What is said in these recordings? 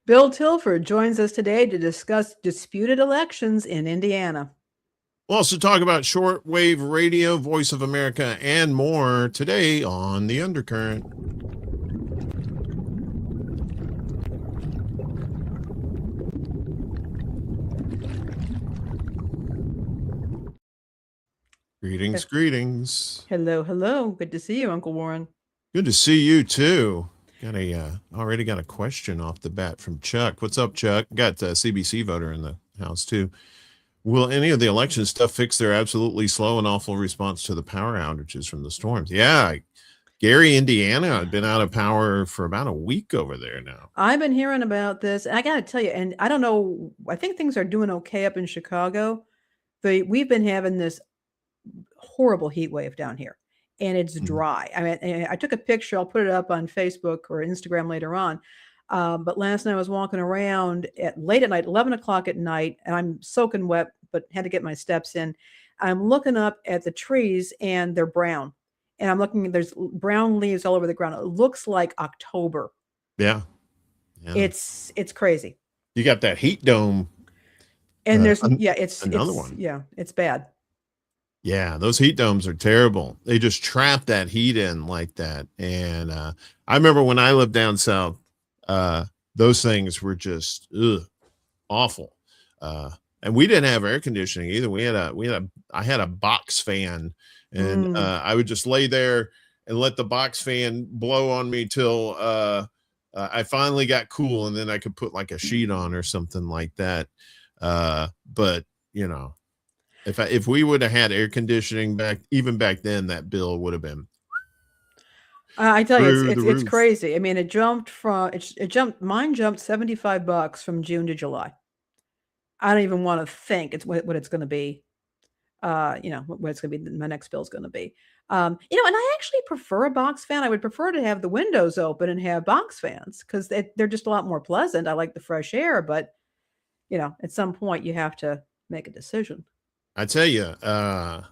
Bill Tilford joins us today to discuss disputed elections in Indiana. We'll also talk about shortwave radio, Voice of America, and more today on The Undercurrent. Greetings, greetings. Hello, hello. Good to see you, Uncle Warren. Good to see you too. Already got a question off the bat from Chuck. What's up, Chuck? Got a CBC voter in the house too. Will any of the election stuff fix their absolutely slow and awful response to the power outages from the storms? Yeah, Gary, Indiana had been out of power for about a week over there now. I've been hearing about this. And I got to tell you, and I don't know, I think things are doing okay up in Chicago. We've been having this horrible heat wave down here, and it's dry. I mean, I took a picture. I'll put it up on Facebook or Instagram later on. But last night I was walking around late at night, 11 o'clock at night, and I'm soaking wet, but had to get my steps in. I'm looking up at the trees and they're brown, and I'm looking, there's brown leaves all over the ground. It looks like October. Yeah. It's crazy. You got that heat dome. And there's another one. Yeah, it's bad. Yeah, those heat domes are terrible. They just trap that heat in like that. And I remember when I lived down south, those things were just awful. And we didn't have air conditioning either. I had a box fan, and I would just lay there and let the box fan blow on me till I finally got cool, and then I could put like a sheet on or something like that. But you know, if we would have had air conditioning back then, that bill would have been. I tell you, it's crazy. I mean, mine jumped $75 from June to July. I don't even want to think what it's going to be. What it's going to be. My next bill is going to be. And I actually prefer a box fan. I would prefer to have the windows open and have box fans because they're just a lot more pleasant. I like the fresh air, but at some point you have to make a decision. I tell you, I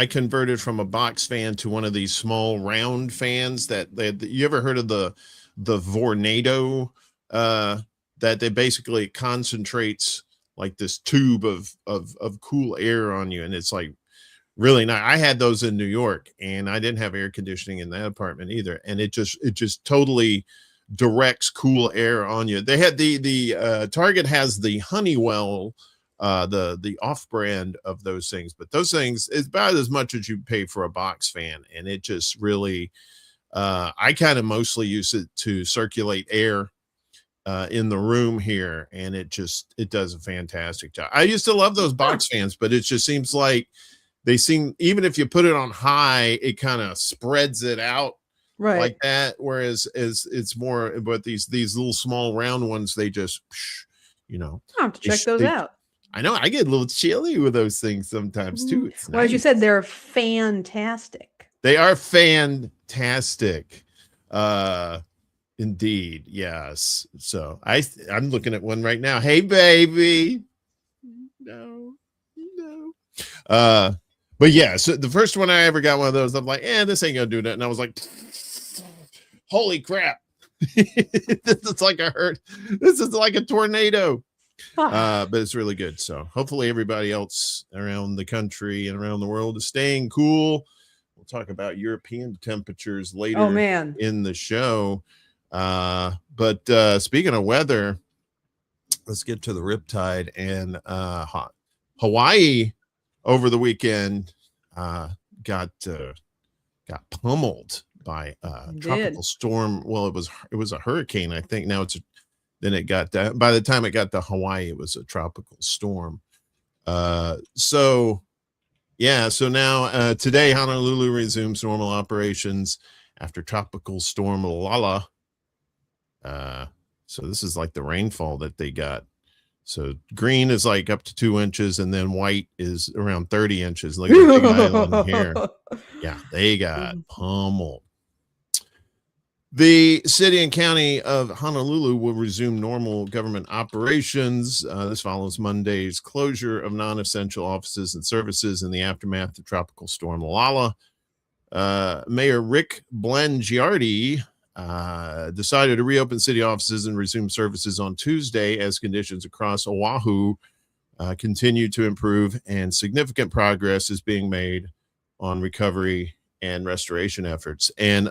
converted from a box fan to one of these small round fans that you ever heard of the Vornado, that they basically concentrates like this tube of cool air on you. And it's like really nice. I had those in New York, and I didn't have air conditioning in that apartment either. And it just totally directs cool air on you. They had the Target has the Honeywell, the off-brand of those things, but those things is about as much as you pay for a box fan. And it just really, I kind of mostly use it to circulate air in the room here, and it does a fantastic job. I used to love those box fans, but it just seems like even if you put it on high, it kind of spreads it out right like that, whereas it's more, but these little small round ones, they just I'll have to check those out. I know I get a little chilly with those things sometimes too. It's well, nice. As you said, they're fantastic. They are fantastic. Indeed. Yes. So I'm looking at one right now. Hey, baby. No. But yeah, so the first one I ever got one of those, I'm like, this ain't gonna do that. And I was like, holy crap. This is like a tornado. But it's really good. So hopefully everybody else around the country and around the world is staying cool. We'll talk about European temperatures later in the show. But speaking of weather, let's get to the riptide. And Hawaii over the weekend got pummeled by a tropical storm. Well, it was a hurricane, I think. Now then it got that. By the time it got to Hawaii, it was a tropical storm. So now today Honolulu resumes normal operations after tropical storm Lala. So this is like the rainfall that they got. So green is like up to 2 inches, and then white is around 30 inches. Look at the big island here. Yeah, they got pummeled. The city and county of Honolulu will resume normal government operations. This follows Monday's closure of non-essential offices and services in the aftermath of Tropical Storm Lala. Mayor Rick Blangiardi decided to reopen city offices and resume services on Tuesday as conditions across Oahu continue to improve, and significant progress is being made on recovery and restoration efforts. And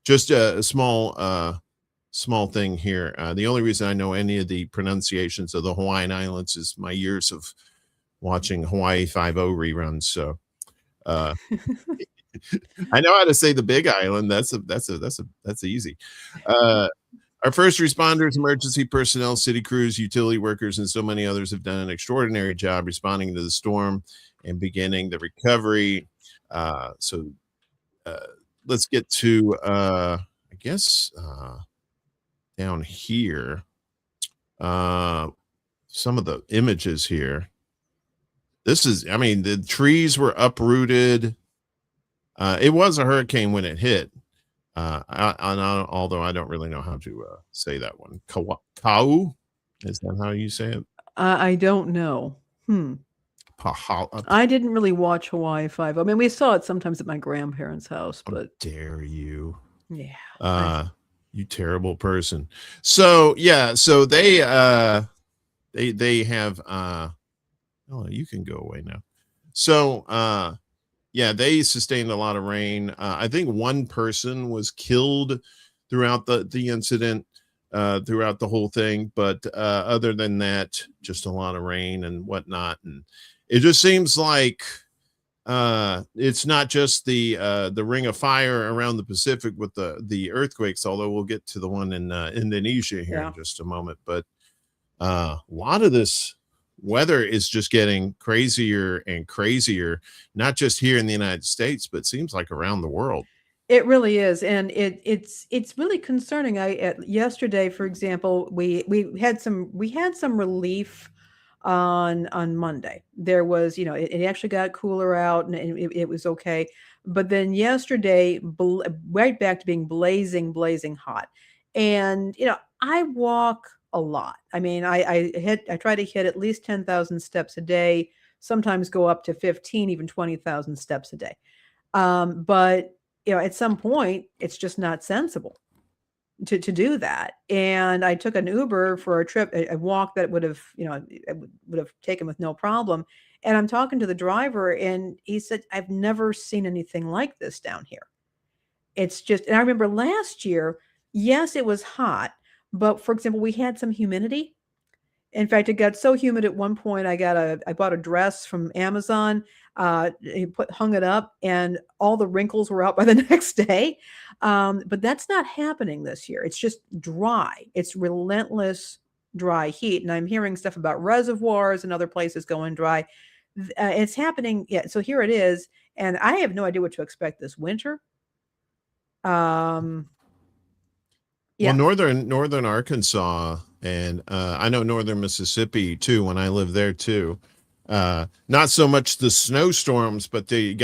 just a small thing here. The only reason I know any of the pronunciations of the Hawaiian Islands is my years of watching Hawaii 5-0 reruns. So I know how to say the Big Island. That's easy. Our first responders, emergency personnel, city crews, utility workers, and so many others have done an extraordinary job responding to the storm and beginning the recovery. So let's get to, I guess, down here, some of the images here. This is, I mean, the trees were uprooted. It was a hurricane when it hit. Although I don't really know how to say that one. Kau? Is that how you say it? I don't know. I didn't really watch Hawaii 5. I mean, we saw it sometimes at my grandparents' house, but how dare you? Yeah. You terrible person. So yeah, so they have oh, you can go away now. So yeah, they sustained a lot of rain. I think one person was killed throughout the incident, throughout the whole thing. But other than that, just a lot of rain and whatnot. And it just seems like it's not just the ring of fire around the Pacific with the earthquakes, although we'll get to the one in Indonesia here in just a moment. But a lot of this weather is just getting crazier and crazier, not just here in the United States, but seems like around the world. It really is, and it's really concerning. Yesterday, for example, we had some relief on Monday. There was, it actually got cooler out, and it was okay. But then yesterday, right back to being blazing hot. And I walk a lot. I mean, I try to hit at least 10,000 steps a day, sometimes go up to 15, even 20,000 steps a day. But at some point, it's just not sensible to do that. And I took an Uber for a trip, a walk that would have taken with no problem. And I'm talking to the driver, and he said, "I've never seen anything like this down here." It's just, and I remember last year, yes, it was hot, but for example, we had some humidity. In fact, it got so humid at one point, I bought a dress from Amazon, hung it up, and all the wrinkles were out by the next day. But that's not happening this year. It's just dry. It's relentless dry heat. And I'm hearing stuff about reservoirs and other places going dry. It's happening. Yeah. So here it is. And I have no idea what to expect this winter. Well, northern Arkansas, and I know northern Mississippi too, when I lived there too. Not so much the snowstorms, but they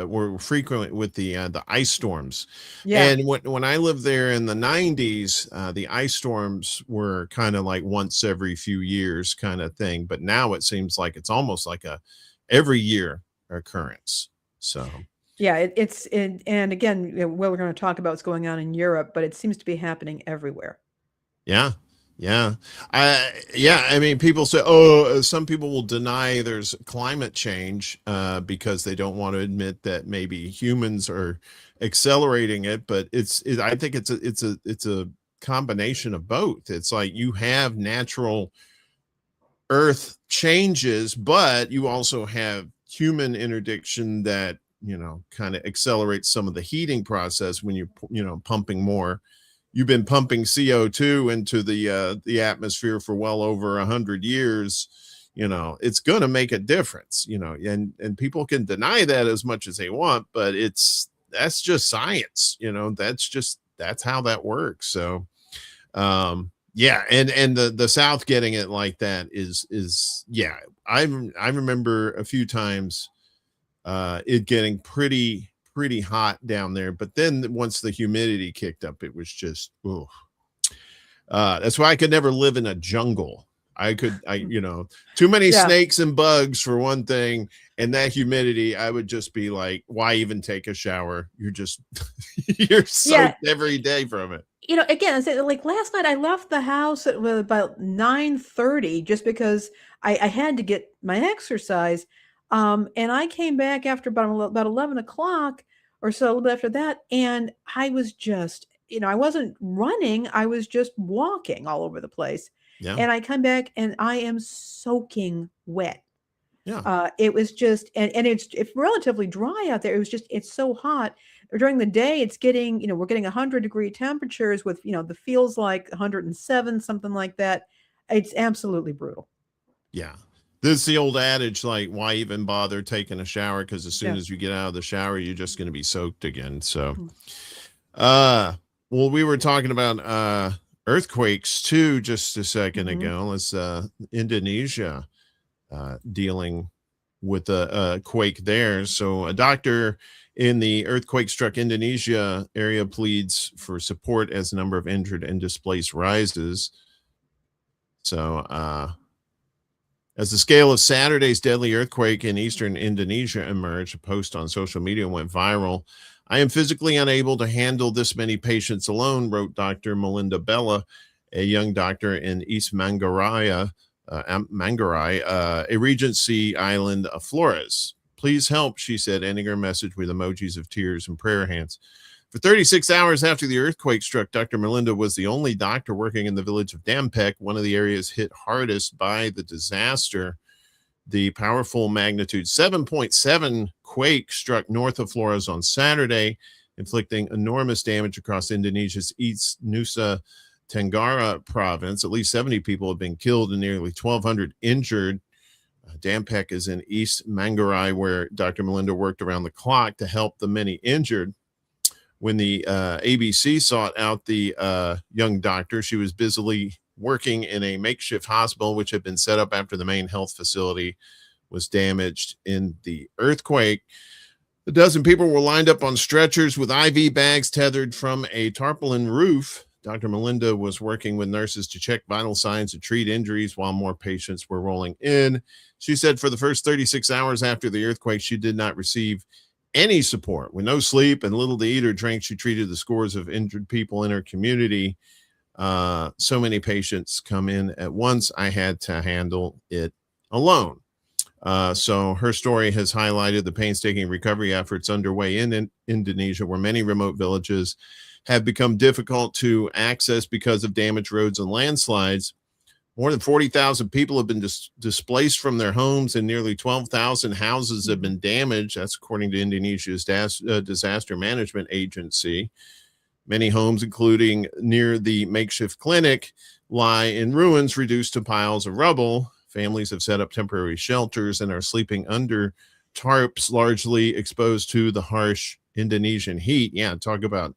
were frequent with the ice storms. Yeah. And when I lived there in the 90s, the ice storms were kind of like once every few years kind of thing. But now it seems like it's almost like a every year occurrence. So yeah, and again, we're going to talk about what's going on in Europe, but it seems to be happening everywhere. Yeah. Yeah. I mean, people say, some people will deny there's climate change because they don't want to admit that maybe humans are accelerating it. But I think it's a combination of both. It's like you have natural earth changes, but you also have human interdiction that, kind of accelerates some of the heating process when you're pumping more. You've been pumping CO2 into the atmosphere for well over 100 years. It's going to make a difference, and people can deny that as much as they want, but that's just science. That's how that works. So, yeah. And the South getting it like that is yeah. I remember a few times it getting pretty hot down there, but then once the humidity kicked up, it was just that's why I could never live in a jungle. too many Yeah. snakes and bugs for one thing. And that humidity, I would just be like, why even take a shower? You're just, you're soaked every day from it. Again, I said, like last night I left the house at about 9:30 just because I had to get my exercise. And I came back after about 11 o'clock or so, a little bit after that. And I was just, I wasn't running. I was just walking all over the place. Yeah. And I come back and I am soaking wet. Yeah. It was just, and it's relatively dry out there. It's so hot. During the day, it's getting, we're getting 100-degree temperatures with, the feels like 107, something like that. It's absolutely brutal. Yeah. This is the old adage, like, why even bother taking a shower? Because as soon as you get out of the shower, you're just going to be soaked again. So, well, we were talking about earthquakes too just a second ago. Let's Indonesia dealing with a quake there. So a doctor in the earthquake-struck Indonesia area pleads for support as the number of injured and displaced rises. So as the scale of Saturday's deadly earthquake in eastern Indonesia emerged, a post on social media went viral. I am physically unable to handle this many patients alone, wrote Dr. Melinda Bella, a young doctor in East Manggarai, a Regency island of Flores. Please help, she said, ending her message with emojis of tears and prayer hands. For 36 hours after the earthquake struck, Dr. Melinda was the only doctor working in the village of Dampek, one of the areas hit hardest by the disaster. The powerful magnitude 7.7 quake struck north of Flores on Saturday, inflicting enormous damage across Indonesia's East Nusa Tenggara province. At least 70 people have been killed and nearly 1,200 injured. Dampek is in East Manggarai, where Dr. Melinda worked around the clock to help the many injured. When the ABC sought out the young doctor, she was busily working in a makeshift hospital, which had been set up after the main health facility was damaged in the earthquake. A dozen people were lined up on stretchers with IV bags tethered from a tarpaulin roof. Dr. Melinda was working with nurses to check vital signs and treat injuries while more patients were rolling in. She said for the first 36 hours after the earthquake, she did not receive any support. With no sleep and little to eat or drink, she treated the scores of injured people in her community. So many patients come in at once, I had to handle it alone. So her story has highlighted the painstaking recovery efforts underway in Indonesia, where many remote villages have become difficult to access because of damaged roads and landslides. More than 40,000 people have been displaced from their homes, and nearly 12,000 houses have been damaged. That's according to Indonesia's disaster management agency. Many homes, including near the makeshift clinic, lie in ruins, reduced to piles of rubble. Families have set up temporary shelters and are sleeping under tarps, largely exposed to the harsh Indonesian heat. Yeah, talk about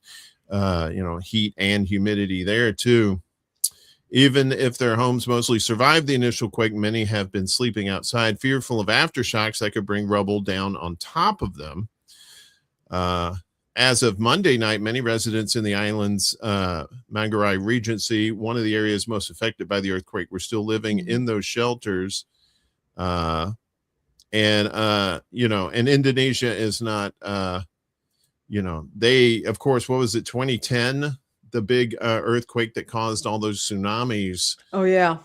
heat and humidity there too. Even if their homes mostly survived the initial quake, many have been sleeping outside, fearful of aftershocks that could bring rubble down on top of them. As of Monday night, many residents in the island's Manggarai Regency, one of the areas most affected by the earthquake, were still living in those shelters. And Indonesia is not, they, of course, what was it, 2010? The big earthquake that caused all those tsunamis. Oh, yeah.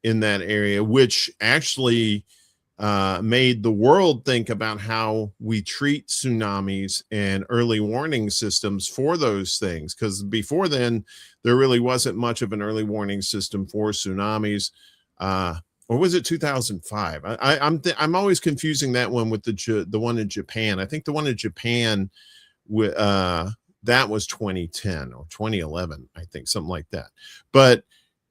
In that area, which actually made the world think about how we treat tsunamis and early warning systems for those things. Because before then, there really wasn't much of an early warning system for tsunamis. Or was it 2005? I'm always confusing that one with the one in Japan. I think the one in Japan with that was 2010 or 2011, I think, something like that. But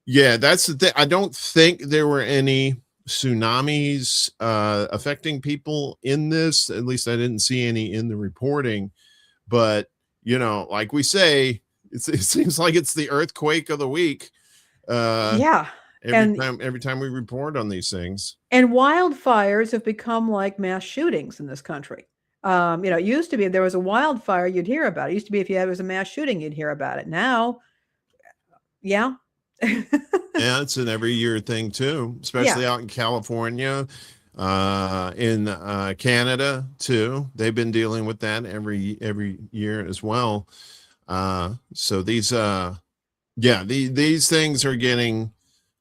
yeah, that's the thing. I don't think there were any tsunamis affecting people in this. At least I didn't see any in the reporting. But, like we say, it seems like it's the earthquake of the week. Yeah. Every time we report on these things. And wildfires have become like mass shootings in this country. It used to be if there was a wildfire, you'd hear about it. It used to be if there was a mass shooting, you'd hear about it. Now, yeah. Yeah, it's an every year thing too, especially out in California, in Canada too. They've been dealing with that every year as well. So these these things are getting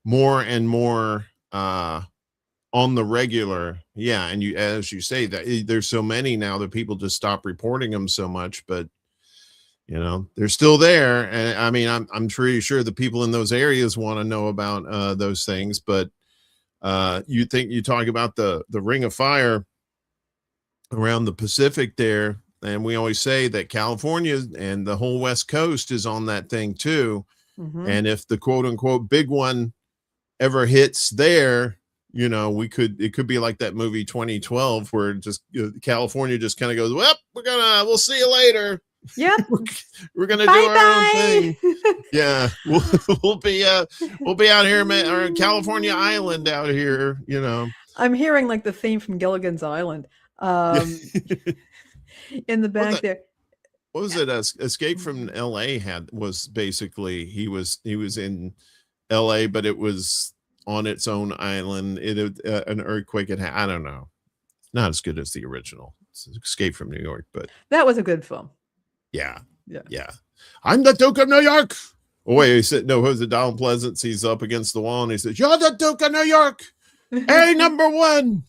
more and more on the regular. Yeah, and you, as you say, that there's so many now that people just stop reporting them so much, but you know, they're still there. And I mean, I'm pretty sure the people in those areas want to know about those things, but you talk about the ring of fire around the Pacific there, and we always say that California and the whole West Coast is on that thing too. And if the quote unquote big one ever hits there, you know, it could be like that movie 2012 where just California just kind of goes, well, we'll see you later. Yep. We're gonna do our own thing. Yeah, we'll be out here, or California Island out here. You know, I'm hearing like the theme from Gilligan's Island in the back there. What was it? Escape from L.A. was basically he was in L.A., but it was on its own island. An earthquake had I don't know. Not as good as the original Escape from New York, but that was a good film. Yeah. I'm the Duke of New York. Oh, wait, he said, no, who's it? Donald Pleasance? He's up against the wall and he says, you're the Duke of New York. Hey, number one.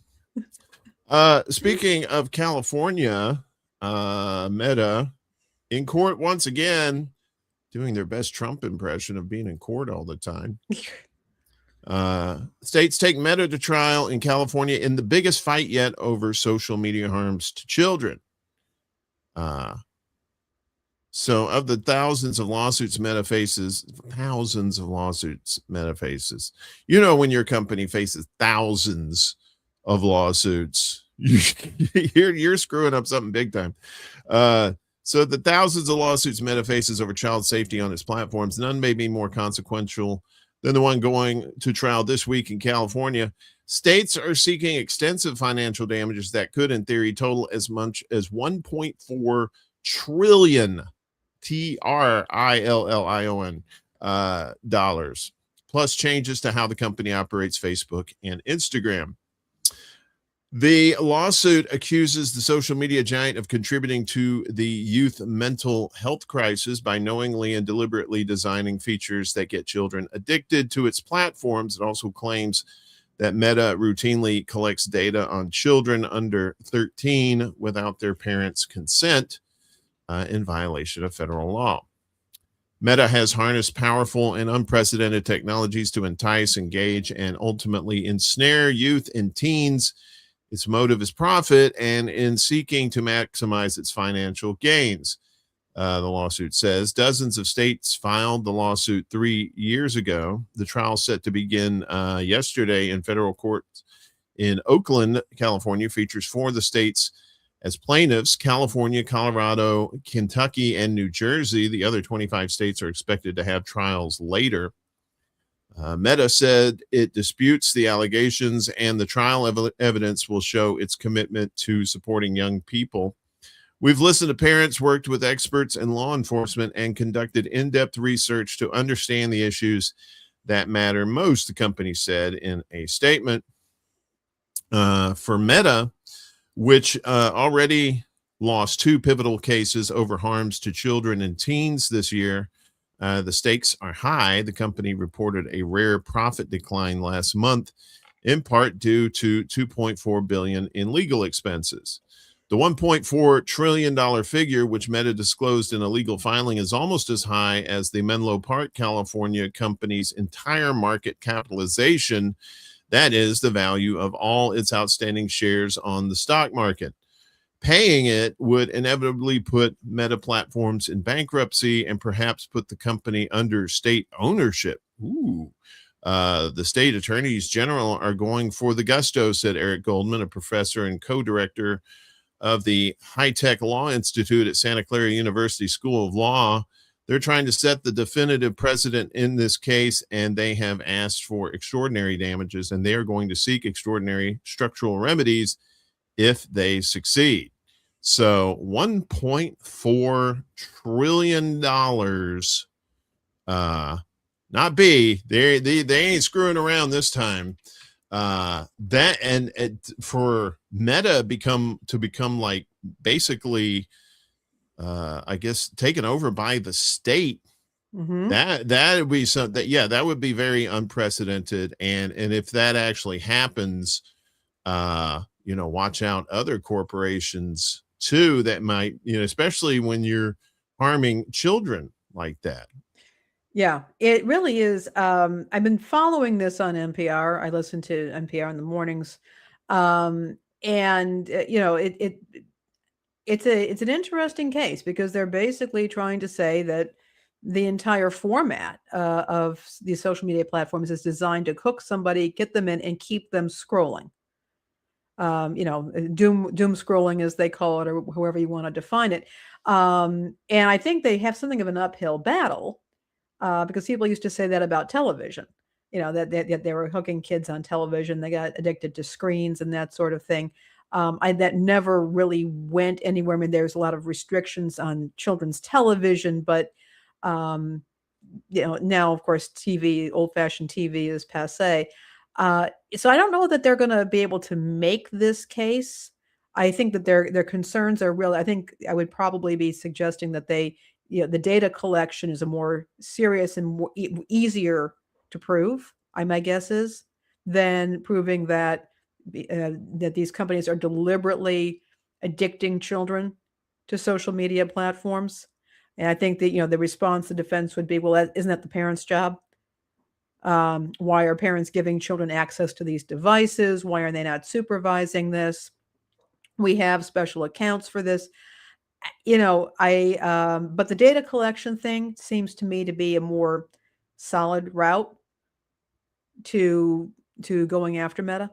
Speaking of California, Meta in court once again, doing their best Trump impression of being in court all the time. States take Meta to trial in California in the biggest fight yet over social media harms to children. So of the thousands of lawsuits Meta faces, you know, when your company faces thousands of lawsuits, you're screwing up something big time. So the thousands of lawsuits Meta faces over child safety on its platforms, none may be more consequential than the one going to trial this week in California. States are seeking extensive financial damages that could, in theory, total as much as 1.4 trillion TRILLION dollars, plus changes to how the company operates Facebook and Instagram. The lawsuit accuses the social media giant of contributing to the youth mental health crisis by knowingly and deliberately designing features that get children addicted to its platforms. It also claims that Meta routinely collects data on children under 13 without their parents' consent, in violation of federal law. Meta has harnessed powerful and unprecedented technologies to entice, engage, and ultimately ensnare youth and teens. Its motive is profit, and in seeking to maximize its financial gains. The lawsuit says dozens of states filed the lawsuit 3 years ago. The trial set to begin yesterday in federal court in Oakland, California, features 4 of the states as plaintiffs: California, Colorado, Kentucky, and New Jersey. The other 25 states are expected to have trials later. Meta said it disputes the allegations, and the trial evidence will show its commitment to supporting young people. We've listened to parents, worked with experts and law enforcement, and conducted in-depth research to understand the issues that matter most, the company said in a statement. For Meta, which already lost 2 pivotal cases over harms to children and teens this year, the stakes are high. The company reported a rare profit decline last month, in part due to $2.4 billion in legal expenses. The $1.4 trillion figure, which Meta disclosed in a legal filing, is almost as high as the Menlo Park, California company's entire market capitalization. That is the value of all its outstanding shares on the stock market. Paying it would inevitably put Meta Platforms in bankruptcy and perhaps put the company under state ownership. The state attorneys general are going for the gusto, said Eric Goldman, a professor and co-director of the High-Tech Law Institute at Santa Clara University School of Law. They're trying to set the definitive precedent in this case, and they have asked for extraordinary damages, and they are going to seek extraordinary structural remedies if they succeed. So $1.4 trillion not B. They ain't screwing around this time. That and for Meta to become like basically, I guess taken over by the state. That would be something. Yeah, that would be very unprecedented. And if that actually happens, watch out, other corporations too that might, especially when you're harming children like that. Yeah, it really is. I've been following this on NPR. I listen to NPR in the mornings. And it's an interesting case because they're basically trying to say that the entire format of these social media platforms is designed to hook somebody, get them in, and keep them scrolling. Doom scrolling, as they call it, or however you want to define it. And I think they have something of an uphill battle because people used to say that about television. That they were hooking kids on television. They got addicted to screens and that sort of thing. That never really went anywhere. I mean, there's a lot of restrictions on children's television, but now, of course, TV, old-fashioned TV is passé. So I don't know that they're going to be able to make this case. I think that their concerns are real. I think I would probably be suggesting that the data collection is a more serious and more easier to prove, my guess is, than proving that these companies are deliberately addicting children to social media platforms. And I think that, the response, the defense would be, well, isn't that the parents' job? Why are parents giving children access to these devices? Why are they not supervising this? We have special accounts for this. But the data collection thing seems to me to be a more solid route to going after Meta.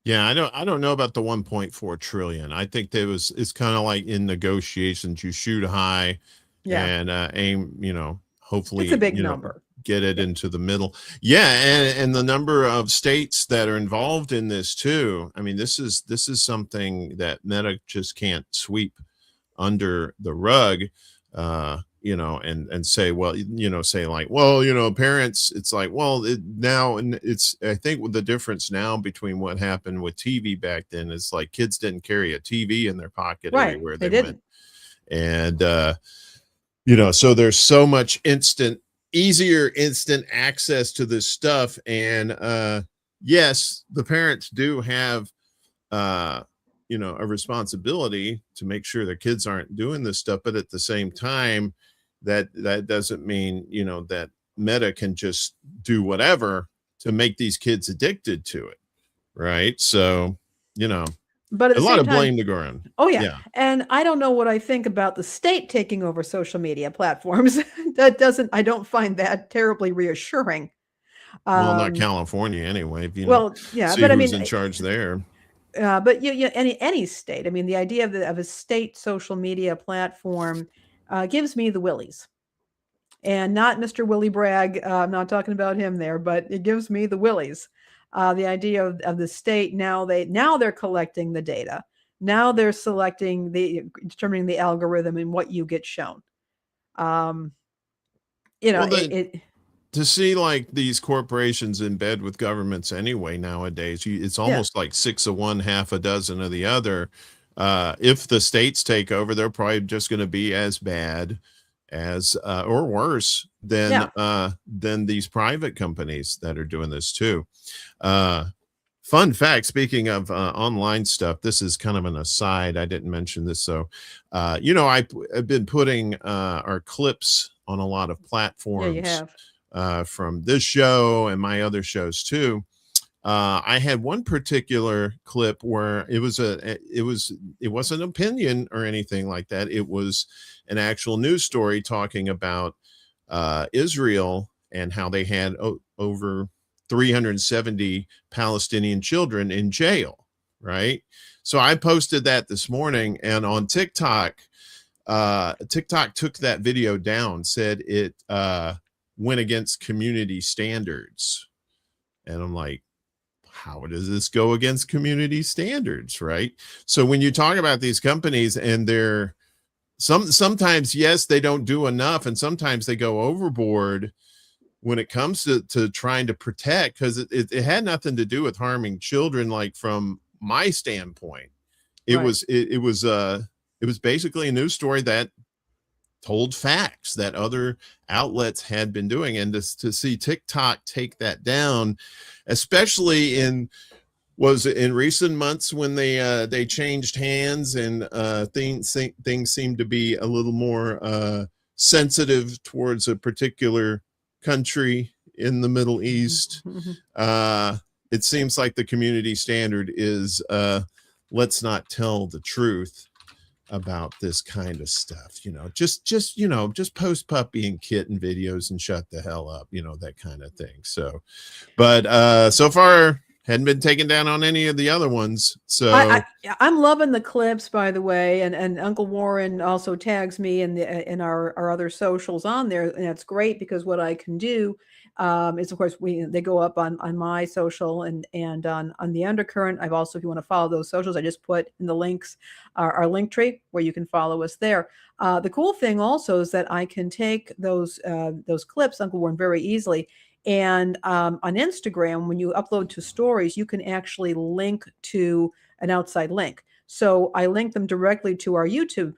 Yeah, I don't know about the 1.4 trillion. I think it's kind of like in negotiations, you shoot high and aim, hopefully it's a big number. Get it into the middle. Yeah, and the number of states that are involved in this too. I mean, this is something that Meta just can't sweep under the rug. And say, well, parents, it's like, well, I think the difference now between what happened with TV back then is like kids didn't carry a TV in their pocket everywhere they went. And, so there's so much instant access to this stuff. And, yes, the parents do have, a responsibility to make sure their kids aren't doing this stuff. But at the same time, that doesn't mean, that Meta can just do whatever to make these kids addicted to it. Right. So, but at a lot of blame time, to go around. Oh, yeah. And I don't know what I think about the state taking over social media platforms. I don't find that terribly reassuring. Well, not California anyway. Yeah, see but who's in charge there. But any state. I mean, the idea of a state social media platform gives me the willies. And not Mr. Willie Bragg. I'm not talking about him there, but it gives me the willies. The idea of the state now they're collecting the data. Now they're determining the algorithm and what you get shown. To see like these corporations in bed with governments anyway nowadays, it's almost like 6 of one, half a dozen of the other. If the states take over, they're probably just going to be as bad as or worse than these private companies that are doing this too. Fun fact, speaking of online stuff, this is kind of an aside. I didn't mention this. So, I've been putting our clips on a lot of platforms. Yeah, you have. From this show and my other shows too. I had one particular clip where it wasn't an opinion or anything like that. It was an actual news story talking about Israel and how they had over 370 Palestinian children in jail. Right. So I posted that this morning, and on TikTok took that video down, said it went against community standards. And I'm like, how does this go against community standards? Right. So when you talk about these companies and they're sometimes, yes, they don't do enough, and sometimes they go overboard when it comes to trying to protect, because it had nothing to do with harming children. Like from my standpoint, it was basically a news story that told facts that other outlets had been doing, and to see TikTok take that down, especially in recent months when they changed hands, and things seem to be a little more sensitive towards a particular country in the Middle East. It seems like the community standard is let's not tell the truth about this kind of stuff, just post puppy and kitten videos and shut the hell up, that kind of thing. So, but so far hadn't been taken down on any of the other ones. So I'm loving the clips, by the way, and Uncle Warren also tags me in our other socials on there, and that's great, because what I can do is, of course, they go up on my social and on the Undercurrent. I've also, if you want to follow those socials, I just put in the links our link tree where you can follow us there. The cool thing also is that I can take those clips, Uncle Warren, very easily. And on Instagram, when you upload to stories, you can actually link to an outside link. So I link them directly to our YouTube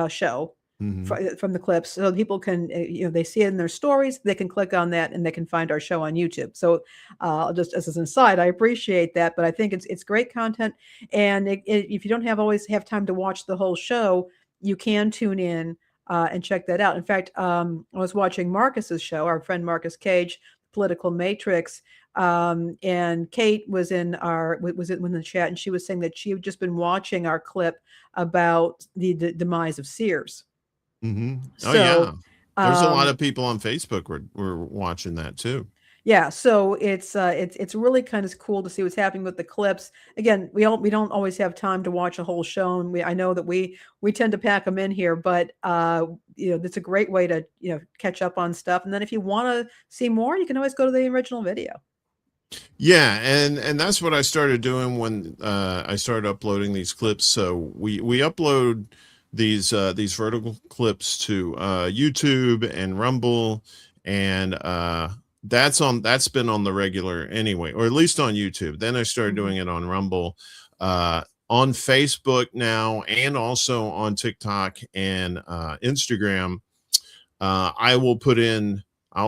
show from the clips, so people can, they see it in their stories, they can click on that and they can find our show on YouTube. So just as an aside, I appreciate that, but I think it's great content. And if you don't always have time to watch the whole show, you can tune in and check that out. In fact, I was watching Marcus's show, our friend Marcus Cage, Political Matrix, and Kate was in the chat, and she was saying that she had just been watching our clip about the demise of Sears. So, yeah, there's a lot of people on Facebook were watching that too. Yeah, so it's really kind of cool to see what's happening with the clips. Again, we don't always have time to watch a whole show, and I know that we tend to pack them in here, but it's a great way to catch up on stuff. And then if you want to see more, you can always go to the original video. Yeah, and that's what I started doing when I started uploading these clips. So we upload these vertical clips to YouTube and Rumble, and that's been on the regular anyway, or at least on YouTube. Then I started doing it on Rumble, on Facebook now, and also on TikTok and Instagram. I'll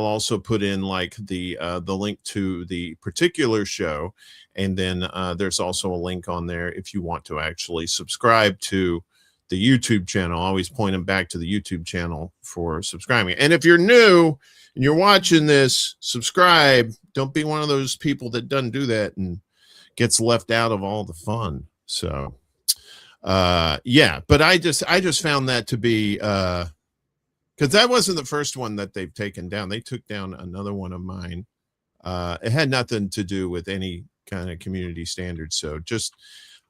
also put in like the link to the particular show, and then there's also a link on there if you want to actually subscribe to the YouTube channel. I always point them back to the YouTube channel for subscribing. And if you're new and you're watching this, subscribe. Don't be one of those people that doesn't do that and gets left out of all the fun. So yeah, but I just found that to be because that wasn't the first one that they've taken down. They took down another one of mine. It had nothing to do with any kind of community standards. So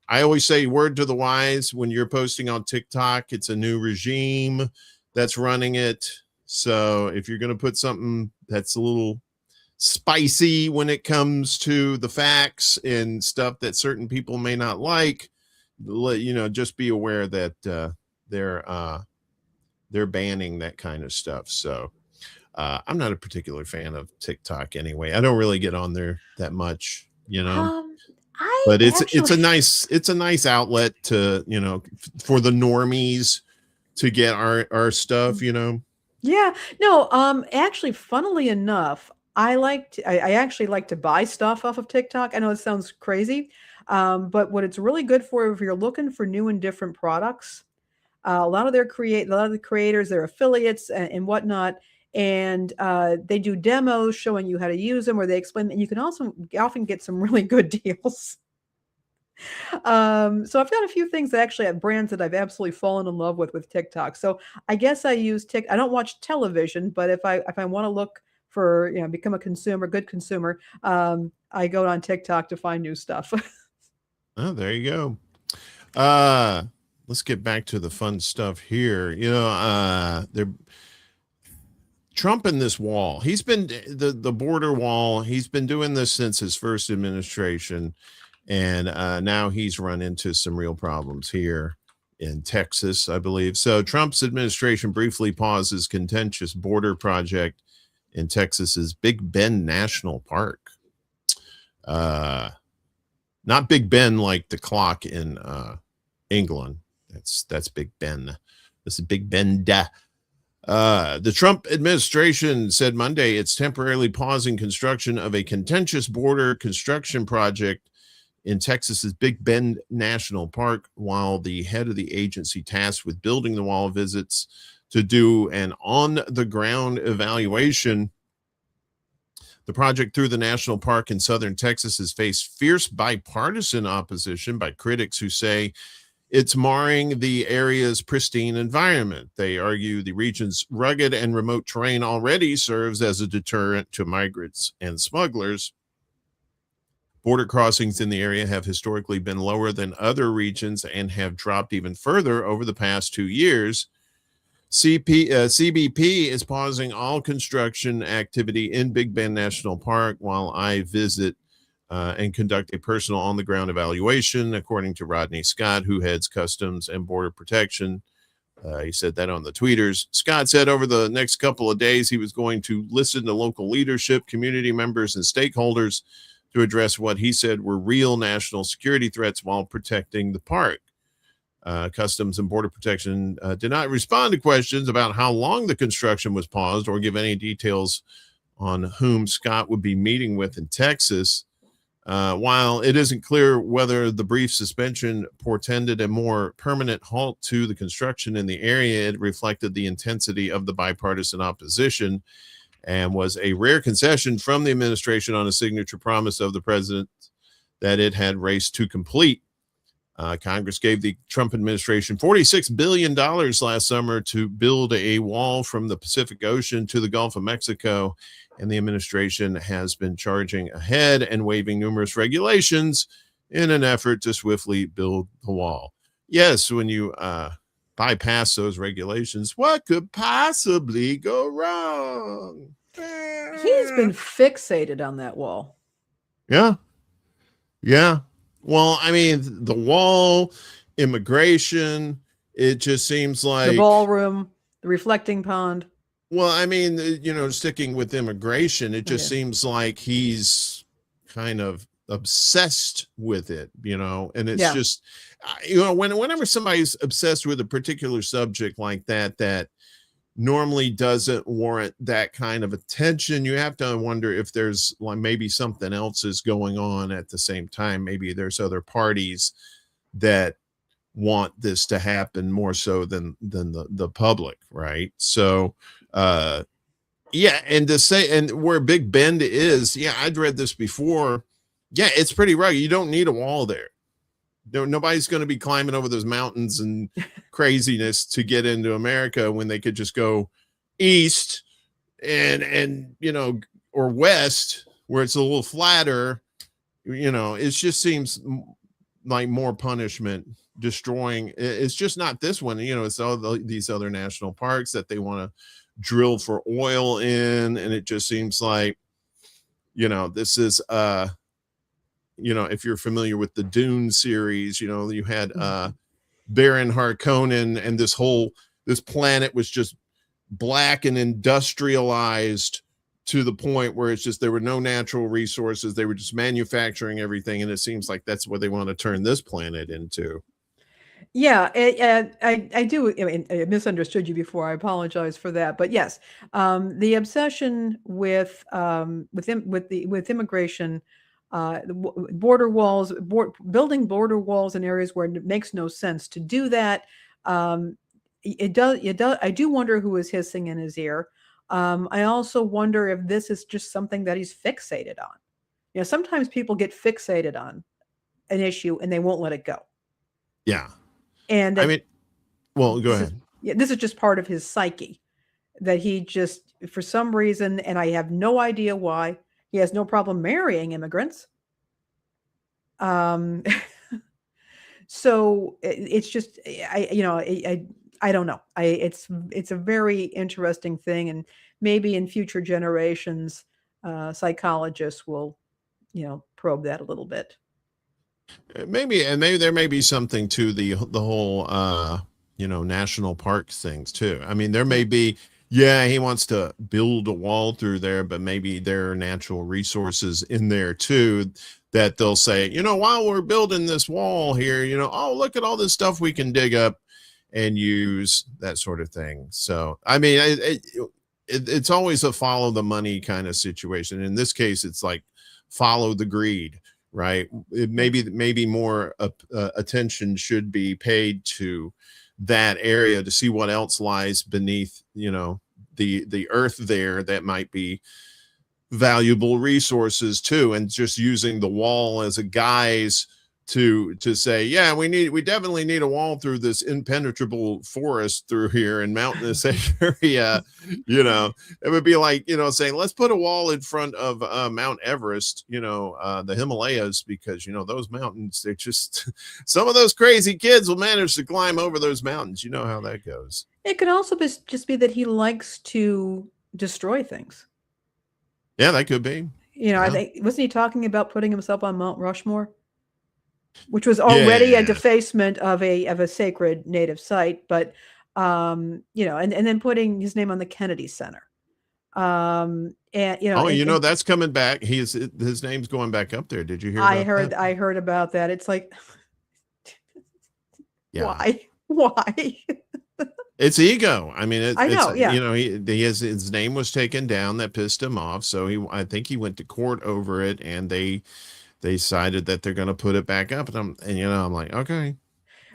I always say, word to the wise, when you're posting on TikTok, it's a new regime that's running it. So if you're going to put something that's a little spicy when it comes to the facts and stuff that certain people may not like, just be aware that they're banning that kind of stuff. So I'm not a particular fan of TikTok anyway. I don't really get on there that much, but it's a nice outlet to, for the normies to get our stuff, Yeah, no, actually, funnily enough, I actually like to buy stuff off of TikTok. I know it sounds crazy, but what it's really good for, if you're looking for new and different products, a lot of the creators, their affiliates and whatnot, and they do demos showing you how to use them, or they explain that you can also often get some really good deals. So I've got a few things that actually have brands that I've absolutely fallen in love with TikTok. So I guess I use I don't watch television, but if I want to look for, become a good consumer, I go on TikTok to find new stuff. Oh, there you go. Let's get back to the fun stuff here. They're Trump in this wall. He's been the border wall. He's been doing this since his first administration. And now he's run into some real problems here in Texas, I believe. So Trump's administration briefly pauses contentious border project in Texas's Big Bend National Park. Not Big Ben like the clock in England. That's Big Ben. This is Big Bend. The Trump administration said Monday it's temporarily pausing construction of a contentious border construction project in Texas's Big Bend National Park, while the head of the agency tasked with building the wall visits to do an on-the-ground evaluation. The project through the national park in southern Texas has faced fierce bipartisan opposition by critics who say it's marring the area's pristine environment. They argue the region's rugged and remote terrain already serves as a deterrent to migrants and smugglers. Border crossings in the area have historically been lower than other regions and have dropped even further over the past 2 years. CBP is pausing all construction activity in Big Bend National Park while I visit and conduct a personal on-the-ground evaluation, according to Rodney Scott, who heads Customs and Border Protection. He said that on the tweeters. Scott said over the next couple of days he was going to listen to local leadership, community members, and stakeholders to address what he said were real national security threats while protecting the park. Customs and Border Protection did not respond to questions about how long the construction was paused or give any details on whom Scott would be meeting with in Texas. While it isn't clear whether the brief suspension portended a more permanent halt to the construction in the area, it reflected the intensity of the bipartisan opposition and was a rare concession from the administration on a signature promise of the president that it had raced to complete. Congress gave the Trump administration $46 billion last summer to build a wall from the Pacific Ocean to the Gulf of Mexico, and the administration has been charging ahead and waiving numerous regulations in an effort to swiftly build the wall. Yes, when you bypass those regulations, what could possibly go wrong? He's been fixated on that wall. Yeah. Well, I mean, the wall, immigration, it just seems like the ballroom, the reflecting pond. Well, I mean, sticking with immigration, it just seems like he's kind of obsessed with it, and it's just, whenever somebody's obsessed with a particular subject like that normally doesn't warrant that kind of attention, you have to wonder if there's maybe something else is going on at the same time. Maybe there's other parties that want this to happen more so than the public, right? So and to say, and where Big Bend is, I'd read this before. It's pretty rugged. You don't need a wall there. Nobody's going to be climbing over those mountains and craziness to get into America when they could just go east and or west where it's a little flatter. It just seems like more punishment, destroying. It's just not this one. It's all these other national parks that they want to drill for oil in, and it just seems like this is if you're familiar with the Dune series, you had Baron Harkonnen, and this planet was just black and industrialized to the point where it's just there were no natural resources. They were just manufacturing everything, and it seems like that's what they want to turn this planet into. Yeah, I do. I mean, I misunderstood you before. I apologize for that. But yes, the obsession with immigration, border walls, building border walls in areas where it makes no sense to do that. It does. I do wonder who is hissing in his ear. I also wonder if this is just something that he's fixated on. Sometimes people get fixated on an issue and they won't let it go. Yeah. And I mean, well, go ahead. This is just part of his psyche that he just, for some reason, and I have no idea why, he has no problem marrying immigrants. So it's just, I don't know. It's a very interesting thing, and maybe in future generations, psychologists will, probe that a little bit. Maybe, and maybe there may be something to the whole national park things too. I mean, there may be, yeah, he wants to build a wall through there, but maybe there are natural resources in there too that they'll say, while we're building this wall here, oh, look at all this stuff we can dig up and use, that sort of thing. So I mean, it's always a follow the money kind of situation. In this case, it's like follow the greed, right? Maybe more attention should be paid to that area to see what else lies beneath, the earth there that might be valuable resources too, and just using the wall as a guise to say, yeah, we definitely need a wall through this impenetrable forest through here and mountainous area. It would be like, saying, let's put a wall in front of Mount Everest, the Himalayas, because those mountains, they're just some of those crazy kids will manage to climb over those mountains. You know how that goes. It could also just be that he likes to destroy things. Yeah, that could be. I think, wasn't he talking about putting himself on Mount Rushmore, which was already a defacement of a sacred native site, but and then putting his name on the Kennedy Center. And that's coming back. His name's going back up there. Did you hear? I heard about that. It's like, yeah. Why? It's ego. I mean, I know. Yeah. His name was taken down. That pissed him off. So I think he went to court over it, and they decided that they're going to put it back up. And I'm like, okay.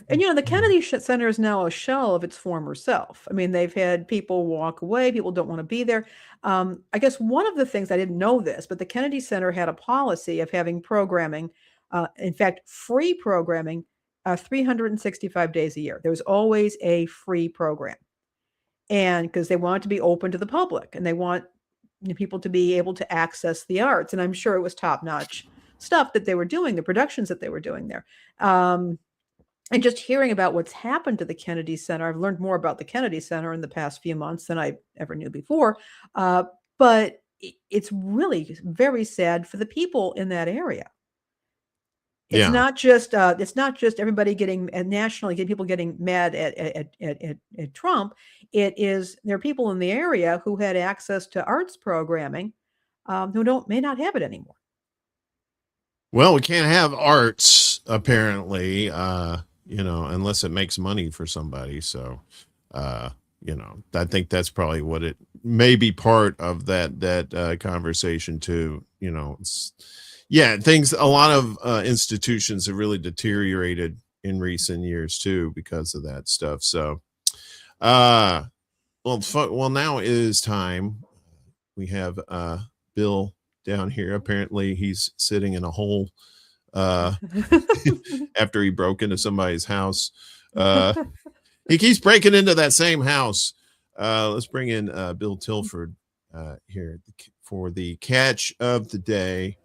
And the Kennedy Center is now a shell of its former self. I mean, they've had people walk away. People don't want to be there. I guess one of the things, I didn't know this, but the Kennedy Center had a policy of having programming, in fact, free programming, 365 days a year. There was always a free program. And because they want it to be open to the public, and they want people to be able to access the arts. And I'm sure it was top-notch stuff that they were doing, the productions that they were doing there. And just hearing about what's happened to the Kennedy Center, I've learned more about the Kennedy Center in the past few months than I ever knew before. But it's really very sad for the people in that area. It's not just everybody getting nationally, people getting mad at Trump. There are people in the area who had access to arts programming who may not have it anymore. Well, we can't have arts apparently, unless it makes money for somebody. So, I think that's probably what it may be, part of that conversation too. A lot of institutions have really deteriorated in recent years too because of that stuff. So, now it is time. We have Bill down here. Apparently he's sitting in a hole after he broke into somebody's house. He keeps breaking into that same house. Let's bring in Bill Tilford here for the catch of the day.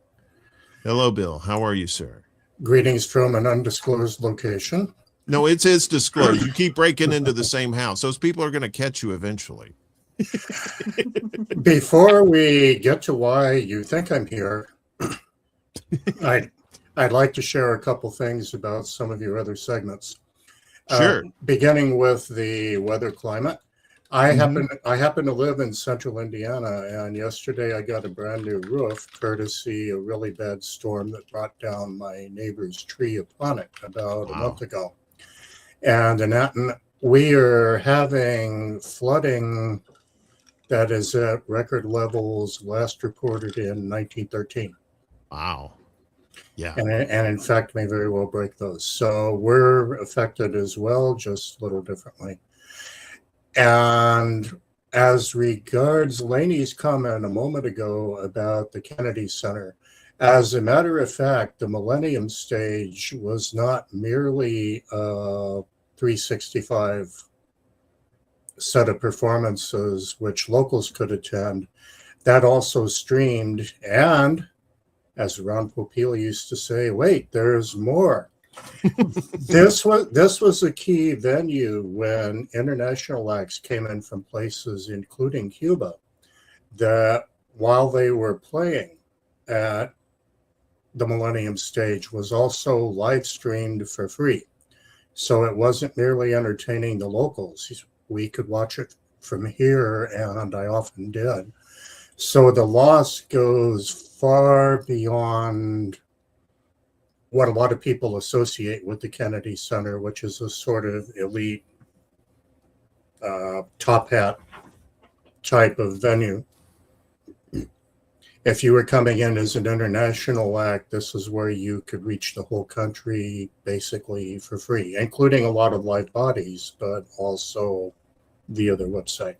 Hello, Bill. How are you, sir? Greetings from an undisclosed location. No, it is disclosed. You keep breaking into the same house. Those people are going to catch you eventually. Before we get to why you think I'm here, I'd like to share a couple things about some of your other segments. Sure. Beginning with the weather climate. I happen to live in central Indiana, and yesterday I got a brand new roof, courtesy a really bad storm that brought down my neighbor's tree upon it about a month ago. And in Eaton, we are having flooding that is at record levels last reported in 1913. Wow. Yeah. And in fact, may very well break those. So we're affected as well, just a little differently. And as regards Laney's comment a moment ago about the Kennedy Center, as a matter of fact, the Millennium Stage was not merely a 365 set of performances which locals could attend. That also streamed, and as Ron Popeil used to say, wait, there's more. This was a key venue when international acts came in from places, including Cuba, that while they were playing at the Millennium Stage was also live streamed for free. So it wasn't merely entertaining the locals. We could watch it from here, and I often did. So the loss goes far beyond what a lot of people associate with the Kennedy Center, which is a sort of elite top hat type of venue. If you were coming in as an international act, this is where you could reach the whole country basically for free, including a lot of live bodies, but also via their website.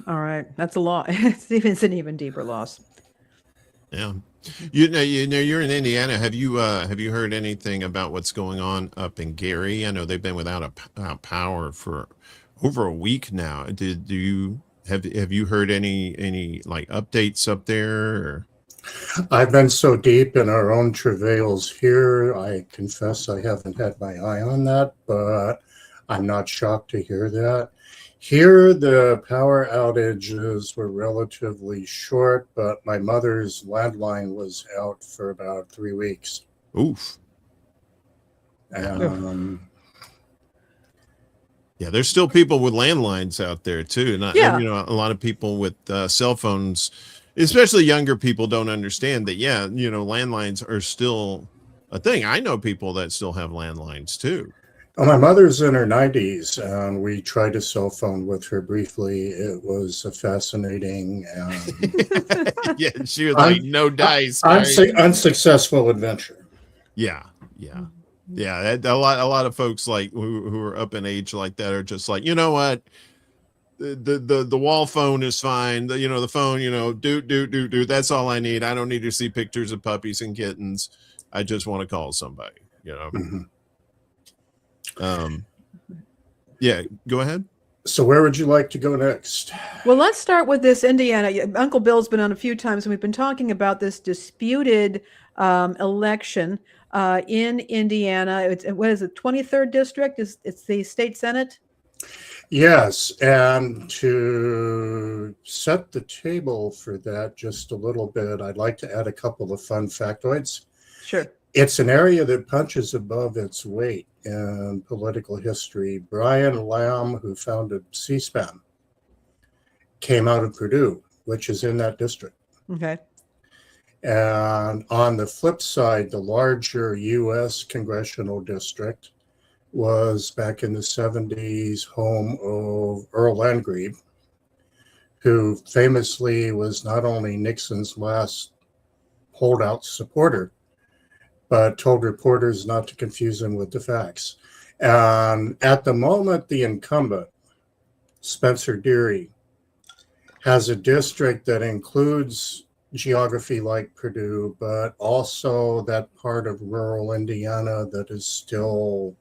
All right, that's a lot. It's an even deeper loss. Yeah. You know, you're in Indiana. Have you heard anything about what's going on up in Gary? I know they've been without power for over a week now. Have you heard any like updates up there? Or? I've been so deep in our own travails here. I confess I haven't had my eye on that, but I'm not shocked to hear that. Here, the power outages were relatively short, but my mother's landline was out for about 3 weeks. Oof. Yeah, there's still people with landlines out there too. And, yeah. And, you know, a lot of people with cell phones, especially younger people, don't understand that. Yeah, you know, landlines are still a thing. I know people that still have landlines too. Well, my mother's in her 90s, and we tried a cell phone with her briefly. It was a fascinating. Yeah, she was like, no dice. Unsuccessful adventure. Yeah. A lot of folks like who are up in age like that are just like, you know what, the wall phone is fine. The phone, do. That's all I need. I don't need to see pictures of puppies and kittens. I just want to call somebody. Mm-hmm. Yeah, go ahead. So where would you like to go next? Well, let's start with this Indiana. Uncle Bill's been on a few times, and we've been talking about this disputed election in Indiana. What is it, 23rd district? It's the state senate? Yes, and to set the table for that just a little bit, I'd like to add a couple of fun factoids. Sure. It's an area that punches above its weight in political history. Brian Lamb, who founded C-SPAN, came out of Purdue, which is in that district. Okay. And on the flip side, the larger U.S. congressional district was back in the 70s home of Earl Landgrebe, who famously was not only Nixon's last holdout supporter, but told reporters not to confuse him with the facts. And at the moment, the incumbent, Spencer Deary, has a district that includes geography like Purdue, but also that part of rural Indiana that is still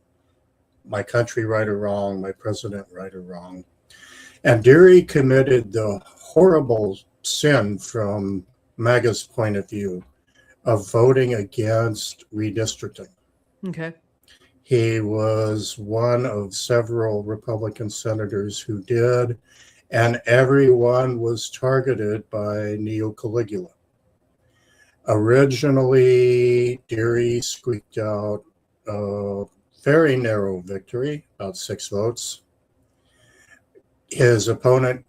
my country right or wrong, my president right or wrong. And Deary committed the horrible sin from MAGA's point of view of voting against redistricting. Okay. He was one of several Republican senators who did, and everyone was targeted by Neo-Caligula. Originally, Deary squeaked out a very narrow victory, about 6 votes. His opponent,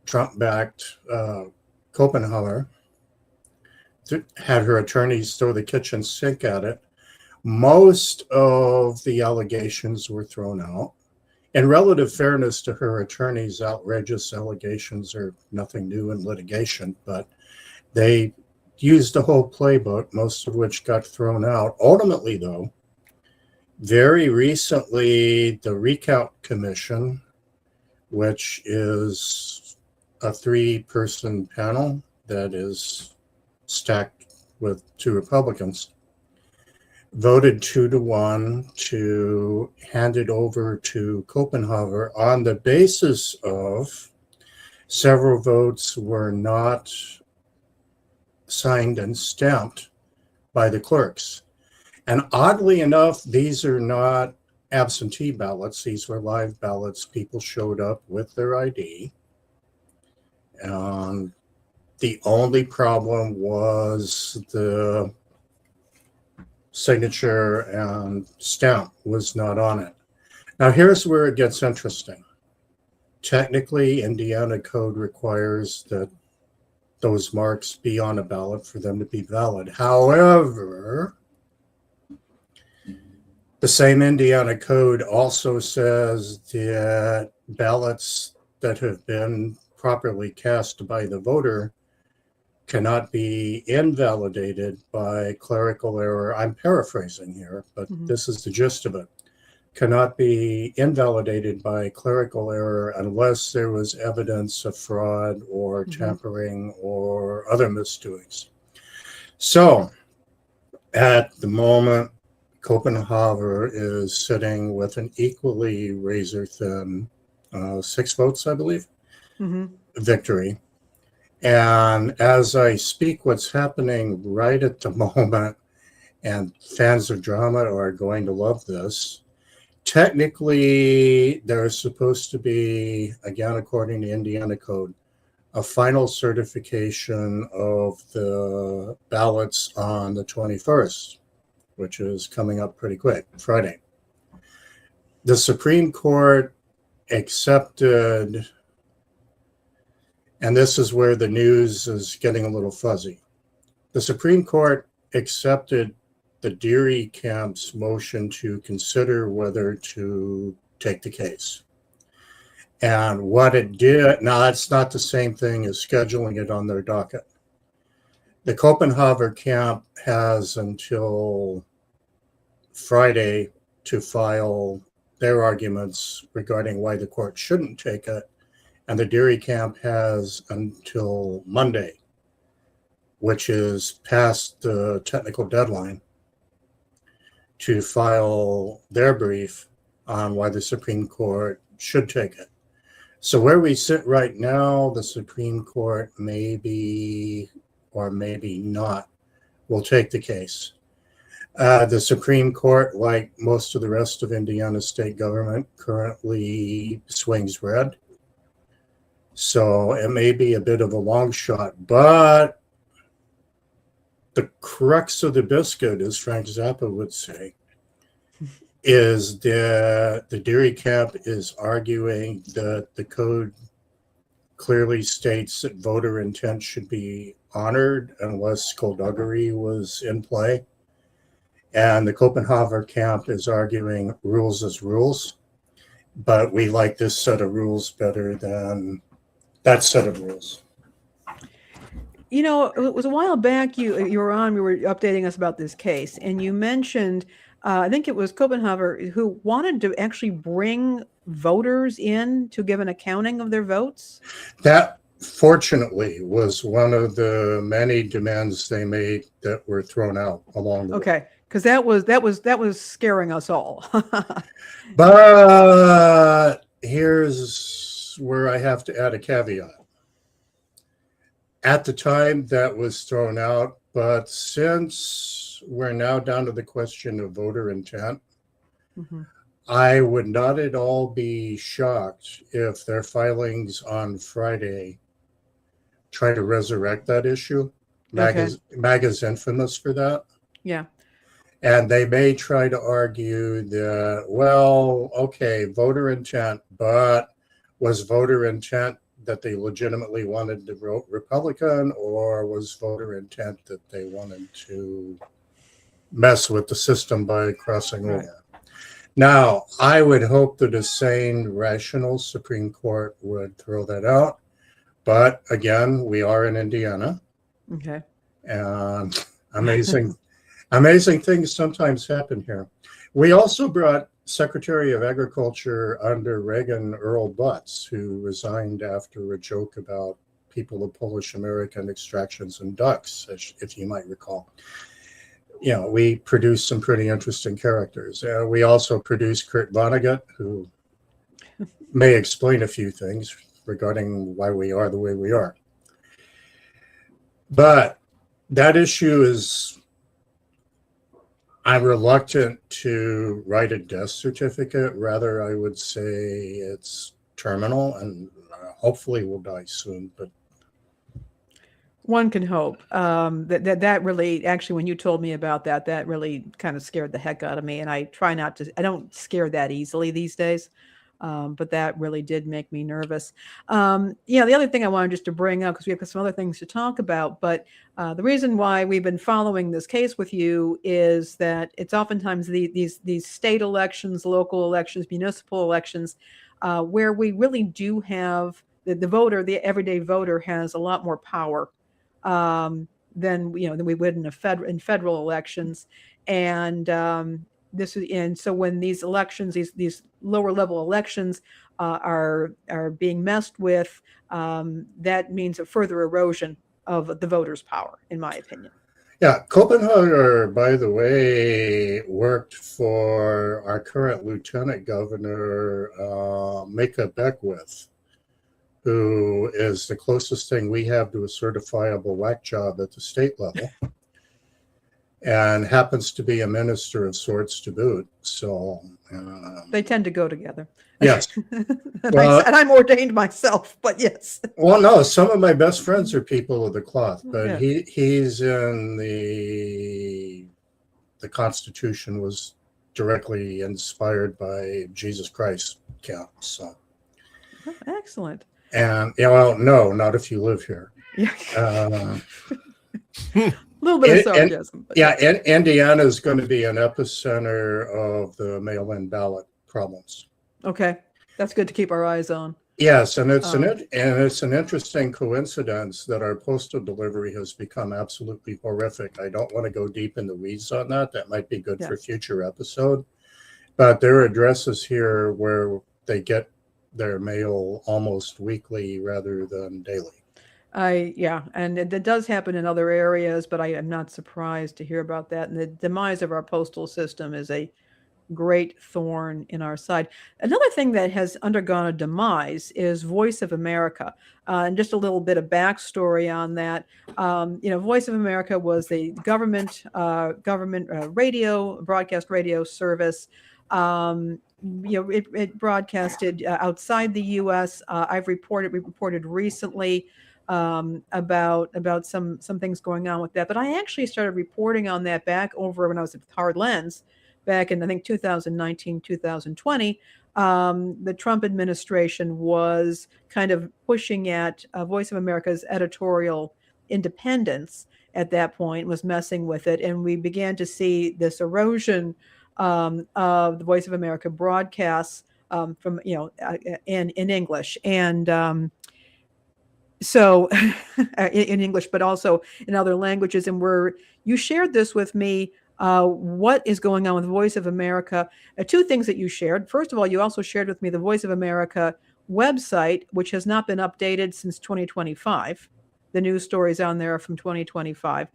Trump-backed Copenhagen, had her attorneys throw the kitchen sink at it. Most of the allegations were thrown out. In relative fairness to her attorneys, outrageous allegations are nothing new in litigation, but they used the whole playbook, most of which got thrown out. Ultimately, though, very recently, the Recount Commission, which is a 3-person panel that is stacked with 2 Republicans, voted 2-1 to hand it over to Copenhagen on the basis of several votes were not signed and stamped by the clerks. And oddly enough, these are not absentee ballots. These were live ballots. People showed up with their ID. And The only problem was the signature and stamp was not on it. Now, here's where it gets interesting. Technically, Indiana code requires that those marks be on a ballot for them to be valid. However, the same Indiana code also says that ballots that have been properly cast by the voter cannot be invalidated by clerical error. I'm paraphrasing here, but this is the gist of it. Cannot be invalidated by clerical error unless there was evidence of fraud or tampering or other misdoings. So at the moment, Copenhagen is sitting with an equally razor-thin 6 votes, I believe, victory. And as I speak, what's happening right at the moment, and fans of drama are going to love this, technically there's supposed to be, again, according to Indiana code, a final certification of the ballots on the 21st, which is coming up pretty quick, Friday. The Supreme Court accepted, and this is where the news is getting a little fuzzy. The Supreme Court accepted the Deary camp's motion to consider whether to take the case. And what it did, now that's not the same thing as scheduling it on their docket. The Copenhagen camp has until Friday to file their arguments regarding why the court shouldn't take it. And the Deary camp has until Monday, which is past the technical deadline, to file their brief on why the Supreme Court should take it. So where we sit right now, the Supreme Court maybe or maybe not will take the case. The Supreme Court, like most of the rest of Indiana state government, currently swings red. So it may be a bit of a long shot, but the crux of the biscuit, as Frank Zappa would say, is that the Deary camp is arguing that the code clearly states that voter intent should be honored unless skullduggery was in play. And the Copenhagen camp is arguing rules as rules, but we like this set of rules better than that set of rules. You know, it was a while back you were on, we were updating us about this case, and you mentioned, I think it was Copenhagen, who wanted to actually bring voters in to give an accounting of their votes. That, fortunately, was one of the many demands they made that were thrown out along the way. Okay, because that was scaring us all. But here's where I have to add a caveat. At the time, that was thrown out, but since we're now down to the question of voter intent, I would not at all be shocked if their filings on Friday try to resurrect that issue. MAGA's infamous for that. Yeah. And they may try to argue that, well, okay, voter intent, but was voter intent that they legitimately wanted to vote Republican, or was voter intent that they wanted to mess with the system by crossing over? Now, I would hope that a sane, rational Supreme Court would throw that out. But again, we are in Indiana. Okay. And amazing things sometimes happen here. We also brought Secretary of Agriculture under Reagan, Earl Butz, who resigned after a joke about people of Polish American extractions and ducks, if you might recall. You know, we produced some pretty interesting characters. We also produced Kurt Vonnegut, who may explain a few things regarding why we are the way we are. But that issue is, I'm reluctant to write a death certificate. Rather, I would say it's terminal, and hopefully we'll die soon. But One can hope. That really, actually, when you told me about that, that really kind of scared the heck out of me. And I try not to, I don't scare that easily these days. But that really did make me nervous. Yeah, the other thing I wanted just to bring up, because we have some other things to talk about, but the reason why we've been following this case with you is that it's oftentimes these state elections, local elections, municipal elections, where we really do have the voter, the everyday voter, has a lot more power than we would in federal elections, and so when these elections, these lower level elections are being messed with, that means a further erosion of the voters' power, in my opinion. Yeah, Copenhagen, by the way, worked for our current Lieutenant Governor, Mika Beckwith, who is the closest thing we have to a certifiable whack job at the state level, and happens to be a minister of sorts to boot. So they tend to go together. Yes. And I'm ordained myself, but yes. Well, no, some of my best friends are people of the cloth, but Yeah. he's in the Constitution was directly inspired by Jesus Christ camp. So Excellent. And well, no, not if you live here. Yeah. Uh, A little bit of sarcasm. Indiana is going to be an epicenter of the mail-in ballot problems. Okay, that's good to keep our eyes on. Yes, and it's an interesting coincidence that our postal delivery has become absolutely horrific. I don't want to go deep in the weeds on that. That might be good for a future episode. But there are addresses here where they get their mail almost weekly rather than daily. And it does happen in other areas, but I am not surprised to hear about that. And the demise of our postal system is a great thorn in our side. Another thing that has undergone a demise is Voice of America. And just a little bit of backstory on that. Voice of America was a government broadcast radio service. It broadcasted outside the U.S. We reported recently about some things going on with that. But I actually started reporting on that back over when I was at Hard Lens back in, I think, 2019, 2020. The Trump administration was kind of pushing at Voice of America's editorial independence at that point, was messing with it. And we began to see this erosion of the Voice of America broadcasts from, in English. And so in English, but also in other languages. And you shared this with me, what is going on with Voice of America. Two things that you shared. First of all, you also shared with me the Voice of America website, which has not been updated since 2025. The news stories on there are from 2025.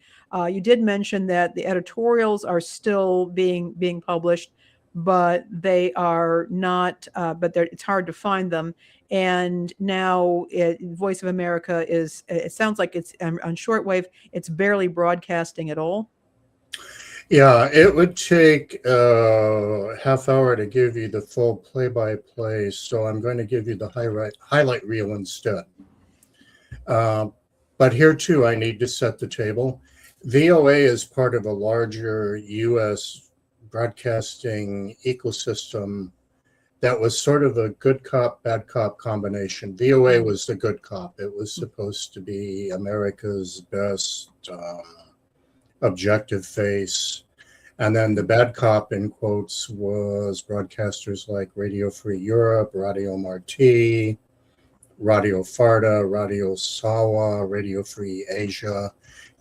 You did mention that the editorials are still being published, but they are not. It's hard to find them. And now Voice of America it sounds like it's on shortwave. It's barely broadcasting at all. Yeah, it would take a half hour to give you the full play-by-play. So I'm going to give you the highlight reel instead. But here too, I need to set the table. VOA is part of a larger U.S. broadcasting ecosystem that was sort of a good cop, bad cop combination. VOA was the good cop. It was supposed to be America's best objective face. And then the bad cop, in quotes, was broadcasters like Radio Free Europe, Radio Marti, Radio Farda, Radio Sawa, Radio Free Asia,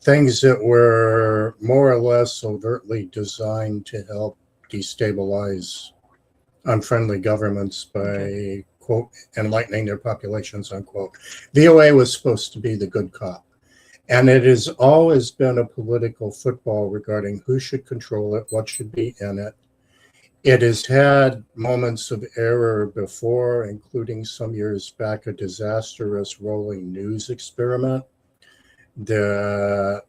things that were more or less overtly designed to help destabilize unfriendly governments by, quote, enlightening their populations, unquote. VOA was supposed to be the good cop. And it has always been a political football regarding who should control it, what should be in it. It has had moments of error before, including some years back, a disastrous rolling news experiment that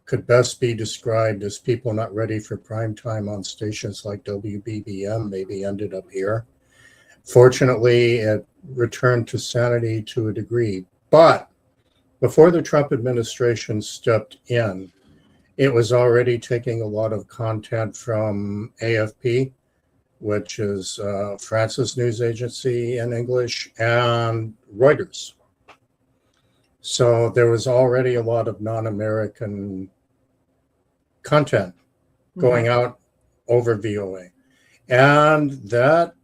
could best be described as people not ready for prime time on stations like WBBM maybe ended up here. Fortunately, it returned to sanity to a degree. But before the Trump administration stepped in, it was already taking a lot of content from AFP, which is France's news agency in English, and Reuters. So there was already a lot of non-American content going out over VOA. And that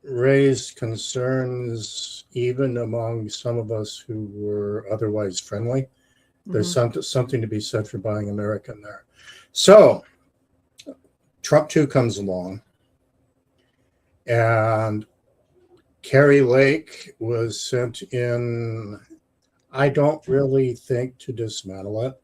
raised concerns even among some of us who were otherwise friendly. There's something to be said for buying American there. So Trump 2 comes along, and Carrie Lake was sent in, I don't really think to dismantle it.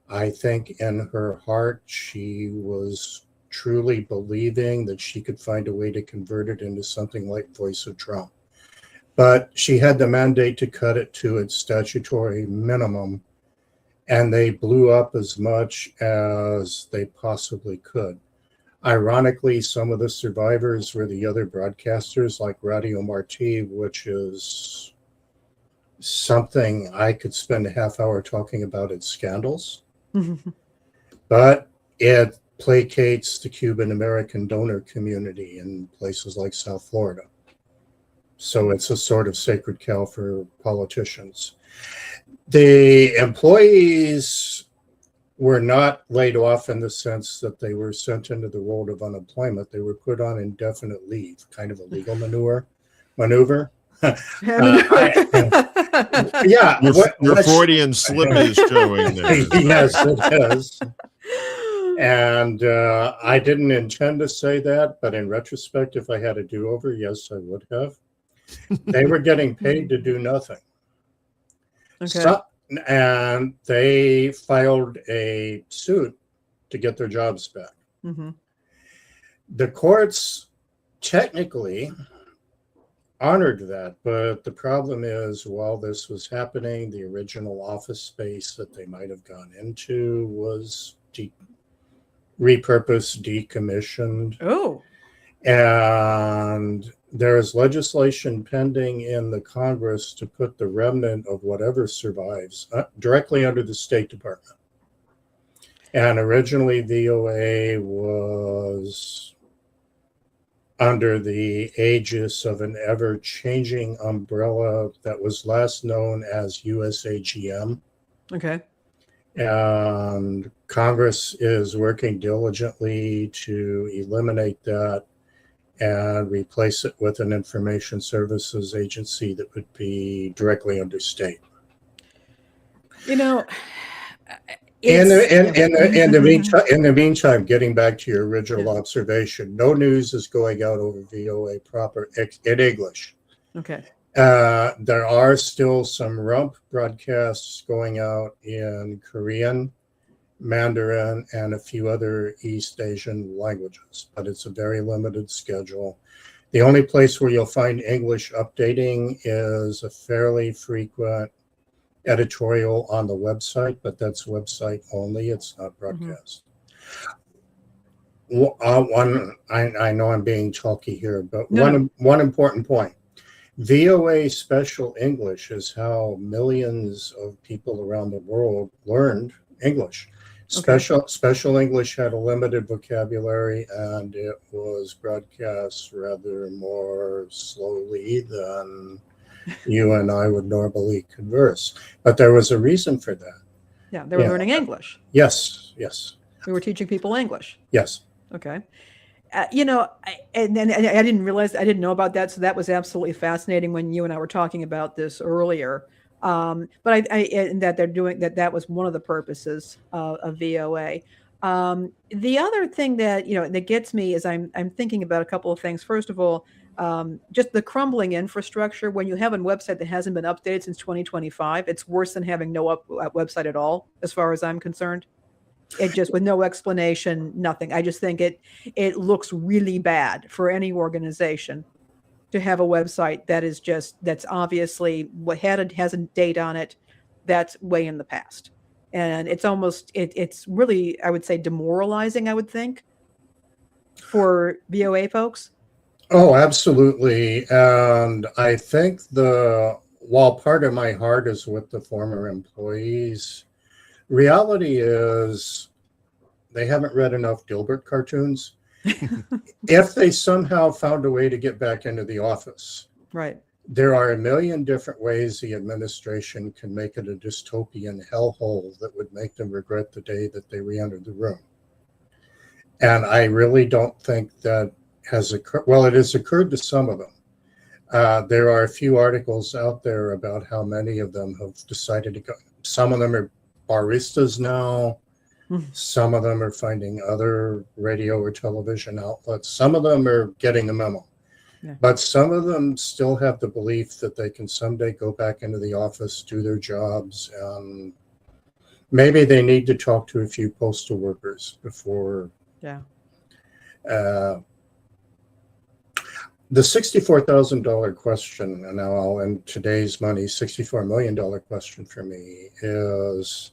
I think in her heart, she was truly believing that she could find a way to convert it into something like Voice of Trump. But she had the mandate to cut it to its statutory minimum, and they blew up as much as they possibly could. Ironically, some of the survivors were the other broadcasters like Radio Marti, which is something I could spend a half hour talking about its scandals. But it placates the Cuban American donor community in places like South Florida. So it's a sort of sacred cow for politicians. The employees were not laid off in the sense that they were sent into the world of unemployment. They were put on indefinite leave, kind of a legal maneuver. Yeah, your Freudian slip is showing there. Yes, it is. And I didn't intend to say that, but in retrospect, if I had a do-over, yes, I would have. They were getting paid to do nothing. Okay. And they filed a suit to get their jobs back. The courts technically honored that, but the problem is, while this was happening, the original office space that they might have gone into was repurposed, decommissioned. Oh. And there is legislation pending in the Congress to put the remnant of whatever survives directly under the State Department. And originally, VOA was under the aegis of an ever-changing umbrella that was last known as USAGM. Okay. And Congress is working diligently to eliminate that and replace it with an information services agency that would be directly under state. You know, in the meantime, getting back to your original observation, no news is going out over VOA proper in English. Okay. There are still some rump broadcasts going out in Korean, Mandarin, and a few other East Asian languages, but it's a very limited schedule. The only place where you'll find English updating is a fairly frequent editorial on the website, but that's website only. It's not broadcast. I know I'm being talky here, but one important point. VOA Special English is how millions of people around the world learned English. Special English had a limited vocabulary, and it was broadcast rather more slowly than you and I would normally converse. But there was a reason for that. Yeah, they were learning English. Yes. We were teaching people English. Yes. Okay. You know, and I didn't realize, I didn't know about that. So that was absolutely fascinating when you and I were talking about this earlier. But and that they're doing that was one of the purposes of VOA. The other thing that, that gets me is I'm thinking about a couple of things. First of all, just the crumbling infrastructure. When you have a website that hasn't been updated since 2025, it's worse than having no website at all, as far as I'm concerned. It just, with no explanation, nothing. I just think it looks really bad for any organization to have a website that's obviously has a date on it that's way in the past. And it's almost, it's really, I would say, demoralizing, I would think, for VOA folks. Oh, absolutely. And I think the while part of my heart is with the former employees, reality is they haven't read enough Dilbert cartoons. If they somehow found a way to get back into the office, Right. there are a million different ways the administration can make it a dystopian hellhole that would make them regret the day that they re-entered the room. And I really don't think that has occurred. Well, it has occurred to some of them. There are a few articles out there about how many of them have decided to go. Some of them are baristas now. Some of them are finding other radio or television outlets. Some of them are getting the memo. Yeah. But some of them still have the belief that they can someday go back into the office, do their jobs, and maybe they need to talk to a few postal workers before. Yeah. The $64,000 question, and now I'll end today's money, $64 million question for me is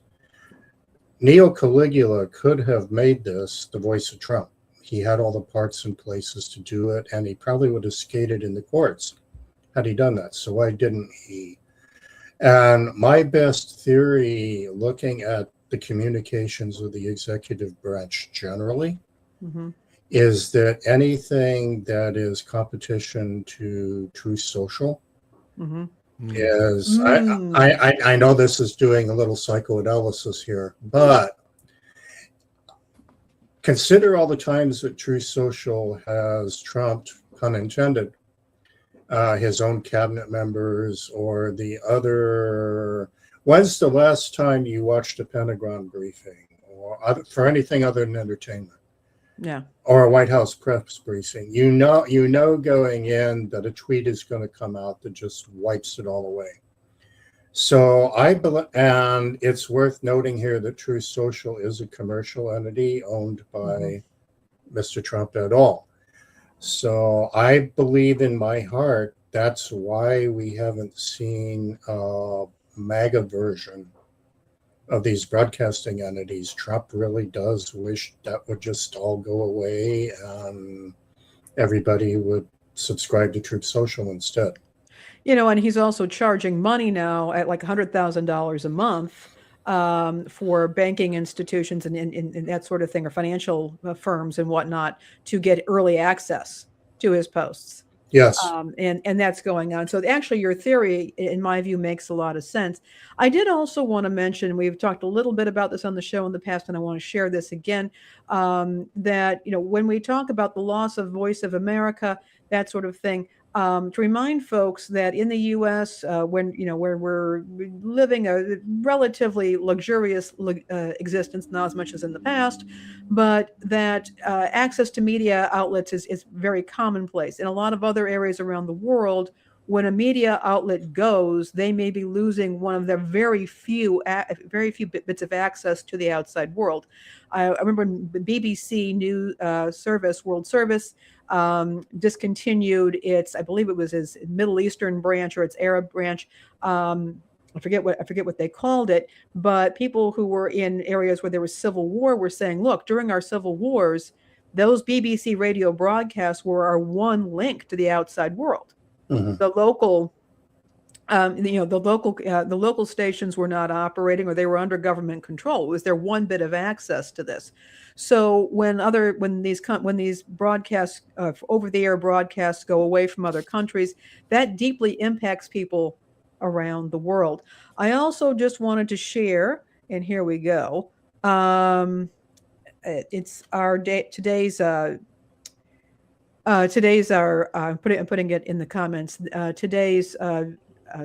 Neo Caligula could have made this the voice of Trump. He had all the parts and places to do it, and he probably would have skated in the courts had he done that. So why didn't he? And my best theory, looking at the communications of the executive branch generally, is that anything that is competition to Truth Social is, I know this is doing a little psychoanalysis here, but consider all the times that Truth Social has trumped, pun intended, his own cabinet members or the other. When's the last time you watched a Pentagon briefing or for anything other than entertainment? Yeah. Or a White House press briefing? You know going in that a tweet is going to come out that just wipes it all away. So and it's worth noting here that Truth Social is a commercial entity owned by Mr. Trump et al. So I believe in my heart that's why we haven't seen a MAGA version of these broadcasting entities. Trump really does wish that would just all go away and everybody would subscribe to Truth Social instead. You know, and he's also charging money now at like $100,000 a month for banking institutions and that sort of thing, or financial firms and whatnot, to get early access to his posts. Yes. And that's going on. So actually your theory, in my view, makes a lot of sense. I did also want to mention, we've talked a little bit about this on the show in the past, and I want to share this again, that, you know, when we talk about the loss of Voice of America, that sort of thing, to remind folks that in the U.S., when, you know, where we're living a relatively luxurious existence, not as much as in the past, but that access to media outlets is very commonplace. In a lot of other areas around the world, when a media outlet goes, they may be losing one of their very few bits of access to the outside world. I remember when the BBC News Service, World Service, discontinued its, I believe it was its Middle Eastern branch or its Arab branch. I forget what they called it, but people who were in areas where there was civil war were saying, look, during our civil wars, those BBC radio broadcasts were our one link to the outside world. The local, the local stations were not operating, or they were under government control. It was their one bit of access to this. So when these broadcasts, over-the-air broadcasts, go away from other countries, that deeply impacts people around the world. I also just wanted to share, and here we go. It's our day today's. Today's our I'm putting it in the comments. Today's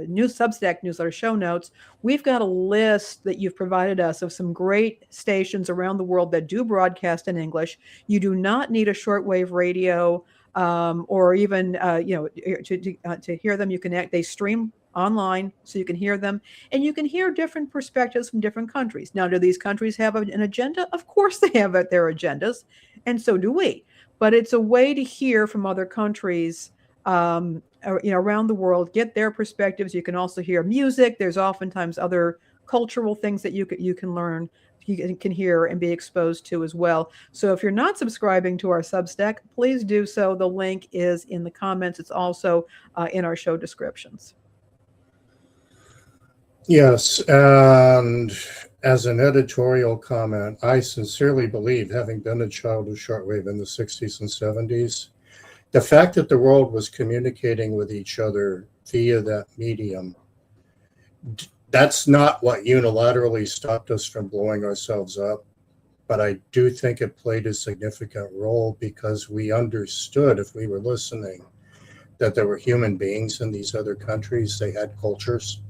new Substack newsletter show notes. We've got a list that you've provided us of some great stations around the world that do broadcast in English. You do not need a shortwave radio or even to hear them. They stream online, so you can hear them, and you can hear different perspectives from different countries. Now, do these countries have an agenda? Of course, they have their agendas, and so do we. But it's a way to hear from other countries, around the world, get their perspectives. You can also hear music. There's oftentimes other cultural things that you can learn, you can hear and be exposed to as well. So if you're not subscribing to our Substack, please do so. The link is in the comments. It's also in our show descriptions. Yes, and as an editorial comment, I sincerely believe, having been a child of shortwave in the 60s and 70s, the fact that the world was communicating with each other via that medium, that's not what unilaterally stopped us from blowing ourselves up. But I do think it played a significant role because we understood, if we were listening, that there were human beings in these other countries. They had cultures.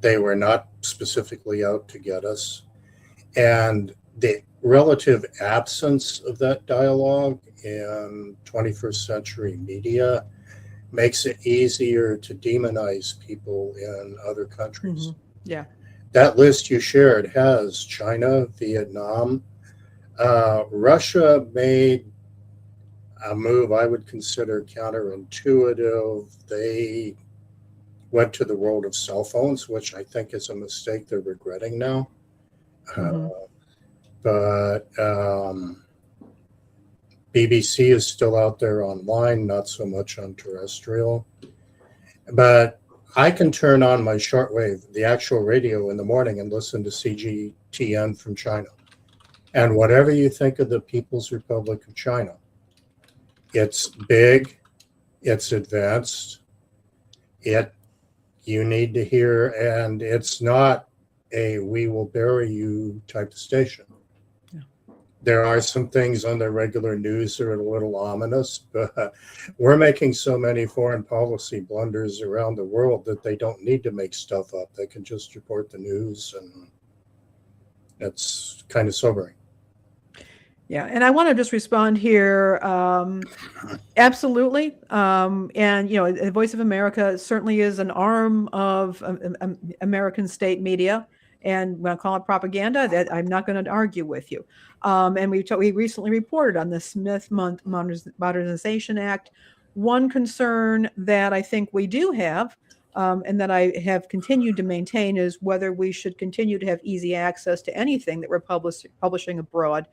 They were not specifically out to get us. And the relative absence of that dialogue in 21st century media makes it easier to demonize people in other countries. Mhm. Yeah. That list you shared has China, Vietnam. Russia made a move I would consider counterintuitive. They went to the world of cell phones, which I think is a mistake they're regretting now. Mhm. But BBC is still out there online, not so much on terrestrial. But I can turn on my shortwave, the actual radio in the morning, and listen to CGTN from China. And whatever you think of the People's Republic of China, it's big, it's advanced, you need to hear, and it's not a we will bury you type of station. Yeah. There are some things on the regular news that are a little ominous, but we're making so many foreign policy blunders around the world that they don't need to make stuff up. They can just report the news, and it's kind of sobering. Yeah, and I want to just respond here. Absolutely, and the Voice of America certainly is an arm of American state media, and when I call it propaganda, that I'm not going to argue with you. And we recently reported on the Smith Modernization Act. One concern that I think we do have, and that I have continued to maintain, is whether we should continue to have easy access to anything that we're publishing abroad.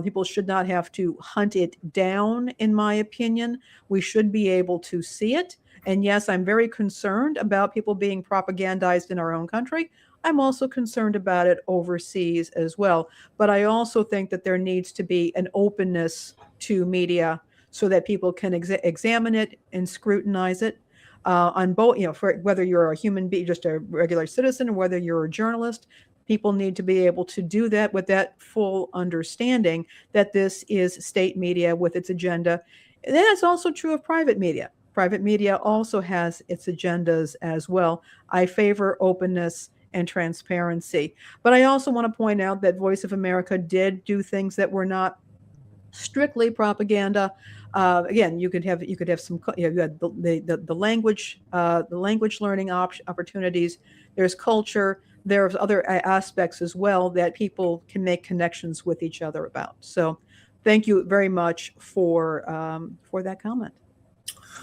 People should not have to hunt it down, in my opinion. We should be able to see it. And yes, I'm very concerned about people being propagandized in our own country. I'm also concerned about it overseas as well. But I also think that there needs to be an openness to media so that people can examine it and scrutinize it on both, for whether you're a human being, just a regular citizen, or whether you're a journalist. People need to be able to do that with that full understanding that this is state media with its agenda. And that's also true of private media. Private media also has its agendas as well. I favor openness and transparency. But I also want to point out that Voice of America did do things that were not strictly propaganda. Again, you could have some, you had the language learning opportunities. There's culture. There's other aspects as well that people can make connections with each other about. So, thank you very much for that comment.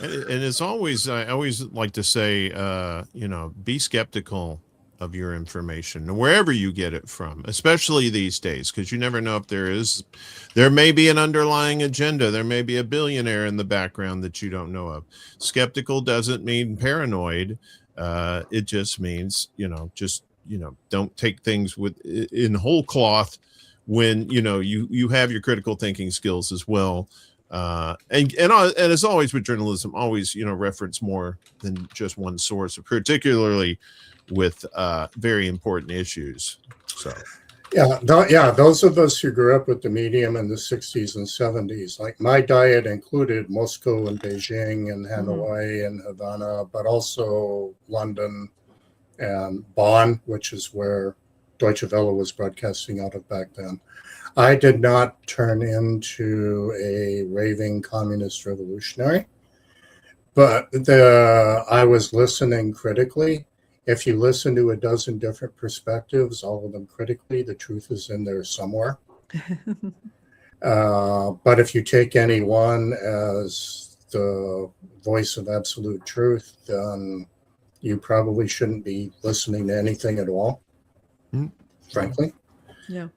And it's always, I always like to say, be skeptical of your information wherever you get it from, especially these days, because you never know if there may be an underlying agenda. There may be a billionaire in the background that you don't know of. Skeptical doesn't mean paranoid. It just means, don't take things in whole cloth when, you have your critical thinking skills as well. And as always with journalism, always, reference more than just one source, particularly with very important issues. So those of us who grew up with the medium in the 60s and 70s, like my diet included Moscow and Beijing and Hanoi and Havana, but also London and Bonn, which is where Deutsche Welle was broadcasting out of back then. I did not turn into a raving communist revolutionary, but I was listening critically. If you listen to a dozen different perspectives, all of them critically, the truth is in there somewhere. But if you take any one as the voice of absolute truth, then you probably shouldn't be listening to anything at all, frankly. Yeah.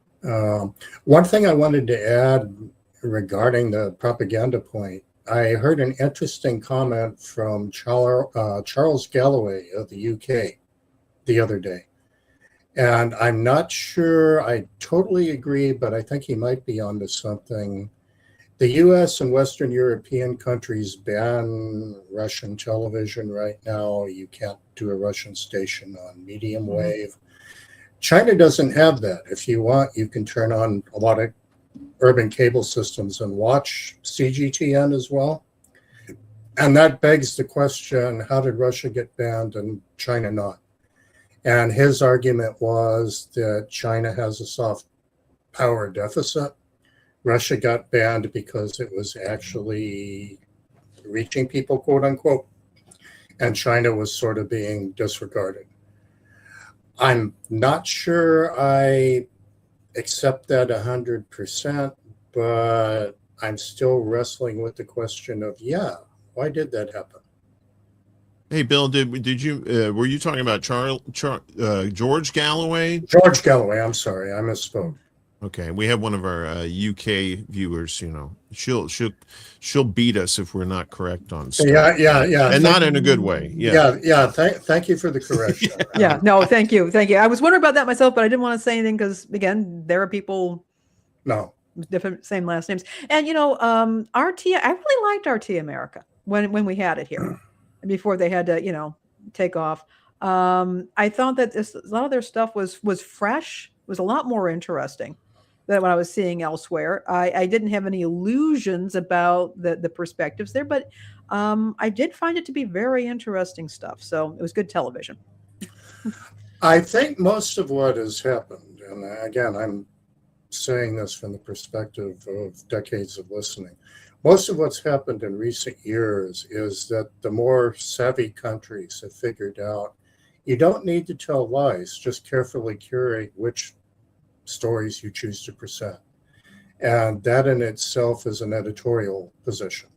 One thing I wanted to add regarding the propaganda point, I heard an interesting comment from Charles Galloway of the UK the other day. And I'm not sure I totally agree, but I think he might be onto something. The US and Western European countries ban Russian television right now. You can't do a Russian station on medium wave. China doesn't have that. If you want, you can turn on a lot of urban cable systems and watch CGTN as well. And that begs the question, how did Russia get banned and China not? And his argument was that China has a soft power deficit. Russia got banned because it was actually reaching people, quote unquote, and China was sort of being disregarded. I'm not sure I accept that 100%, but I'm still wrestling with the question of, why did that happen? Hey, Bill, did you were you talking about George Galloway? George Galloway, I'm sorry, I misspoke. Okay, we have one of our UK viewers. You know, she'll beat us if we're not correct on stuff. Yeah, and not in a good way. Yeah. Thank you for the correction. Yeah, no, thank you. I was wondering about that myself, but I didn't want to say anything because, again, there are people. No. Different, same last names, and RT. I really liked RT America when we had it here, before they had to take off. I thought that a lot of their stuff was fresh, was a lot more interesting than what I was seeing elsewhere. I didn't have any illusions about the perspectives there, but I did find it to be very interesting stuff. So it was good television. I think most of what has happened, and again, I'm saying this from the perspective of decades of listening, most of what's happened in recent years is that the more savvy countries have figured out you don't need to tell lies, just carefully curate which stories you choose to present. And that in itself is an editorial position.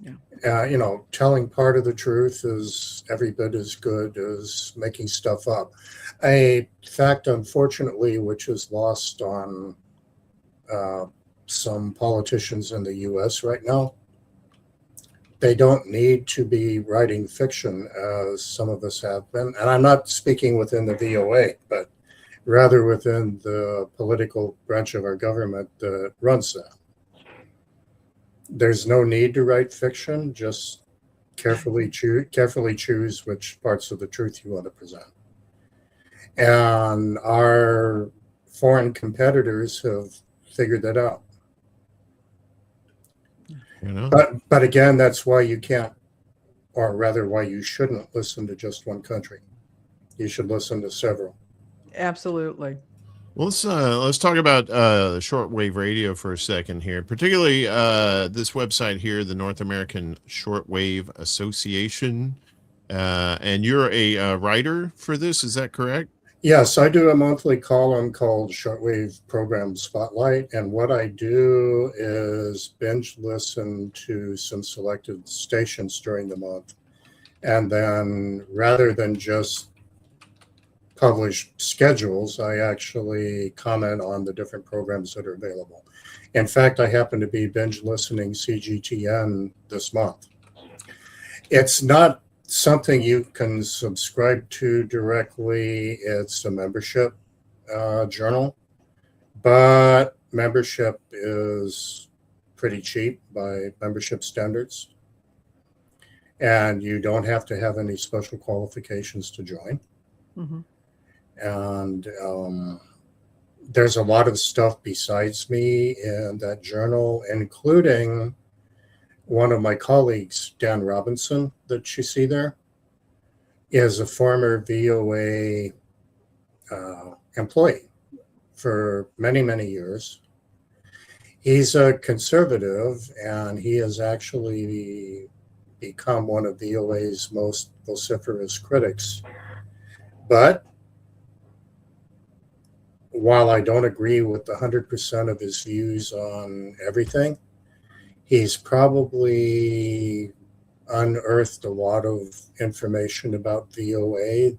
Yeah. Telling part of the truth is every bit as good as making stuff up. A fact, unfortunately, which is lost on some politicians in the US right now, they don't need to be writing fiction as some of us have been. And I'm not speaking within the VOA, but rather within the political branch of our government that runs that. There's no need to write fiction, just carefully choose which parts of the truth you want to present. And our foreign competitors have figured that out. But again, that's why you can't, or rather why you shouldn't listen to just one country. You should listen to several. Absolutely. Well, let's talk about shortwave radio for a second here, particularly this website here, the North American Shortwave Association. And you're a writer for this, is that correct? Yes, I do a monthly column called Shortwave Program Spotlight. And what I do is binge listen to some selected stations during the month. And then rather than just publish schedules, I actually comment on the different programs that are available. In fact, I happen to be binge listening CGTN this month. It's not something you can subscribe to directly. It's a membership journal, but membership is pretty cheap by membership standards. And you don't have to have any special qualifications to join. Mm-hmm. And there's a lot of stuff besides me in that journal, including one of my colleagues, Dan Robinson, that you see there, is a former VOA employee for many, many years. He's a conservative, and he has actually become one of VOA's most vociferous critics. But while I don't agree with 100% of his views on everything, he's probably unearthed a lot of information about VOA.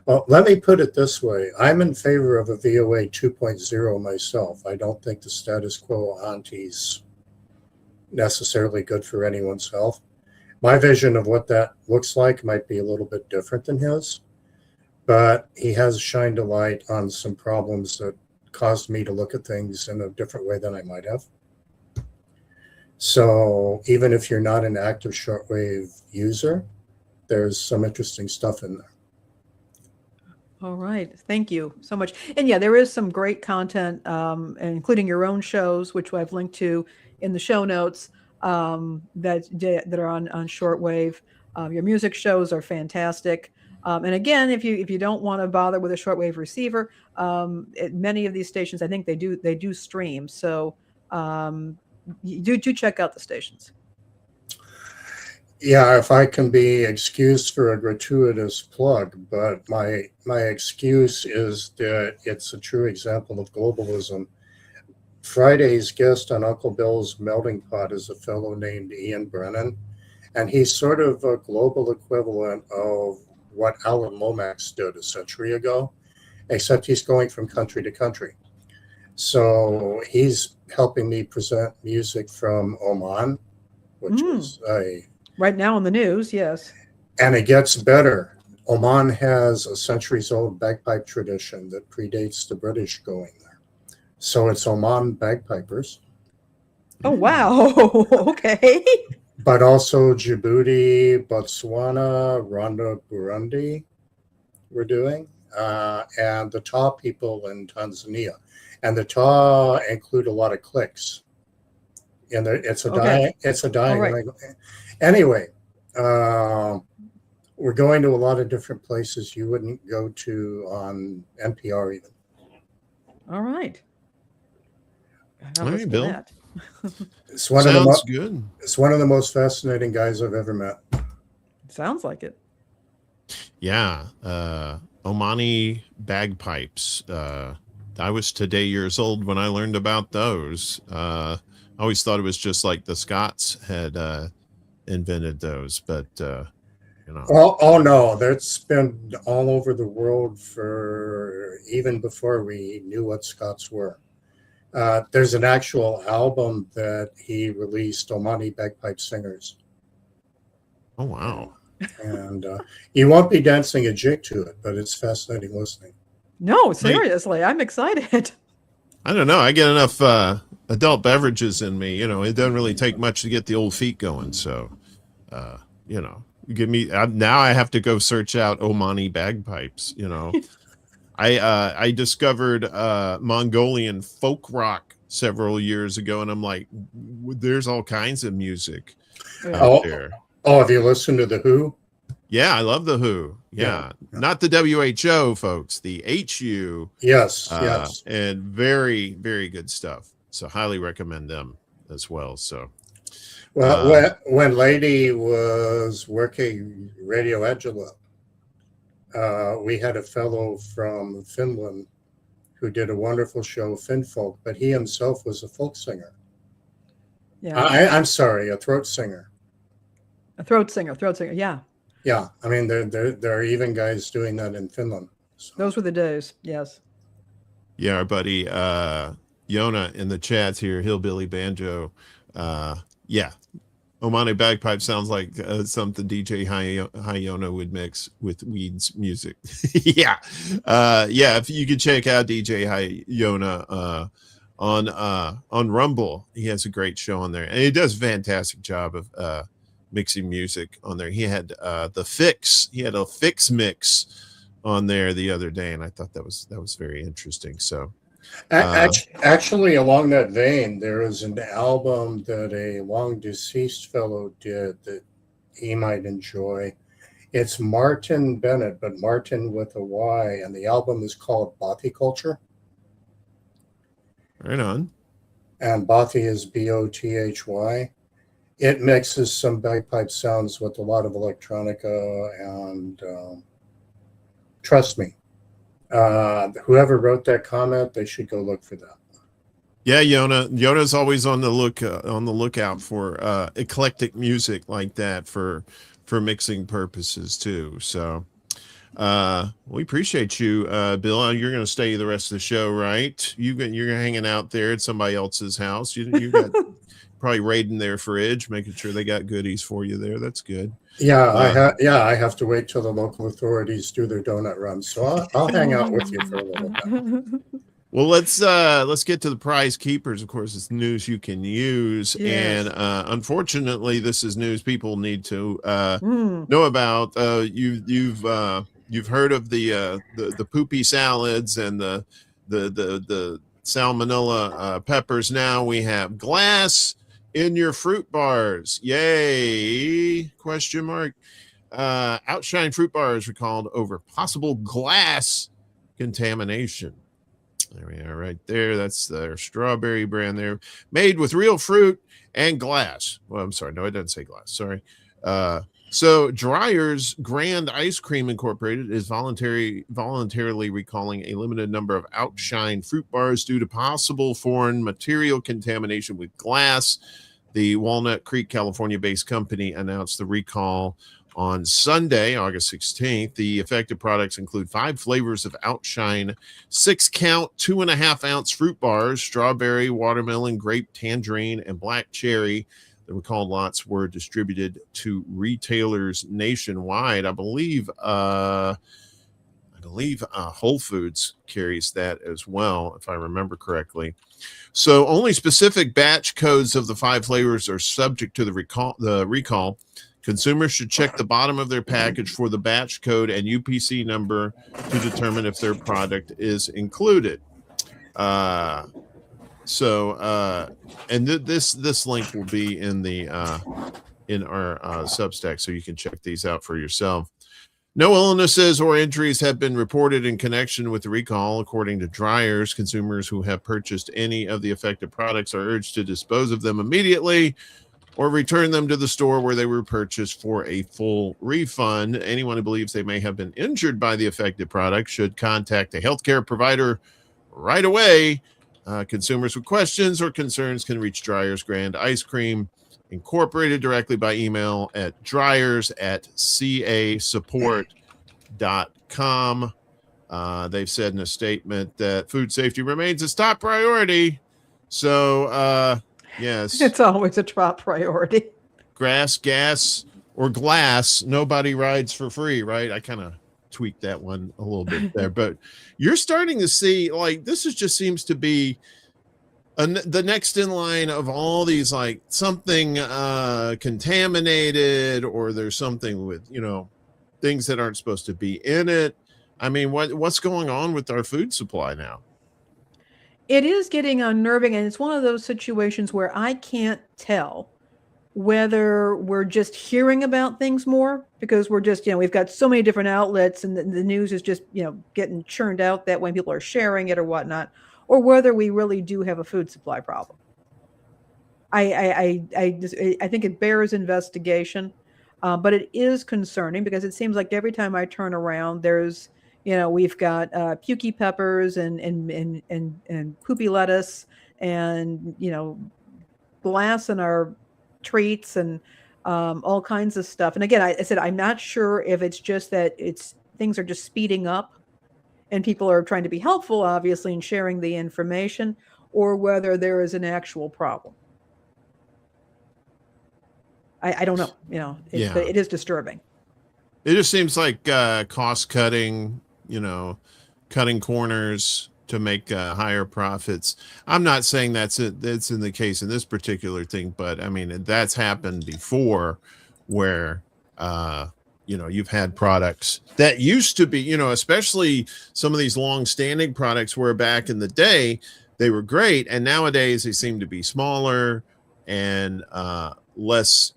Well, let me put it this way. I'm in favor of a VOA 2.0 myself. I don't think the status quo ante is necessarily good for anyone's health. My vision of what that looks like might be a little bit different than his, but he has shined a light on some problems that caused me to look at things in a different way than I might have. So even if you're not an active shortwave user, there's some interesting stuff in there. All right. Thank you so much. And yeah, there is some great content, including your own shows, which I've linked to in the show notes, that are on shortwave. Your music shows are fantastic. And again, if you don't want to bother with a shortwave receiver, many of these stations, I think they do stream. So you do check out the stations. Yeah, if I can be excused for a gratuitous plug, but my excuse is that it's a true example of globalism. Friday's guest on Uncle Bill's Melting Pot is a fellow named Ian Brennan, and he's sort of a global equivalent of what Alan Lomax did a century ago, except he's going from country to country. So he's helping me present music from Oman, which is right now in the news, yes. And it gets better. Oman has a centuries-old bagpipe tradition that predates the British going there. So it's Oman bagpipers. Oh, wow. Okay. But also Djibouti, Botswana, Rwanda, Burundi we're doing, and the Ta people in Tanzania. And the Ta include a lot of cliques. And it's a dying language. Anyway, we're going to a lot of different places you wouldn't go to on NPR even. All right. All right, Bill. It's one Sounds good. It's one of the most fascinating guys I've ever met. Sounds like it. Yeah. Omani bagpipes. I was today years old when I learned about those. I always thought it was just like the Scots had invented those, but Oh no, that's been all over the world for even before we knew what Scots were. There's an actual album that he released, Omani Bagpipe Singers. Oh wow. And you won't be dancing a jig to it, but it's fascinating listening. No, seriously, I'm excited. I don't know. I get enough adult beverages in me. It doesn't really take much to get the old feet going. So, you give me now. I have to go search out Omani bagpipes. I discovered Mongolian folk rock several years ago, and I'm like, there's all kinds of music out there. Oh, have you listened to The Who? Yeah, I love The Who. Yeah. Not the WHO, folks. The HU. Yes, yes. And very, very good stuff. So highly recommend them as well. So, well, when Lady was working Radio Agila, we had a fellow from Finland who did a wonderful show, Finfolk, but he himself was a folk singer. Yeah, I'm sorry, a throat singer. A throat singer, yeah. Yeah, I mean, there are even guys doing that in Finland. So. Those were the days, yes. Yeah, our buddy Yoninah in the chats here, Hillbilly Banjo. Yeah, Omani bagpipe sounds like something DJ Yoninah would mix with Weed's music. Yeah, if you could check out DJ Yoninah on Rumble, he has a great show on there, and he does a fantastic job of mixing music on there. He had the Fix. He had a Fix mix on there the other day, and I thought that was very interesting. So, actually, along that vein, there is an album that a long deceased fellow did that he might enjoy. It's Martin Bennett, but Martin with a Y, and the album is called Bothy Culture. Right on. And Bothy is Bothy. It mixes some bagpipe sounds with a lot of electronica, and trust me, whoever wrote that comment, they should go look for that. Yeah, Yoninah's always on the lookout for eclectic music like that for mixing purposes too. So we appreciate you, Bill. You're going to stay the rest of the show, right? You're hanging out there at somebody else's house. You got probably raiding their fridge, making sure they got goodies for you there. That's good. Yeah, I have to wait till the local authorities do their donut run. So I'll hang out with you for a little bit. Well, let's get to the prize keepers. Of course, it's news you can use, Yes. and unfortunately, this is news people need to know about. You've heard of the poopy salads and the salmonella peppers. Now we have glass in your fruit bars. Yay? Question mark. Outshine fruit bars recalled over possible glass contamination. There we are right there. That's their strawberry brand there. Made with real fruit and glass. Well, I'm sorry. No, it doesn't say glass. Sorry. So Dreyer's Grand Ice Cream Incorporated is voluntarily recalling a limited number of Outshine fruit bars due to possible foreign material contamination with glass. The Walnut Creek, California-based company announced the recall on Sunday, August 16th. The affected products include 5 flavors of Outshine 6-count, 2.5-ounce fruit bars: strawberry, watermelon, grape, tangerine, and black cherry. The recalled lots were distributed to retailers nationwide. I believe Whole Foods carries that as well, if I remember correctly. So only specific batch codes of the 5 flavors are subject to the recall. Consumers should check the bottom of their package for the batch code and UPC number to determine if their product is included. And this link will be in our Substack, so you can check these out for yourself. No illnesses or injuries have been reported in connection with the recall, according to Dreyer's. Consumers who have purchased any of the affected products are urged to dispose of them immediately or return them to the store where they were purchased for a full refund. Anyone who believes they may have been injured by the affected product should contact a healthcare provider right away. Consumers with questions or concerns can reach Dreyer's Grand Ice Cream Incorporated directly by email at dryers@casupport.com. They've said in a statement that food safety remains a top priority. So, yes. It's always a top priority. Grass, gas, or glass, nobody rides for free, right? I kind of tweaked that one a little bit there, but you're starting to see, like, this just seems to be the next in line of all these, like, something contaminated, or there's something with, things that aren't supposed to be in it. I mean, what's going on with our food supply now? It is getting unnerving, and it's one of those situations where I can't tell whether we're just hearing about things more because we're just, we've got so many different outlets, and the news is just, getting churned out that way, people are sharing it or whatnot, or whether we really do have a food supply problem. I think it bears investigation, but it is concerning because it seems like every time I turn around, there's, we've got pukey peppers and poopy lettuce and, glass in our treats and all kinds of stuff. And again, I said, I'm not sure if it's just that things are just speeding up and people are trying to be helpful, obviously, in sharing the information, or whether there is an actual problem. I don't know, but it is disturbing. It just seems like cost cutting, cutting corners to make higher profits. I'm not saying that's in the case in this particular thing, but I mean, that's happened before where, you've had products that used to be, especially some of these long-standing products where back in the day, they were great. And nowadays they seem to be smaller and less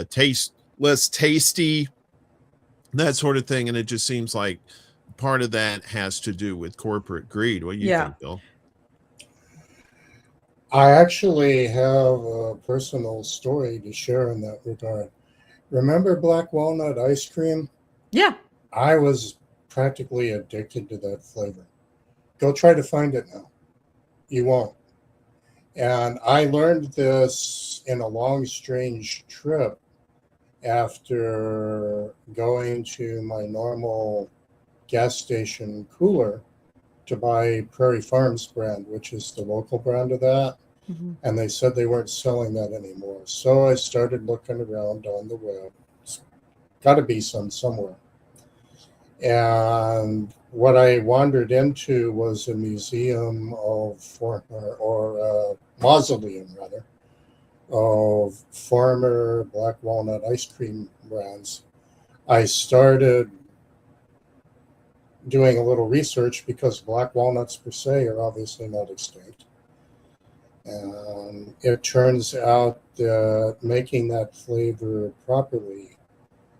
tasty, that sort of thing. And it just seems like part of that has to do with corporate greed. What do you think, Bill? I actually have a personal story to share in that regard. Remember black walnut ice cream? Yeah. I was practically addicted to that flavor. Go try to find it now. You won't. And I learned this in a long, strange trip after going to my normal gas station cooler to buy Prairie Farms brand, which is the local brand of that. Mhm. And they said they weren't selling that anymore. So I started looking around on the web. It's got to be some somewhere. And what I wandered into was a museum of former, or a mausoleum rather, of former black walnut ice cream brands. I started doing a little research because black walnuts per se are obviously not extinct. And it turns out that making that flavor properly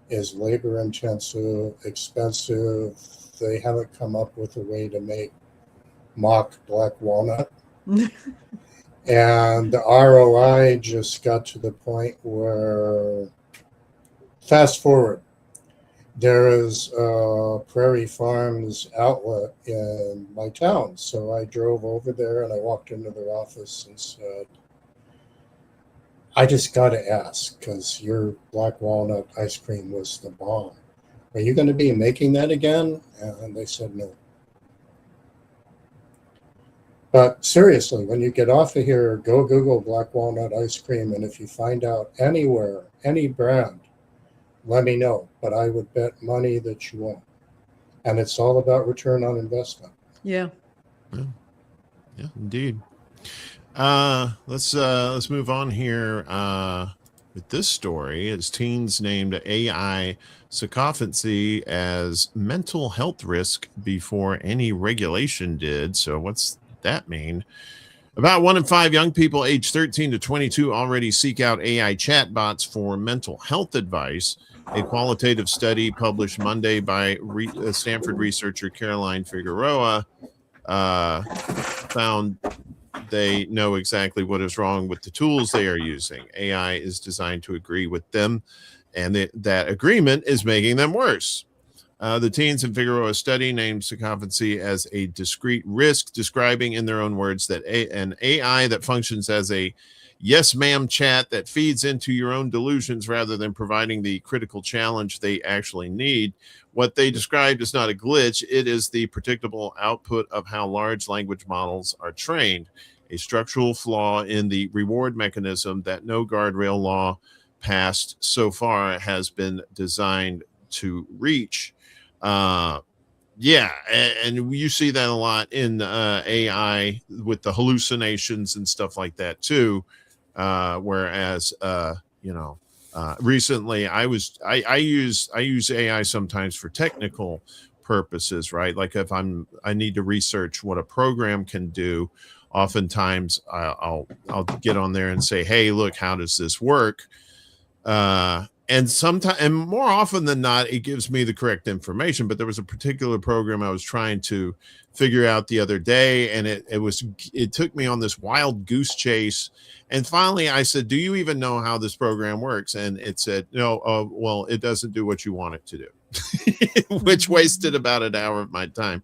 is labor intensive, expensive. They haven't come up with a way to make mock black walnut. And the ROI just got to the point where, fast forward, there is a Prairie Farms outlet in my town. So I drove over there and I walked into their office and said, I just got to ask, because your black walnut ice cream was the bomb. Are you going to be making that again? And they said no. But seriously, when you get off of here, go Google black walnut ice cream. And if you find out anywhere, any brand, let me know. But I would bet money that you won't. And it's all about return on investment. Yeah. Yeah, indeed. Let's move on here with this story. As teens named AI sycophancy as mental health risk before any regulation did. So what's that mean? About 1 in 5 young people aged 13 to 22 already seek out AI chatbots for mental health advice. A qualitative study published Monday by Stanford researcher Caroline Figueroa found they know exactly what is wrong with the tools they are using. AI is designed to agree with them, and that agreement is making them worse. The teens in Figueroa's study named sycophancy as a discrete risk, describing in their own words that an AI that functions as a yes ma'am chat that feeds into your own delusions rather than providing the critical challenge they actually need. What they described is not a glitch. It is the predictable output of how large language models are trained, a structural flaw in the reward mechanism that no guardrail law passed so far has been designed to reach. Yeah, and you see that a lot in AI with the hallucinations and stuff like that too. Whereas recently I use AI sometimes for technical purposes, right? Like if I need to research what a program can do, oftentimes I'll get on there and say, hey, look, how does this work? And sometimes, and more often than not, it gives me the correct information. But there was a particular program I was trying to figure out the other day, and it took me on this wild goose chase. And finally, I said, "Do you even know how this program works?" And it said, "No. Well, it doesn't do what you want it to do," which wasted about an hour of my time.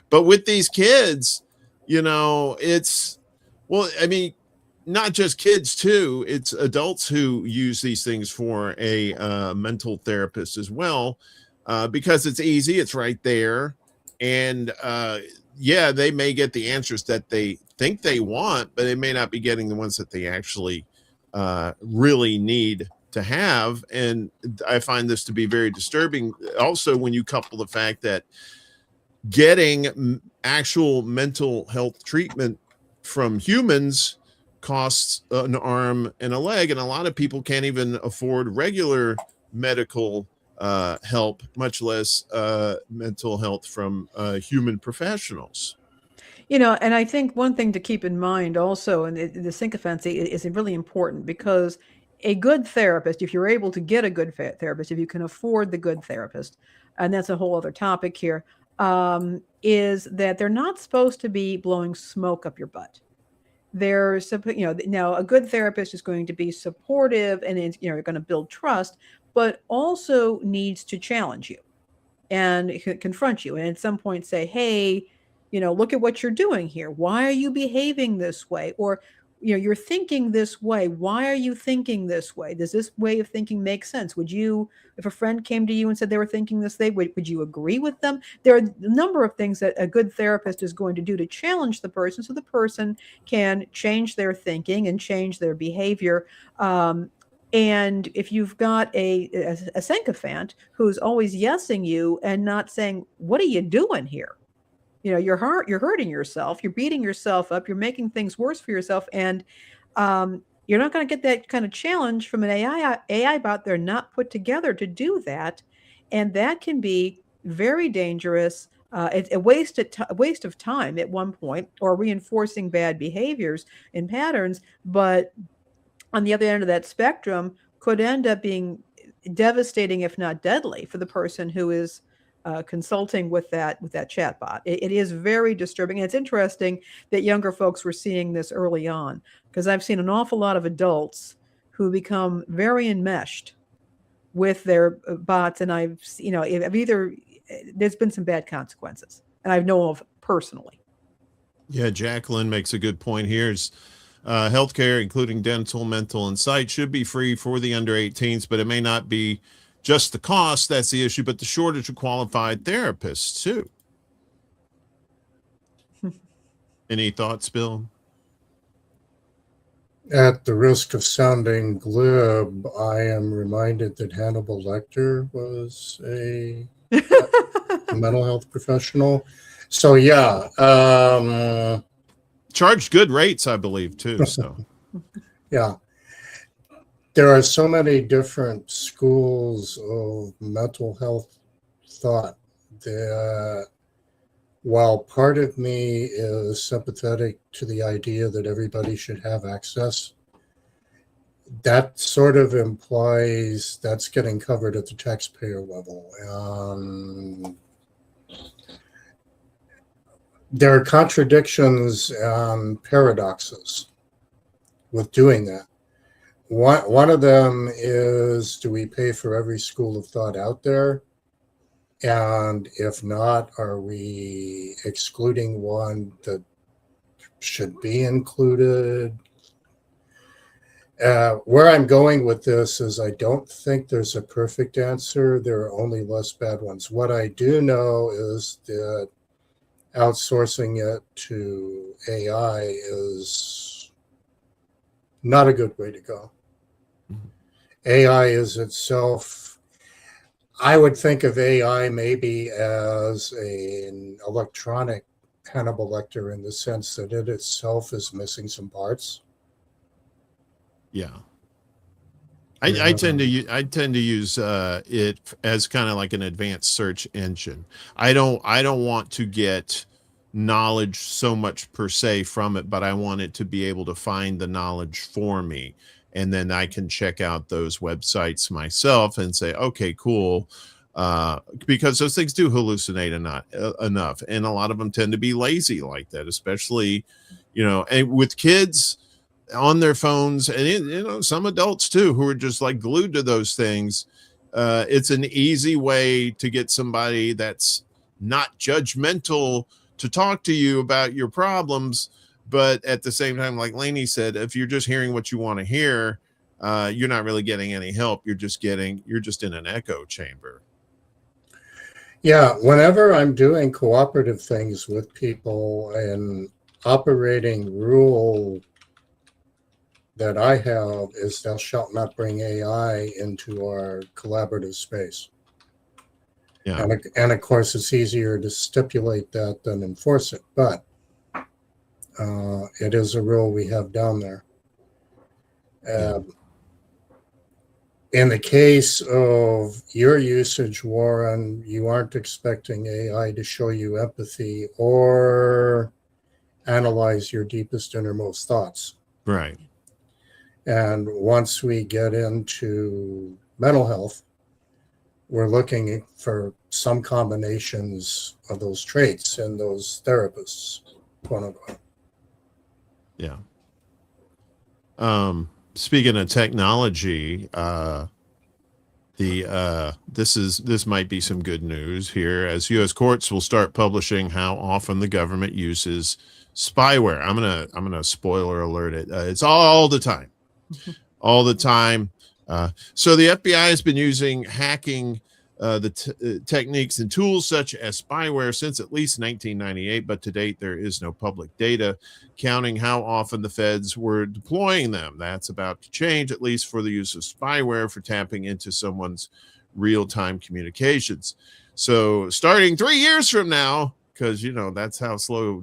But with these kids, it's I mean, not just kids too, it's adults who use these things for a mental therapist as well, because it's easy, it's right there, and they may get the answers that they think they want, but they may not be getting the ones that they actually really need to have. And I find this to be very disturbing also when you couple the fact that getting actual mental health treatment from humans costs an arm and a leg, and a lot of people can't even afford regular medical help, much less mental health from human professionals. And I think one thing to keep in mind also, and the sycophancy is really important, because a good therapist, if you're able to get a good therapist, if you can afford the good therapist, and that's a whole other topic here, is that they're not supposed to be blowing smoke up your butt. Now a good therapist is going to be supportive and is, going to build trust, but also needs to challenge you and confront you. And at some point say, hey, look at what you're doing here. Why are you behaving this way? Or you're thinking this way. Why are you thinking this way? Does this way of thinking make sense? Would you, if a friend came to you and said they were thinking this way, would you agree with them? There are a number of things that a good therapist is going to do to challenge the person so the person can change their thinking and change their behavior. And if you've got a sycophant who's always yesing you and not saying, what are you doing here? You're hurting yourself, you're beating yourself up, you're making things worse for yourself. And you're not going to get that kind of challenge from an AI bot. They're not put together to do that. And that can be very dangerous. It's a waste of time at one point, or reinforcing bad behaviors and patterns. But on the other end of that spectrum could end up being devastating, if not deadly, for the person who is consulting with that chatbot. It is very disturbing. And it's interesting that younger folks were seeing this early on, because I've seen an awful lot of adults who become very enmeshed with their bots. And I've either, there's been some bad consequences, and I know of personally. Yeah, Jacqueline makes a good point here. Healthcare, including dental, mental, and sight, should be free for the under 18s, but it may not be just the cost that's the issue, but the shortage of qualified therapists too. Any thoughts, Bill? At the risk of sounding glib, I am reminded that Hannibal Lecter was a mental health professional. So yeah, charged good rates, I believe, too. So yeah. There are so many different schools of mental health thought that while part of me is sympathetic to the idea that everybody should have access, that sort of implies that's getting covered at the taxpayer level. There are contradictions and paradoxes with doing that. One of them is, do we pay for every school of thought out there? And if not, are we excluding one that should be included? Where I'm going with this is I don't think there's a perfect answer. There are only less bad ones. What I do know is that outsourcing it to AI is not a good way to go. AI is itself, I would think of AI maybe as an electronic Hannibal Lecter, in the sense that it itself is missing some parts. Yeah. I tend to use it as kind of like an advanced search engine. I don't want to get knowledge so much per se from it, but I want it to be able to find the knowledge for me. And then I can check out those websites myself and say, okay, cool. Because those things do hallucinate enough. And a lot of them tend to be lazy like that, especially, and with kids on their phones, and, some adults too, who are just like glued to those things. It's an easy way to get somebody that's not judgmental to talk to you about your problems. But at the same time, like Lainey said, if you're just hearing what you want to hear, you're not really getting any help. You're just in an echo chamber. Yeah, whenever I'm doing cooperative things with people and operating rule that I have is, thou shalt not bring AI into our collaborative space. Yeah. And of course, it's easier to stipulate that than enforce it, but it is a rule we have down there. In the case of your usage, Warren, you aren't expecting AI to show you empathy or analyze your deepest innermost thoughts. Right. And once we get into mental health, we're looking for some combinations of those traits in those therapists, quote unquote. Yeah. Speaking of technology, the This might be some good news here, as U.S. courts will start publishing how often the government uses spyware. I'm gonna spoiler alert it. It's all the time, all the time. So the FBI has been using hacking techniques and tools such as spyware since at least 1998, but to date there is no public data counting how often the feds were deploying them. That's about to change, at least for the use of spyware for tapping into someone's real-time communications. So starting 3 years from now, because that's how slow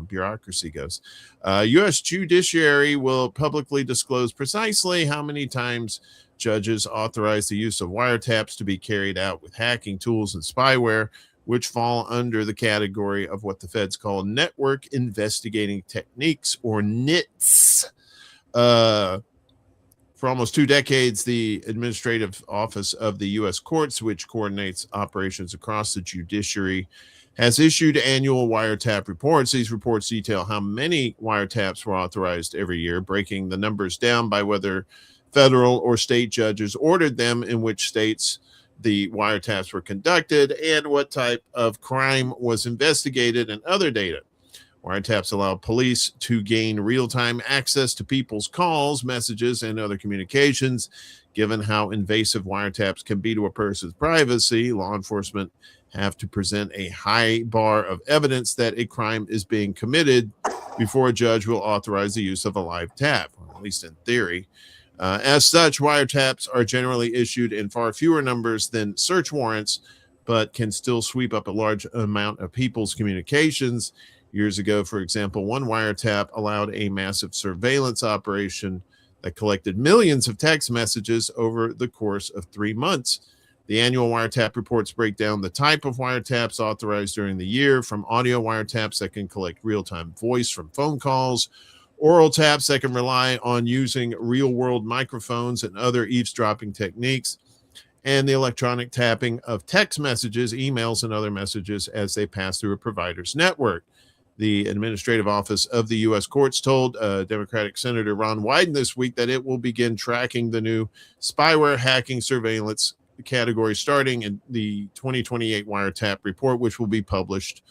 bureaucracy goes, U.S. judiciary will publicly disclose precisely how many times judges authorize the use of wiretaps to be carried out with hacking tools and spyware, which fall under the category of what the feds call network investigating techniques, or NITS. For almost 2 decades, the Administrative Office of the U.S. Courts, which coordinates operations across the judiciary, has issued annual wiretap reports. These reports detail how many wiretaps were authorized every year, breaking the numbers down by whether federal or state judges ordered them, in which states the wiretaps were conducted, and what type of crime was investigated, and other data. Wiretaps allow police to gain real-time access to people's calls, messages, and other communications. Given how invasive wiretaps can be to a person's privacy, law enforcement have to present a high bar of evidence that a crime is being committed before a judge will authorize the use of a live tap, or at least in theory. As such, wiretaps are generally issued in far fewer numbers than search warrants, but can still sweep up a large amount of people's communications. Years ago, for example, one wiretap allowed a massive surveillance operation that collected millions of text messages over the course of 3 months. The annual wiretap reports break down the type of wiretaps authorized during the year, from audio wiretaps that can collect real-time voice from phone calls, oral taps that can rely on using real-world microphones and other eavesdropping techniques, and the electronic tapping of text messages, emails, and other messages as they pass through a provider's network. The Administrative Office of the U.S. Courts told Democratic Senator Ron Wyden this week that it will begin tracking the new spyware hacking surveillance category starting in the 2028 wiretap report, which will be published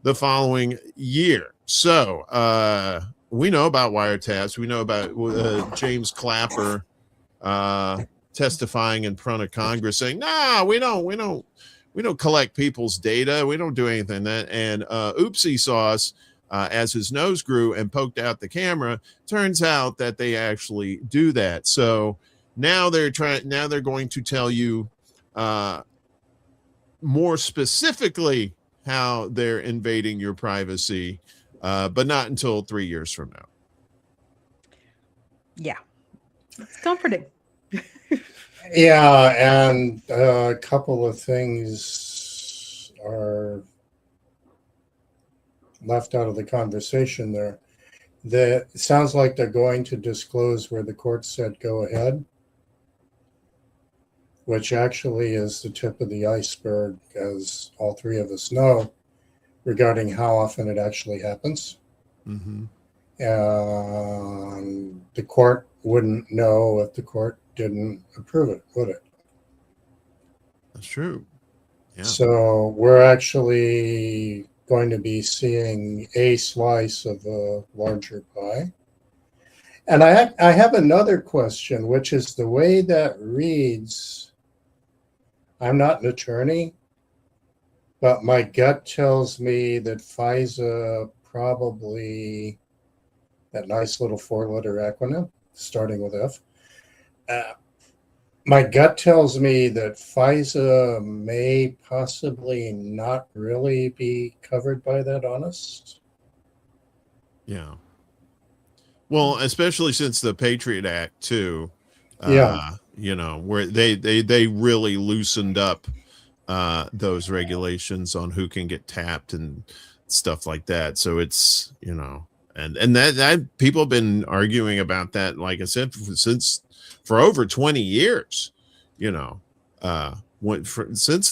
the following year. So we know about wiretaps. We know about James Clapper testifying in front of Congress saying, "No, we don't collect people's data. We don't do anything." And oopsie sauce, as his nose grew and poked out the camera, turns out that they actually do that. So now they're going to tell you more specifically how they're invading your privacy, but not until 3 years from now. Yeah, it's comforting. Yeah, and a couple of things are left out of the conversation there. It sounds like they're going to disclose where the court said go ahead, which actually is the tip of the iceberg, as all three of us know, regarding how often it actually happens. Mm-hmm. And the court wouldn't know if the court didn't approve it, would it? That's true. Yeah. So we're actually going to be seeing a slice of a larger pie. And I have another question, which is the way that reads. I'm not an attorney, but my gut tells me that FISA probably, that nice little 4-letter acronym starting with F. My gut tells me that FISA may possibly not really be covered by that, honest. Yeah. Well, especially since the Patriot Act too. Yeah. Where they really loosened up those regulations on who can get tapped and stuff like that. So it's, and that people have been arguing about that, like I said, for over 20 years, since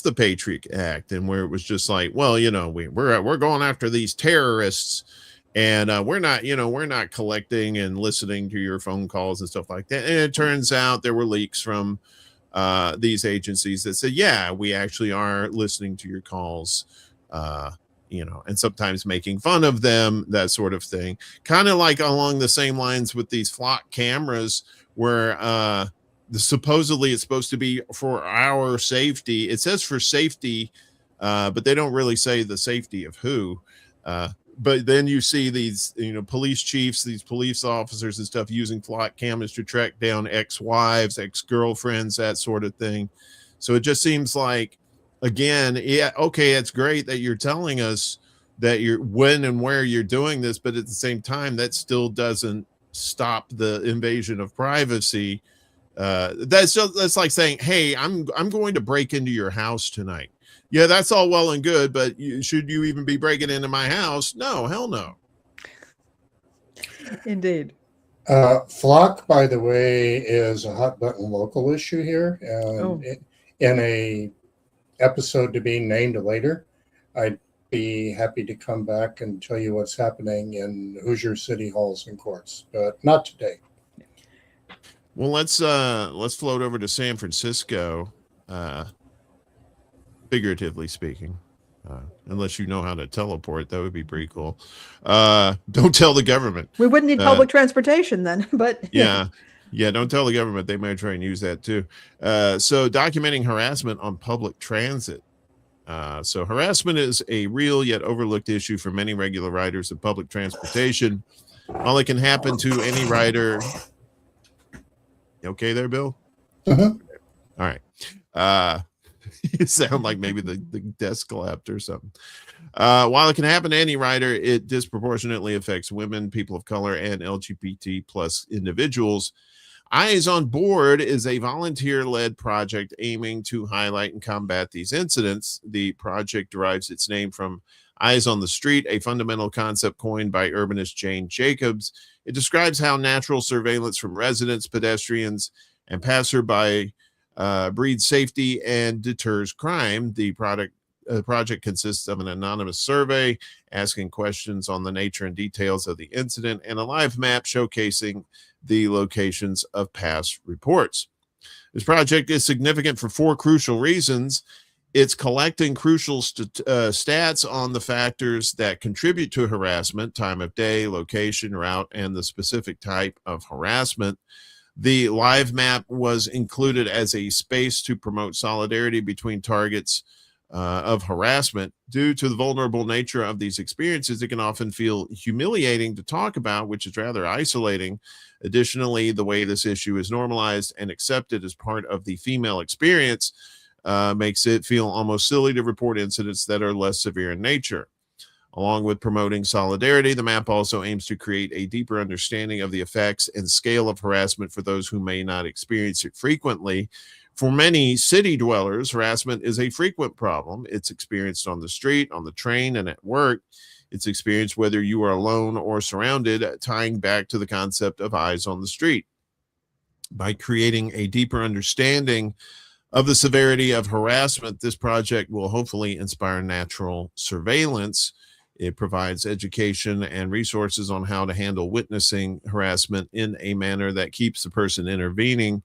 the Patriot Act, and where it was just like, well, we're going after these terrorists, and we're not collecting and listening to your phone calls and stuff like that. And it turns out there were leaks from these agencies that say, yeah, we actually are listening to your calls, and sometimes making fun of them, that sort of thing. Kind of like along the same lines with these flock cameras where supposedly it's supposed to be for our safety. It says for safety, but they don't really say the safety of who. But then you see these, police chiefs, these police officers and stuff using flock cameras to track down ex-wives, ex-girlfriends, that sort of thing. So it just seems like, again, yeah, okay, it's great that you're telling us that you're when and where you're doing this, but at the same time, that still doesn't stop the invasion of privacy. That's like saying, hey, I'm going to break into your house tonight. Yeah, that's all well and good, but should you even be breaking into my house? No, hell no. Indeed. Flock, by the way, is a hot button local issue here. In a episode to be named later, I'd be happy to come back and tell you what's happening in Hoosier city halls and courts, but not today. Well, let's float over to San Francisco, figuratively speaking, unless you know how to teleport. That would be pretty cool. Don't tell the government. We wouldn't need public transportation then, but yeah, don't tell the government. They might try and use that too. So documenting harassment on public transit. So harassment is a real yet overlooked issue for many regular riders of public transportation. While it can happen to any rider. You okay there, Bill? Uh-huh. All right. You sound like maybe the desk collapsed or something. While it can happen to any rider, it disproportionately affects women, people of color, and LGBT plus individuals. Eyes on Board is a volunteer-led project aiming to highlight and combat these incidents. The project derives its name from Eyes on the Street, a fundamental concept coined by urbanist Jane Jacobs. It describes how natural surveillance from residents, pedestrians, and passerby breeds safety and deters crime. The project consists of an anonymous survey asking questions on the nature and details of the incident and a live map showcasing the locations of past reports. This project is significant for 4 crucial reasons. It's collecting crucial stats on the factors that contribute to harassment: time of day, location, route, and the specific type of harassment. The live map was included as a space to promote solidarity between targets of harassment. Due to the vulnerable nature of these experiences, it can often feel humiliating to talk about, which is rather isolating. Additionally, the way this issue is normalized and accepted as part of the female experience makes it feel almost silly to report incidents that are less severe in nature. Along with promoting solidarity, the map also aims to create a deeper understanding of the effects and scale of harassment for those who may not experience it frequently. For many city dwellers, harassment is a frequent problem. It's experienced on the street, on the train, and at work. It's experienced whether you are alone or surrounded, tying back to the concept of eyes on the street. By creating a deeper understanding of the severity of harassment, this project will hopefully inspire natural surveillance. It provides education and resources on how to handle witnessing harassment in a manner that keeps the person intervening,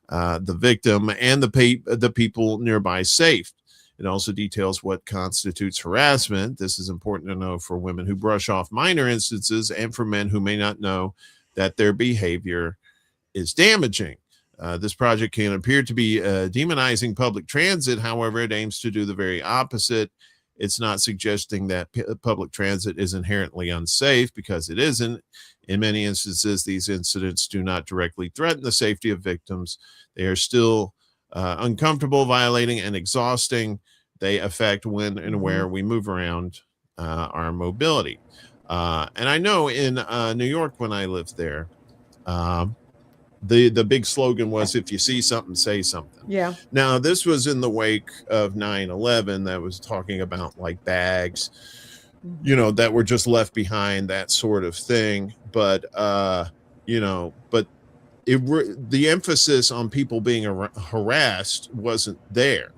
the victim, and the people nearby safe. It also details what constitutes harassment. This is important to know for women who brush off minor instances and for men who may not know that their behavior is damaging. This project can appear to be demonizing public transit. However, it aims to do the very opposite. It's not suggesting that public transit is inherently unsafe, because it isn't. In many instances, these incidents do not directly threaten the safety of victims. They are still uncomfortable, violating, and exhausting. They affect when and where we move around our mobility. And I know in New York, when I lived there, the big slogan was, if you see something, say something. Yeah. Now, this was in the wake of 9/11 that was talking about like bags, that were just left behind, that sort of thing. But, but the emphasis on people being harassed wasn't there,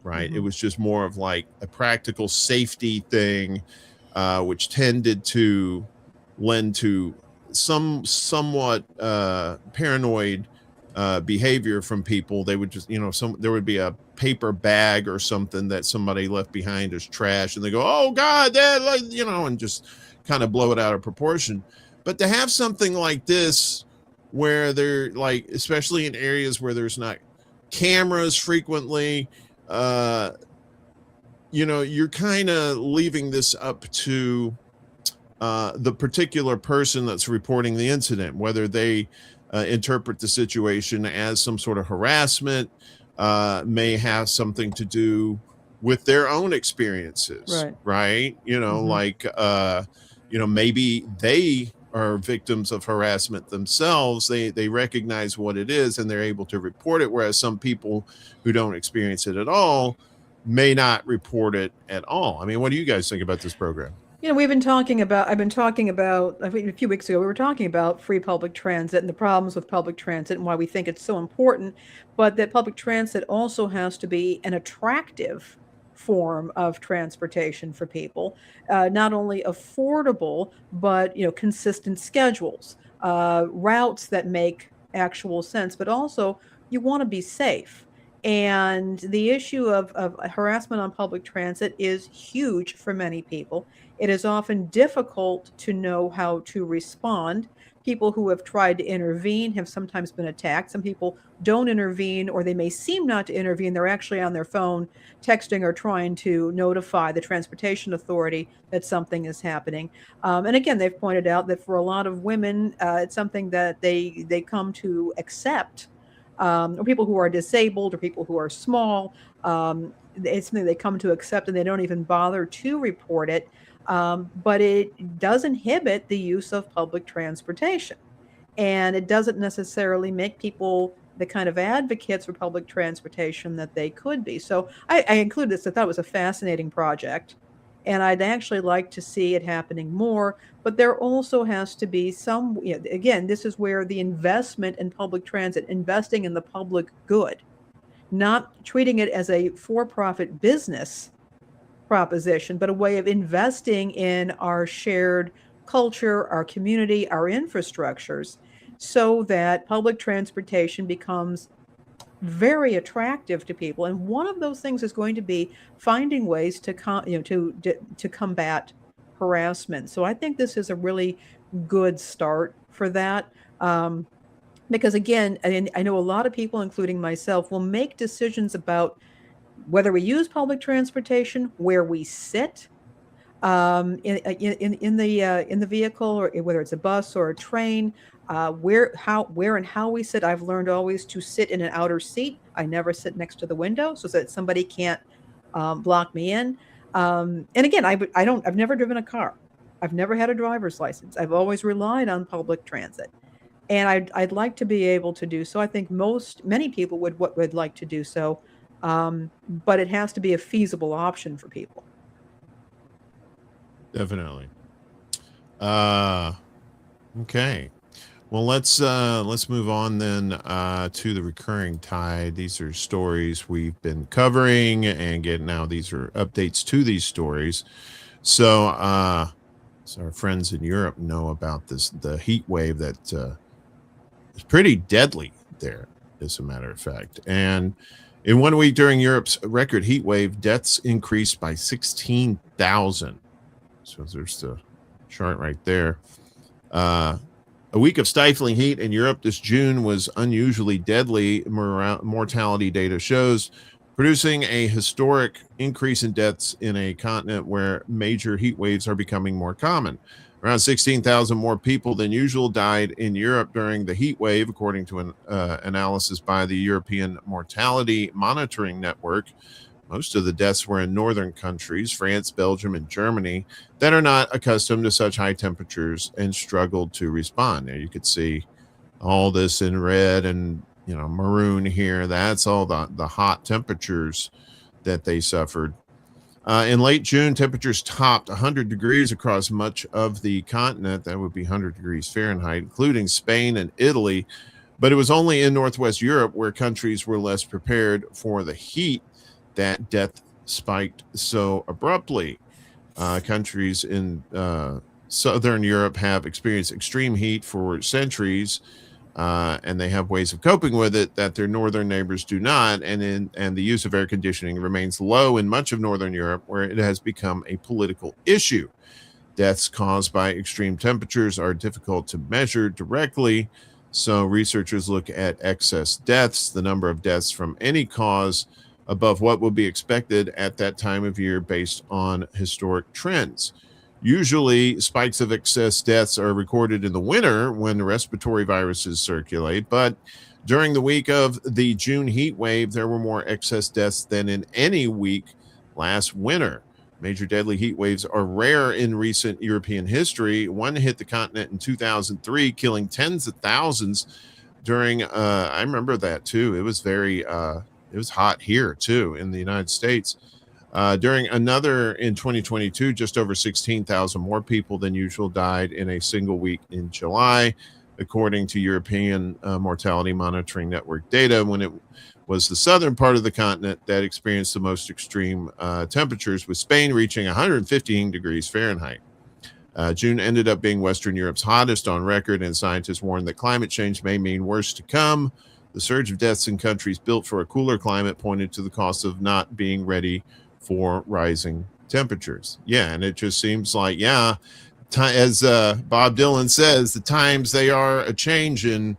right? It was just more of like a practical safety thing, which tended to lend to somewhat paranoid behavior from people. They would just, there would be a paper bag or something that somebody left behind as trash, and they go, "Oh God, that," and just kind of blow it out of proportion. But to have something like this, where they're like, especially in areas where there's not cameras frequently, you're kind of leaving this up to the particular person that's reporting the incident, whether they interpret the situation as some sort of harassment, may have something to do with their own experiences, right? Maybe they are victims of harassment themselves. They recognize what it is and they're able to report it, whereas some people who don't experience it at all may not report it at all. I mean, what do you guys think about this program? I've been talking about, I think a few weeks ago, we were talking about free public transit and the problems with public transit and why we think it's so important, but that public transit also has to be an attractive form of transportation for people, not only affordable, but, consistent schedules, routes that make actual sense, but also you want to be safe. And the issue of harassment on public transit is huge for many people. It is often difficult to know how to respond. People who have tried to intervene have sometimes been attacked. Some people don't intervene, or they may seem not to intervene. They're actually on their phone texting or trying to notify the transportation authority that something is happening. And again, they've pointed out that for a lot of women, it's something that they come to accept. Or people who are disabled or people who are small, it's something they come to accept and they don't even bother to report it. But it does inhibit the use of public transportation. And it doesn't necessarily make people the kind of advocates for public transportation that they could be. So I included this. I thought it was a fascinating project. And I'd actually like to see it happening more. But there also has to be some, again, this is where the investment in public transit, investing in the public good, not treating it as a for-profit business proposition, but a way of investing in our shared culture, our community, our infrastructures, so that public transportation becomes very attractive to people. And one of those things is going to be finding ways to combat harassment. So I think this is a really good start for that. Because again, I know a lot of people, including myself, will make decisions about whether we use public transportation, where we sit in the vehicle, or whether it's a bus or a train, where and how we sit. I've learned always to sit in an outer seat. I never sit next to the window so that somebody can't block me in. And again, I've never driven a car. I've never had a driver's license. I've always relied on public transit. And I'd like to be able to do so. I think many people would like to do so. But it has to be a feasible option for people. Definitely. Okay. Well, let's move on then to the recurring tide. These are stories we've been covering, and these are updates to these stories. So our friends in Europe know about the heat wave that is pretty deadly there, as a matter of fact. And in 1 week during Europe's record heat wave, deaths increased by 16,000. So there's the chart right there. A week of stifling heat in Europe this June was unusually deadly, mortality data shows, producing a historic increase in deaths in a continent where major heat waves are becoming more common. Around 16,000 more people than usual died in Europe during the heat wave, according to an analysis by the European Mortality Monitoring Network. Most of the deaths were in northern countries, France, Belgium, and Germany, that are not accustomed to such high temperatures and struggled to respond. Now you could see all this in red and maroon here. That's all the hot temperatures that they suffered. In late June, temperatures topped 100 degrees across much of the continent. That would be 100 degrees Fahrenheit, including Spain and Italy. But it was only in Northwest Europe, where countries were less prepared for the heat, that death spiked so abruptly. Countries in Southern Europe have experienced extreme heat for centuries. and they have ways of coping with it that their northern neighbors do not. And the use of air conditioning remains low in much of Northern Europe, where it has become a political issue. Deaths caused by extreme temperatures are difficult to measure directly, so researchers look at excess deaths, the number of deaths from any cause above what will be expected at that time of year based on historic trends. Usually, spikes of excess deaths are recorded in the winter when respiratory viruses circulate, but during the week of the June heat wave, there were more excess deaths than in any week last winter. Major deadly heat waves are rare in recent European history. One hit the continent in 2003, killing tens of thousands during, I remember that too. It was it was hot here too in the United States. During another in 2022, just over 16,000 more people than usual died in a single week in July, according to European Mortality Monitoring Network data, when it was the southern part of the continent that experienced the most extreme temperatures, with Spain reaching 115 degrees Fahrenheit. June ended up being Western Europe's hottest on record, and scientists warn that climate change may mean worse to come. The surge of deaths in countries built for a cooler climate pointed to the cost of not being ready for rising temperatures. Yeah, and it just seems like, as Bob Dylan says, the times they are a changing,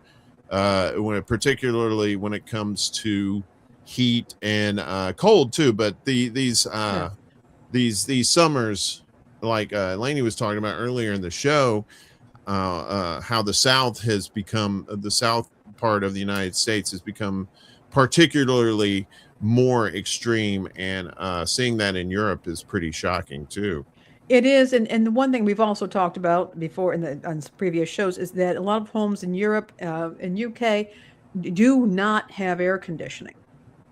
particularly when it comes to heat and cold too. But these summers, like Lainey was talking about earlier in the show, how the South has become, the South part of the United States has become particularly more extreme, and seeing that in Europe is pretty shocking too. It is, and the one thing we've also talked about before on previous shows is that a lot of homes in Europe and UK do not have air conditioning.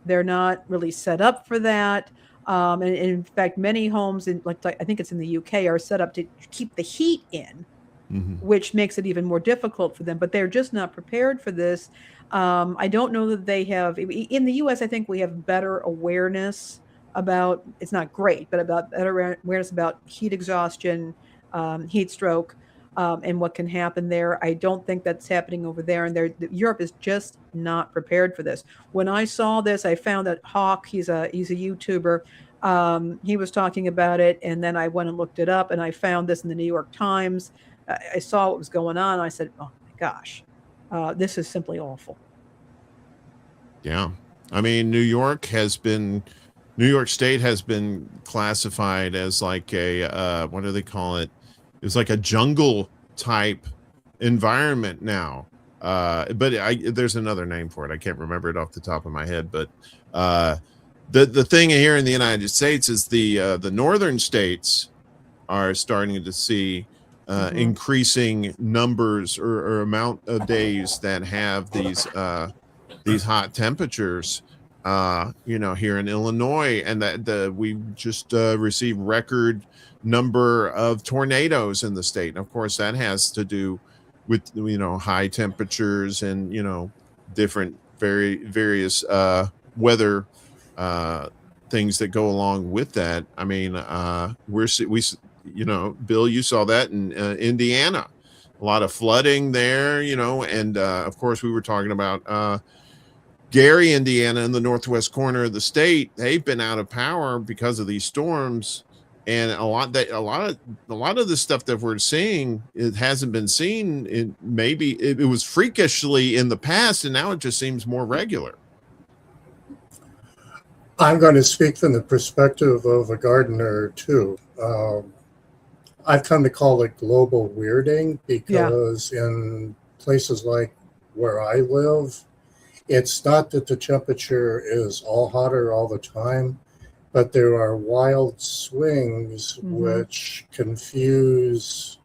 They're not really set up for that. And in fact, many homes in, like I think it's in the UK, are set up to keep the heat in, which makes it even more difficult for them. But they're just not prepared for this. I don't know that they have, in the US, I think we have better awareness about, it's not great, but about better awareness about heat exhaustion, heat stroke, and what can happen there. I don't think that's happening over there. And Europe is just not prepared for this. When I saw this, I found that Hawk, he's a YouTuber, he was talking about it. And then I went and looked it up, and I found this in the New York Times. I saw what was going on. And I said, oh my gosh. This is simply awful. Yeah. I mean, New York State has been classified as like a, what do they call it? It's like a jungle type environment now. But there's another name for it. I can't remember it off the top of my head, but the thing here in the United States is the northern states are starting to see increasing numbers or amount of days that have these hot temperatures, here in Illinois, and that we just received record number of tornadoes in the state. And of course, that has to do with high temperatures and different various weather things that go along with that. I mean, Bill, you saw that in Indiana, a lot of flooding there, and of course we were talking about Gary, Indiana, in the northwest corner of the state. They've been out of power because of these storms, and a lot of the stuff that we're seeing, it hasn't been seen in, maybe it was freakishly in the past, and now it just seems more regular. I'm going to speak from the perspective of a gardener too. I've come to call it global weirding, because in places like where I live, it's not that the temperature is all hotter all the time, but there are wild swings which confuse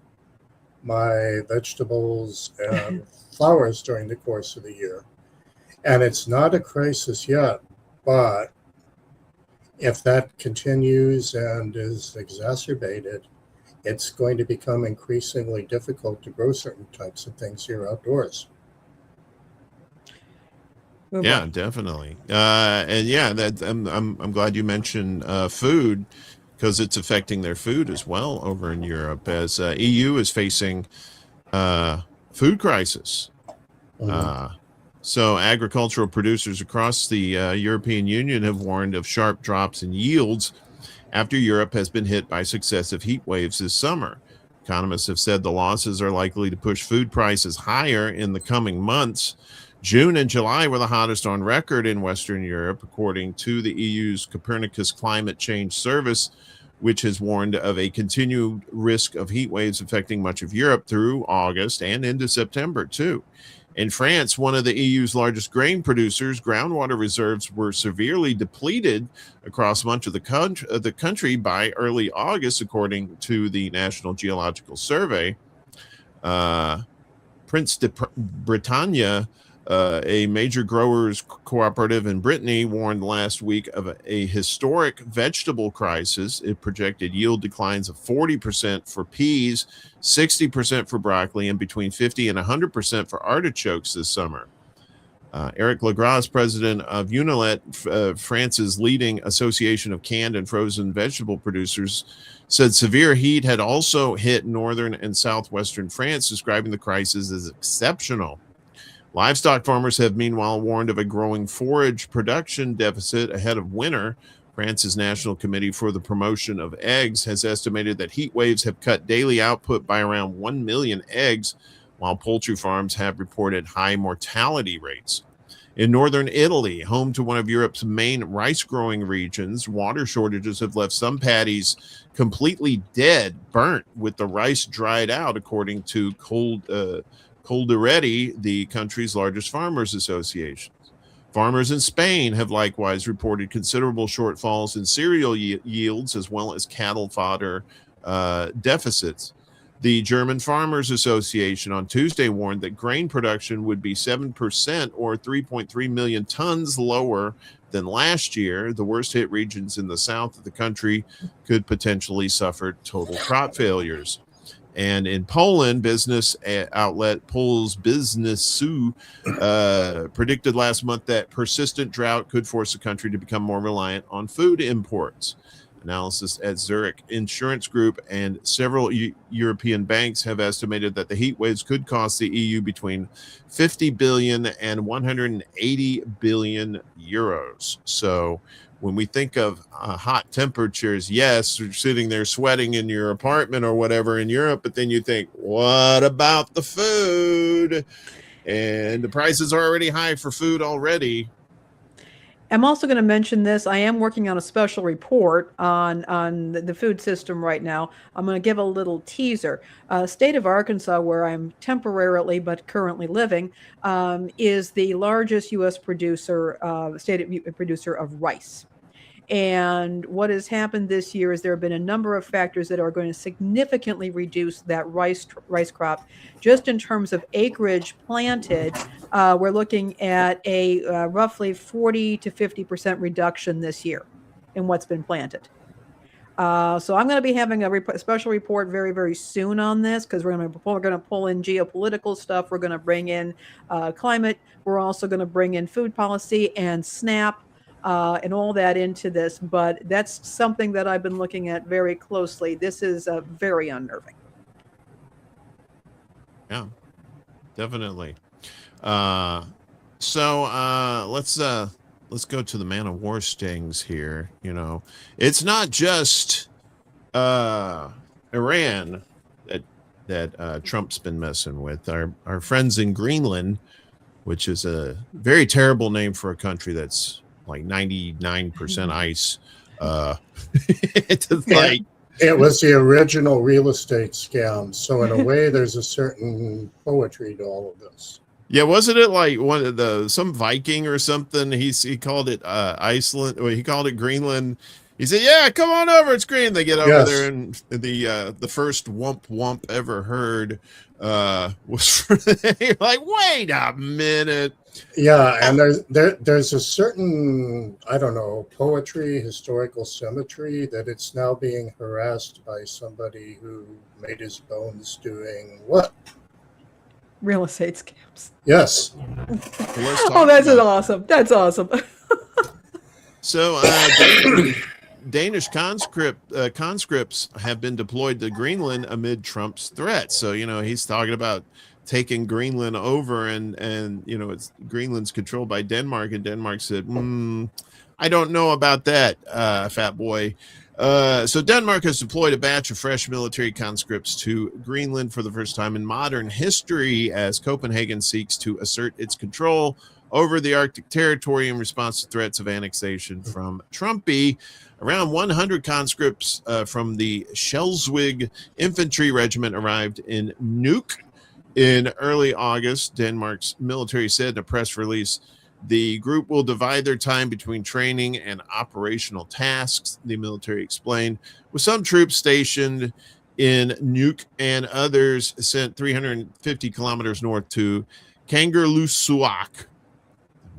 my vegetables and flowers during the course of the year. And it's not a crisis yet, but if that continues and is exacerbated, it's going to become increasingly difficult to grow certain types of things here outdoors. Yeah, definitely. And yeah, that I'm glad you mentioned food, because it's affecting their food as well over in Europe, as EU is facing food crisis. So agricultural producers across the European Union have warned of sharp drops in yields after Europe has been hit by successive heat waves this summer. Economists have said the losses are likely to push food prices higher in the coming months. June and July were the hottest on record in Western Europe, according to the EU's Copernicus Climate Change Service, which has warned of a continued risk of heat waves affecting much of Europe through August and into September, too. In France, one of the EU's largest grain producers, groundwater reserves were severely depleted across much of the country by early August, according to the National Geological Survey. Prince de Bretagne, a major growers cooperative in Brittany, warned last week of a historic vegetable crisis. It projected yield declines of 40% for peas, 60% for broccoli, and between 50 and 100% for artichokes this summer. Eric Legras, president of Yoninah, France's leading association of canned and frozen vegetable producers, said severe heat had also hit northern and southwestern France, describing the crisis as exceptional. Livestock farmers have meanwhile warned of a growing forage production deficit ahead of winter. France's National Committee for the Promotion of Eggs has estimated that heat waves have cut daily output by around 1 million eggs, while poultry farms have reported high mortality rates. In northern Italy, home to one of Europe's main rice-growing regions, water shortages have left some paddies completely dead, burnt, with the rice dried out, according to Coldiretti, the country's largest farmers association. Farmers in Spain have likewise reported considerable shortfalls in cereal yields, as well as cattle fodder deficits. The German Farmers Association on Tuesday warned that grain production would be 7% or 3.3 million tons lower than last year. The worst hit regions in the south of the country could potentially suffer total crop failures. And in Poland, business outlet Pol's Biznesu predicted last month that persistent drought could force the country to become more reliant on food imports. Analysis at Zurich Insurance Group and several European banks have estimated that the heat waves could cost the EU between 50 billion and 180 billion euros. So when we think of hot temperatures, yes, you're sitting there sweating in your apartment or whatever in Europe, but then you think, what about the food? And the prices are already high for food already. I'm also going to mention this. I am working on a special report on the food system right now. I'm going to give a little teaser. State of Arkansas, where I'm temporarily but currently living, is the largest U.S. producer, state producer of rice. And what has happened this year is there have been a number of factors that are going to significantly reduce that rice crop. Just in terms of acreage planted, we're looking at a roughly 40 to 50% reduction this year in what's been planted. So I'm going to be having a special report very, very soon on this, because we're going to pull in geopolitical stuff. We're going to bring in climate. We're also going to bring in food policy and SNAP. And all that into this, but that's something that I've been looking at very closely. This is very unnerving. Yeah, definitely. So let's go to the man of war stings here. You know, it's not just Iran that Trump's been messing with. Our friends in Greenland, which is a very terrible name for a country that's like 99% ice. It was the original real estate scam. So in a way, there's a certain poetry to all of this. Yeah, wasn't it like some Viking or something? He called it Iceland, or he called it Greenland. He said, "Yeah, come on over. It's green." They get over there, and the first wump ever heard was for like, wait a minute. Yeah, and there's a certain, I don't know, poetry, historical symmetry that it's now being harassed by somebody who made his bones doing what? Real estate scams. Yes. Oh, that's awesome. That's awesome. So Danish conscripts have been deployed to Greenland amid Trump's threats. So, you know, he's talking about taking Greenland over, and you know, it's Greenland's controlled by Denmark, and Denmark said, I don't know about that, fat boy. So Denmark has deployed a batch of fresh military conscripts to Greenland for the first time in modern history as Copenhagen seeks to assert its control over the Arctic territory in response to threats of annexation from Trumpy. Around 100 conscripts from the Schleswig Infantry Regiment arrived in Nuuk in early August. Denmark's military said in a press release, the group will divide their time between training and operational tasks, the military explained, with some troops stationed in Nuuk and others sent 350 kilometers north to Kangerlussuaq.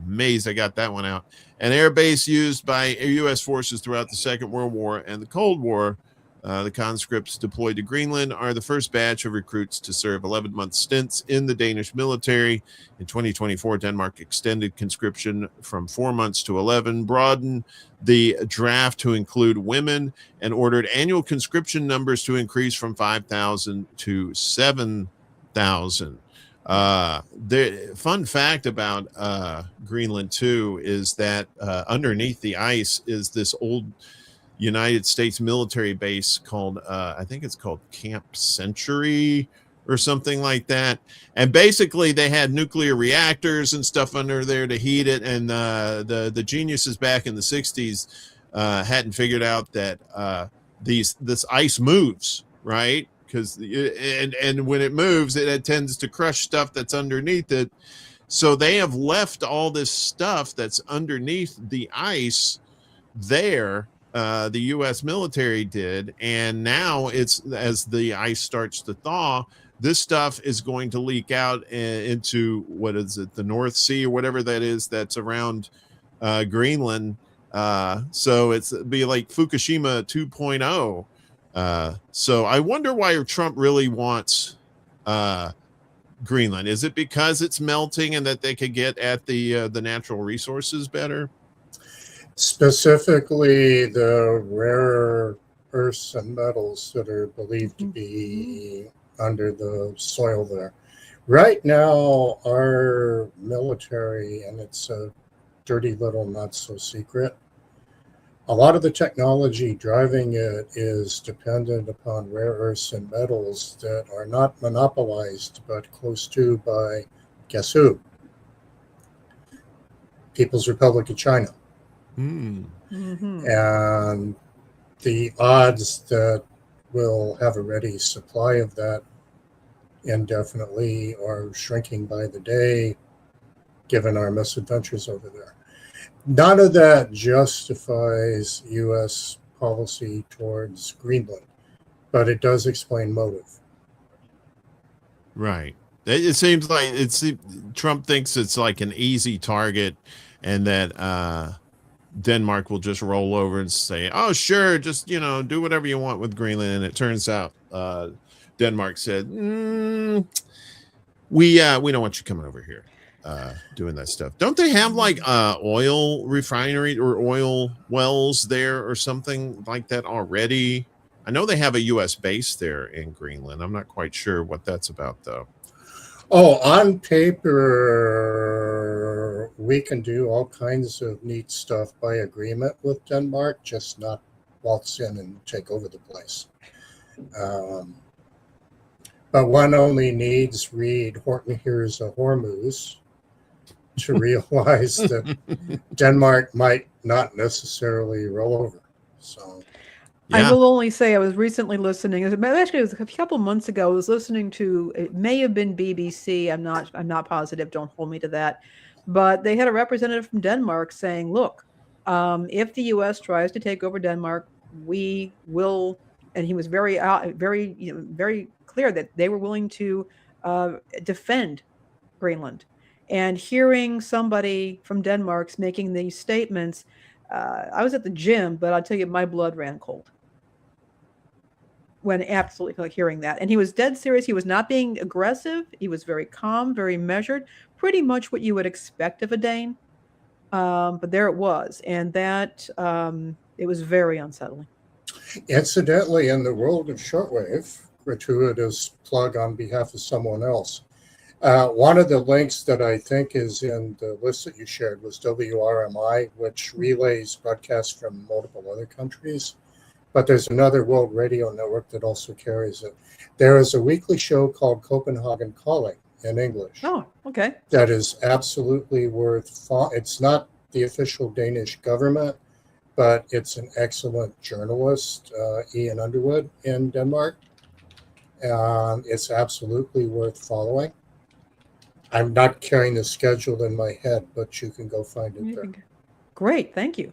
Amazed I got that one out. An air base used by U.S. forces throughout the Second World War and the Cold War. The conscripts deployed to Greenland are the first batch of recruits to serve 11-month stints in the Danish military. In 2024, Denmark extended conscription from 4 months to 11, broadened the draft to include women, and ordered annual conscription numbers to increase from 5,000 to 7,000. The fun fact about Greenland, too, is that underneath the ice is this old United States military base called I think it's called Camp Century or something like that, and basically they had nuclear reactors and stuff under there to heat it, and the geniuses back in the 60s hadn't figured out that this ice moves, right? Because and when it moves, it tends to crush stuff that's underneath it. So they have left all this stuff that's underneath the ice there. The U.S. military did, and now it's, as the ice starts to thaw, this stuff is going to leak out into, what is it, the North Sea or whatever that is that's around Greenland. So it's be like Fukushima 2.0. So I wonder why Trump really wants Greenland. Is it because it's melting and that they could get at the natural resources better? Specifically, the rare earths and metals that are believed to be under the soil there. Right now, our military, and it's a dirty little not so secret, a lot of the technology driving it is dependent upon rare earths and metals that are not monopolized, but close to by, guess who? People's Republic of China. Mm-hmm. And the odds that we'll have a ready supply of that indefinitely are shrinking by the day, given our misadventures over there. None of that justifies U.S. policy towards Greenland, but it does explain motive. Right. It seems like Trump thinks it's like an easy target, and that Denmark will just roll over and say, oh, sure, just, do whatever you want with Greenland. And it turns out Denmark said, we don't want you coming over here doing that stuff. Don't they have like oil refinery or oil wells there or something like that already? I know they have a U.S. base there in Greenland. I'm not quite sure what that's about, though. Oh, on paper, we can do all kinds of neat stuff by agreement with Denmark, just not waltz in and take over the place. But one only needs read Horton Hears a Hormuz to realize that Denmark might not necessarily roll over. So. Yeah. I will only say I was recently listening. Actually, it was a couple months ago. I was listening to, it may have been BBC. I'm not positive. Don't hold me to that. But they had a representative from Denmark saying, "Look, if the U.S. tries to take over Denmark, we will." And he was very clear that they were willing to defend Greenland. And hearing somebody from Denmark's making these statements, I was at the gym, but I'll tell you, my blood ran cold when absolutely hearing that. And he was dead serious. He was not being aggressive. He was very calm, very measured, pretty much what you would expect of a Dane. But there it was. And that, it was very unsettling. Incidentally, in the world of shortwave, gratuitous plug on behalf of someone else, One of the links that I think is in the list that you shared was WRMI, which relays broadcasts from multiple other countries. But there's another world radio network that also carries it. There is a weekly show called Copenhagen Calling in English. Oh, okay. That is absolutely worth. It's not the official Danish government, but it's an excellent journalist, Ian Underwood in Denmark. It's absolutely worth following. I'm not carrying the schedule in my head, but you can go find it there. Great, thank you.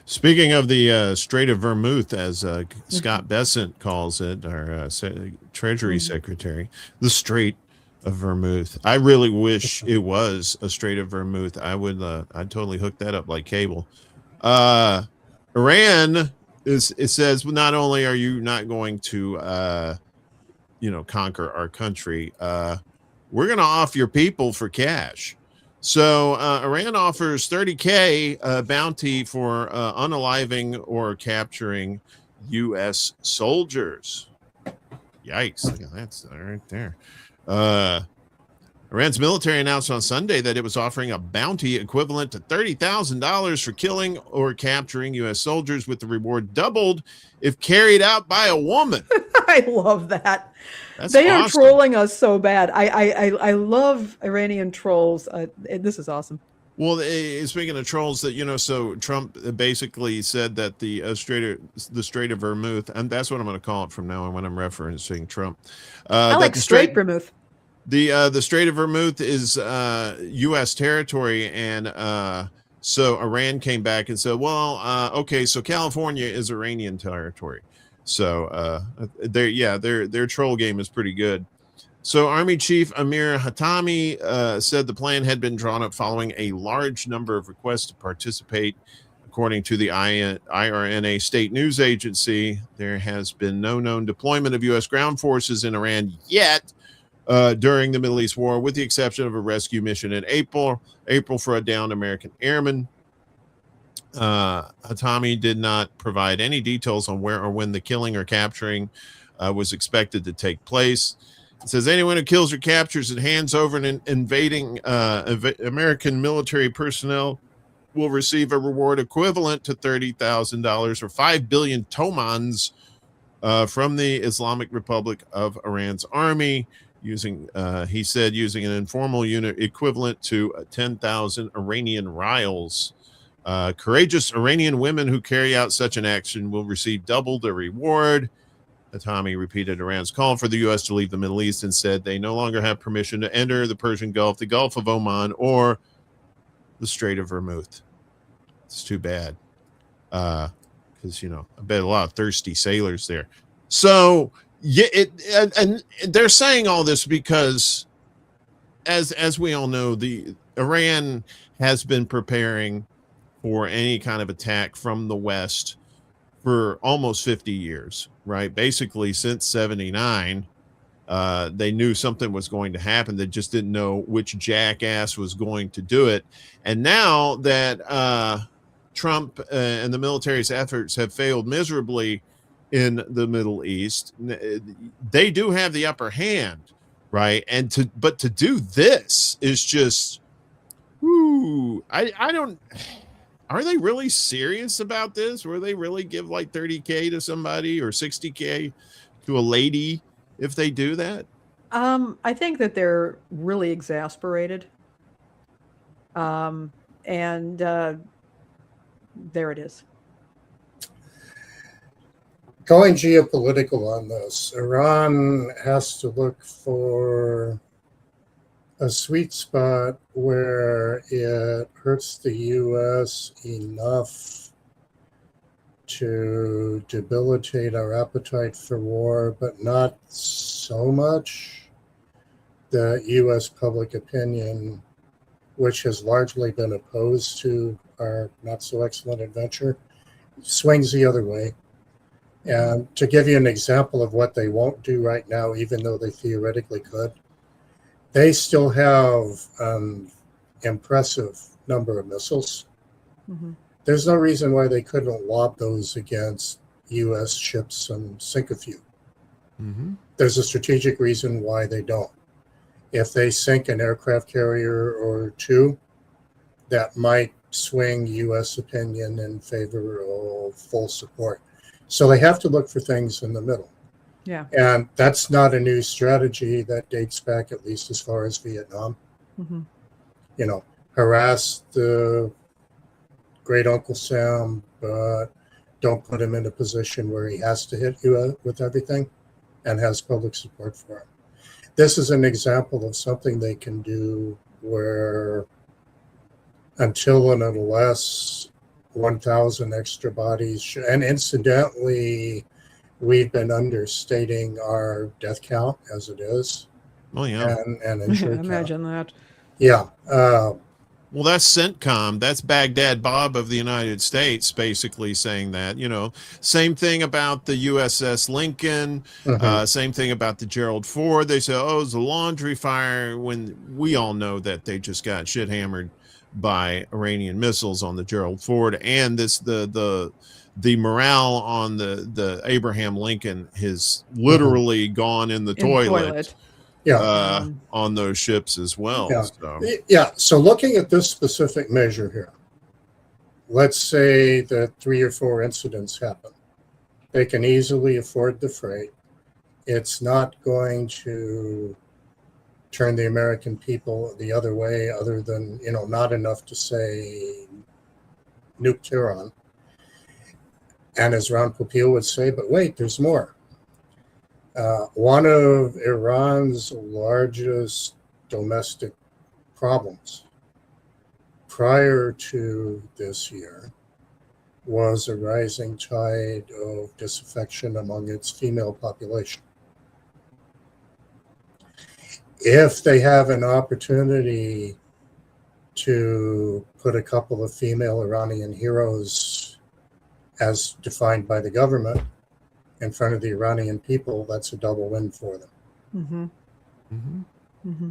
Speaking of the Strait of Vermouth, as Scott Bessent calls it, our Treasury Secretary, the Strait of Vermouth. I really wish it was a Strait of Vermouth. I'd totally hook that up like cable. Iran it says, not only are you not going to conquer our country, we're going to off your people for cash. So Iran offers $30K bounty for unaliving or capturing U.S. soldiers. Yikes. Look at that right there. Iran's military announced on Sunday that it was offering a bounty equivalent to $30,000 for killing or capturing U.S. soldiers, with the reward doubled if carried out by a woman. I love that. They are trolling us so bad. I love Iranian trolls. This is awesome. Well, speaking of trolls, so Trump basically said that the Strait of Vermouth, and that's what I'm going to call it from now on when I'm referencing Trump. I like straight vermouth. The Strait of Vermouth is U.S. territory, and so Iran came back and said, well, okay, so California is Iranian territory. So their troll game is pretty good. So Army Chief Amir Hatami said the plan had been drawn up following a large number of requests to participate. According to the IRNA state news agency, there has been no known deployment of U.S. ground forces in Iran yet during the Middle East war, with the exception of a rescue mission in April for a downed American airman. Hatami did not provide any details on where or when the killing or capturing was expected to take place. It says anyone who kills or captures and hands over an invading American military personnel will receive a reward equivalent to $30,000 or 5 billion tomans from the Islamic Republic of Iran's army, he said, using an informal unit equivalent to 10,000 Iranian rials. Courageous Iranian women who carry out such an action will receive double the reward. Hatami repeated Iran's call for the U.S. to leave the Middle East and said they no longer have permission to enter the Persian Gulf, the Gulf of Oman, or the Strait of Vermouth. It's too bad. Because, I bet a lot of thirsty sailors there. So, yeah, and they're saying all this because, as we all know, the Iran has been preparing for any kind of attack from the West for almost 50 years, right? Basically, since 79, they knew something was going to happen. They just didn't know which jackass was going to do it. And now that Trump and the military's efforts have failed miserably in the Middle East, they do have the upper hand, right? But to do this is just, I don't. Are they really serious about this? Will they really give like 30K to somebody or 60K to a lady if they do that? I think that they're really exasperated. And there it is. Going geopolitical on this, Iran has to look for a sweet spot where it hurts the U.S. enough to debilitate our appetite for war, but not so much that U.S. public opinion, which has largely been opposed to our not so excellent adventure, swings the other way. And to give you an example of what they won't do right now, even though they theoretically could, they still have an impressive number of missiles. Mm-hmm. There's no reason why they couldn't lob those against U.S. ships and sink a few. Mm-hmm. There's a strategic reason why they don't. If they sink an aircraft carrier or two, that might swing U.S. opinion in favor of full support. So they have to look for things in the middle. Yeah. And that's not a new strategy. That dates back at least as far as Vietnam. Mm-hmm. You know, harass the great Uncle Sam, but don't put him in a position where he has to hit you with everything and has public support for him. This is an example of something they can do where until and unless 1,000 extra bodies, and incidentally, we've been understating our death count as it is. Oh, yeah. And injury count. Imagine that. Yeah. Well, that's CENTCOM. That's Baghdad Bob of the United States basically saying that, you know, same thing about the USS Lincoln, same thing about the Gerald Ford. They say, oh, it's a laundry fire, when we all know that they just got shit hammered by Iranian missiles on the Gerald Ford. And this, the morale on the Abraham Lincoln has literally gone in the toilet. Yeah. On those ships as well. Yeah. So. Yeah. So looking at this specific measure here, let's say that 3 or 4 incidents happen. They can easily afford the freight. It's not going to turn the American people the other way, other than, you know, not enough to say nuke Tehran. And as Ron Popeil would say, but wait, there's more. One of Iran's largest domestic problems prior to this year was a rising tide of disaffection among its female population. If they have an opportunity to put a couple of female Iranian heroes, as defined by the government, in front of the Iranian people, that's a double win for them. Mm-hmm. Mm-hmm. Mm-hmm.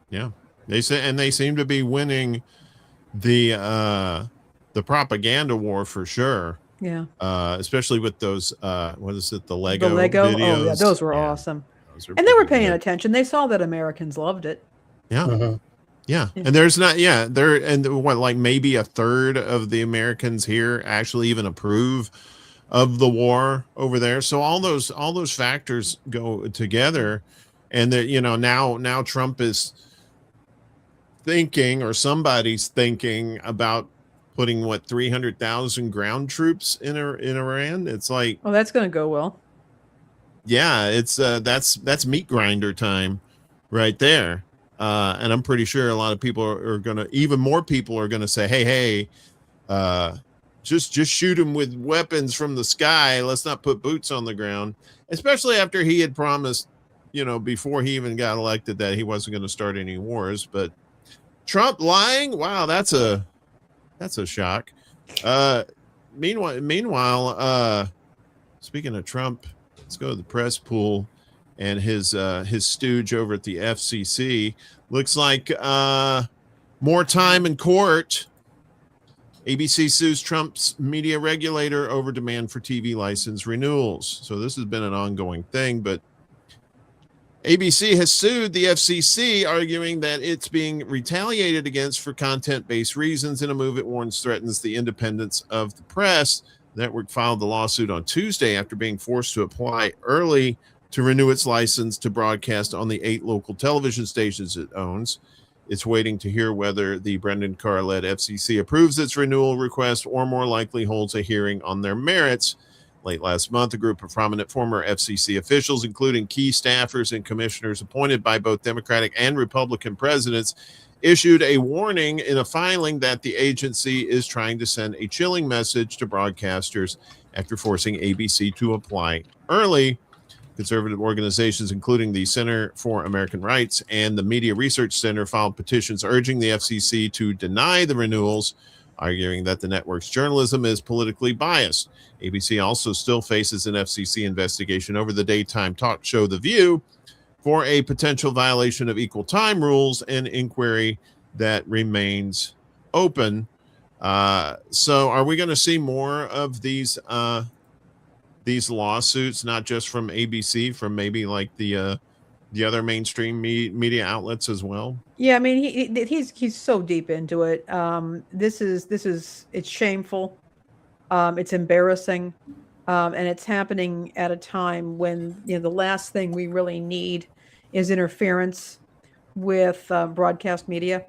Yeah, they say, and they seem to be winning the propaganda war for sure. Yeah. Especially with those what is it, the Lego videos? Oh yeah, those were awesome. Those and they were paying attention. They saw that Americans loved it. Yeah. Yeah. And there's not, what, like maybe a third of the Americans here actually even approve of the war over there. So all those factors go together, and that, you know, now Trump is thinking, or somebody's thinking about putting 300,000 ground troops in Iran. It's like, oh, that's going to go well. Yeah, it's that's meat grinder time right there. And I'm pretty sure a lot of people even more people are gonna say, hey, just shoot him with weapons from the sky. Let's not put boots on the ground. Especially after he had promised, you know, before he even got elected, that he wasn't going to start any wars. But Trump lying, wow, that's a shock. Meanwhile, speaking of Trump, let's go to the press pool and his stooge over at the FCC. Looks like more time in court. ABC sues Trump's media regulator over demand for TV license renewals. So this has been an ongoing thing, but ABC has sued the FCC, arguing that it's being retaliated against for content-based reasons in a move it warns threatens the independence of the press. The network filed the lawsuit on Tuesday after being forced to apply early to renew its license to broadcast on the 8 local television stations it owns. It's waiting to hear whether the Brendan Carr-led FCC approves its renewal request, or more likely holds a hearing on their merits. Late last month, a group of prominent former FCC officials, including key staffers and commissioners appointed by both Democratic and Republican presidents, issued a warning in a filing that the agency is trying to send a chilling message to broadcasters after forcing ABC to apply early. Conservative organizations, including the Center for American Rights and the Media Research Center, filed petitions urging the FCC to deny the renewals, arguing that the network's journalism is politically biased. ABC also still faces an FCC investigation over the daytime talk show The View for a potential violation of equal time rules, an inquiry that remains open. So are we going to see more of these lawsuits, not just from ABC, from maybe like the the other mainstream media outlets as well? Yeah, I mean, he's so deep into it. This is it's shameful. It's embarrassing, and it's happening at a time when the last thing we really need is interference with broadcast media.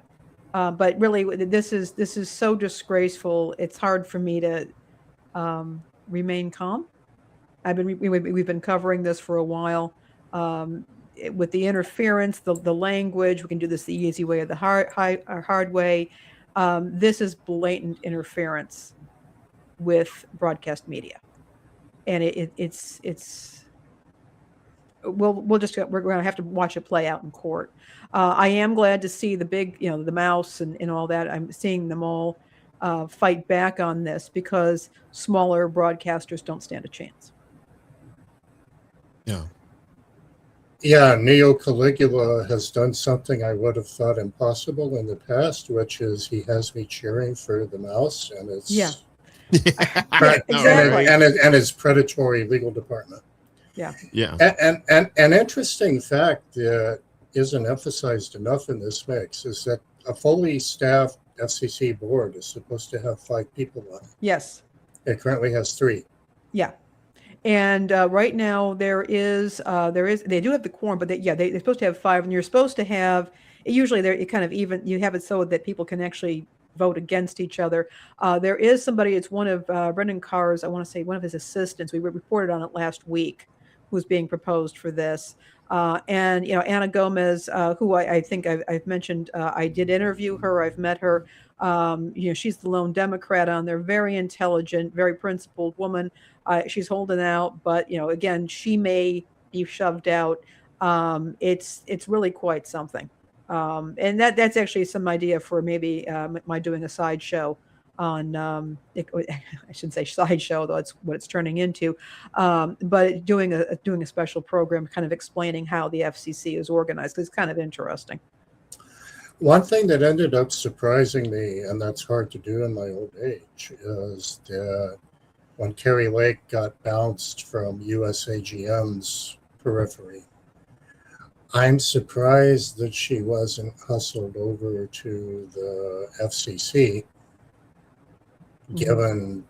But really, this is so disgraceful. It's hard for me to remain calm. We've been covering this for a while. With the interference, the language, we can do this the easy way or the hard way. This is blatant interference with broadcast media, and it's we're going to have to watch it play out in court. I am glad to see the big, the mouse and all that. I'm seeing them all fight back on this because smaller broadcasters don't stand a chance. Yeah. Yeah, Neo Caligula has done something I would have thought impossible in the past, which is he has me cheering for the mouse and its exactly. and its predatory legal department. Yeah. And an interesting fact that isn't emphasized enough in this mix is that a fully staffed FCC board is supposed to have 5 people on it. Yes. It currently has 3. Yeah. And right now there is they do have the quorum, but they're supposed to have 5, and you're supposed to have usually they're kind of even. You have it so that people can actually vote against each other. There is somebody. It's one of Brendan Carr's. I want to say one of his assistants. We reported on it last week, who's being proposed for this. And Anna Gomez, who I think I've mentioned. I did interview her. I've met her. She's the lone Democrat on there. Very intelligent, very principled woman. She's holding out, but again, she may be shoved out. It's really quite something. And that's actually some idea for maybe my doing a sideshow on I shouldn't say sideshow, though it's what it's turning into, but doing a special program kind of explaining how the FCC is organized. It's kind of interesting. One thing that ended up surprising me, and that's hard to do in my old age, is that when Carrie Lake got bounced from USAGM's periphery, I'm surprised that she wasn't hustled over to the FCC, given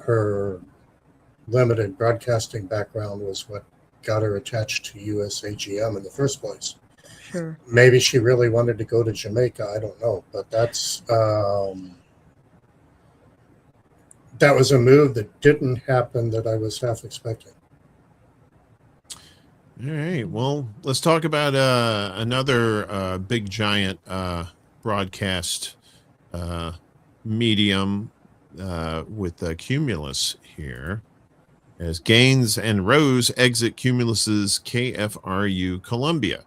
her limited broadcasting background was what got her attached to USAGM in the first place. Sure. Maybe she really wanted to go to Jamaica. I don't know, but that's that was a move that didn't happen that I was half expecting. All right. Well, let's talk about another big giant broadcast medium with Cumulus here. As Gaines and Rose exit Cumulus's KFRU Columbia.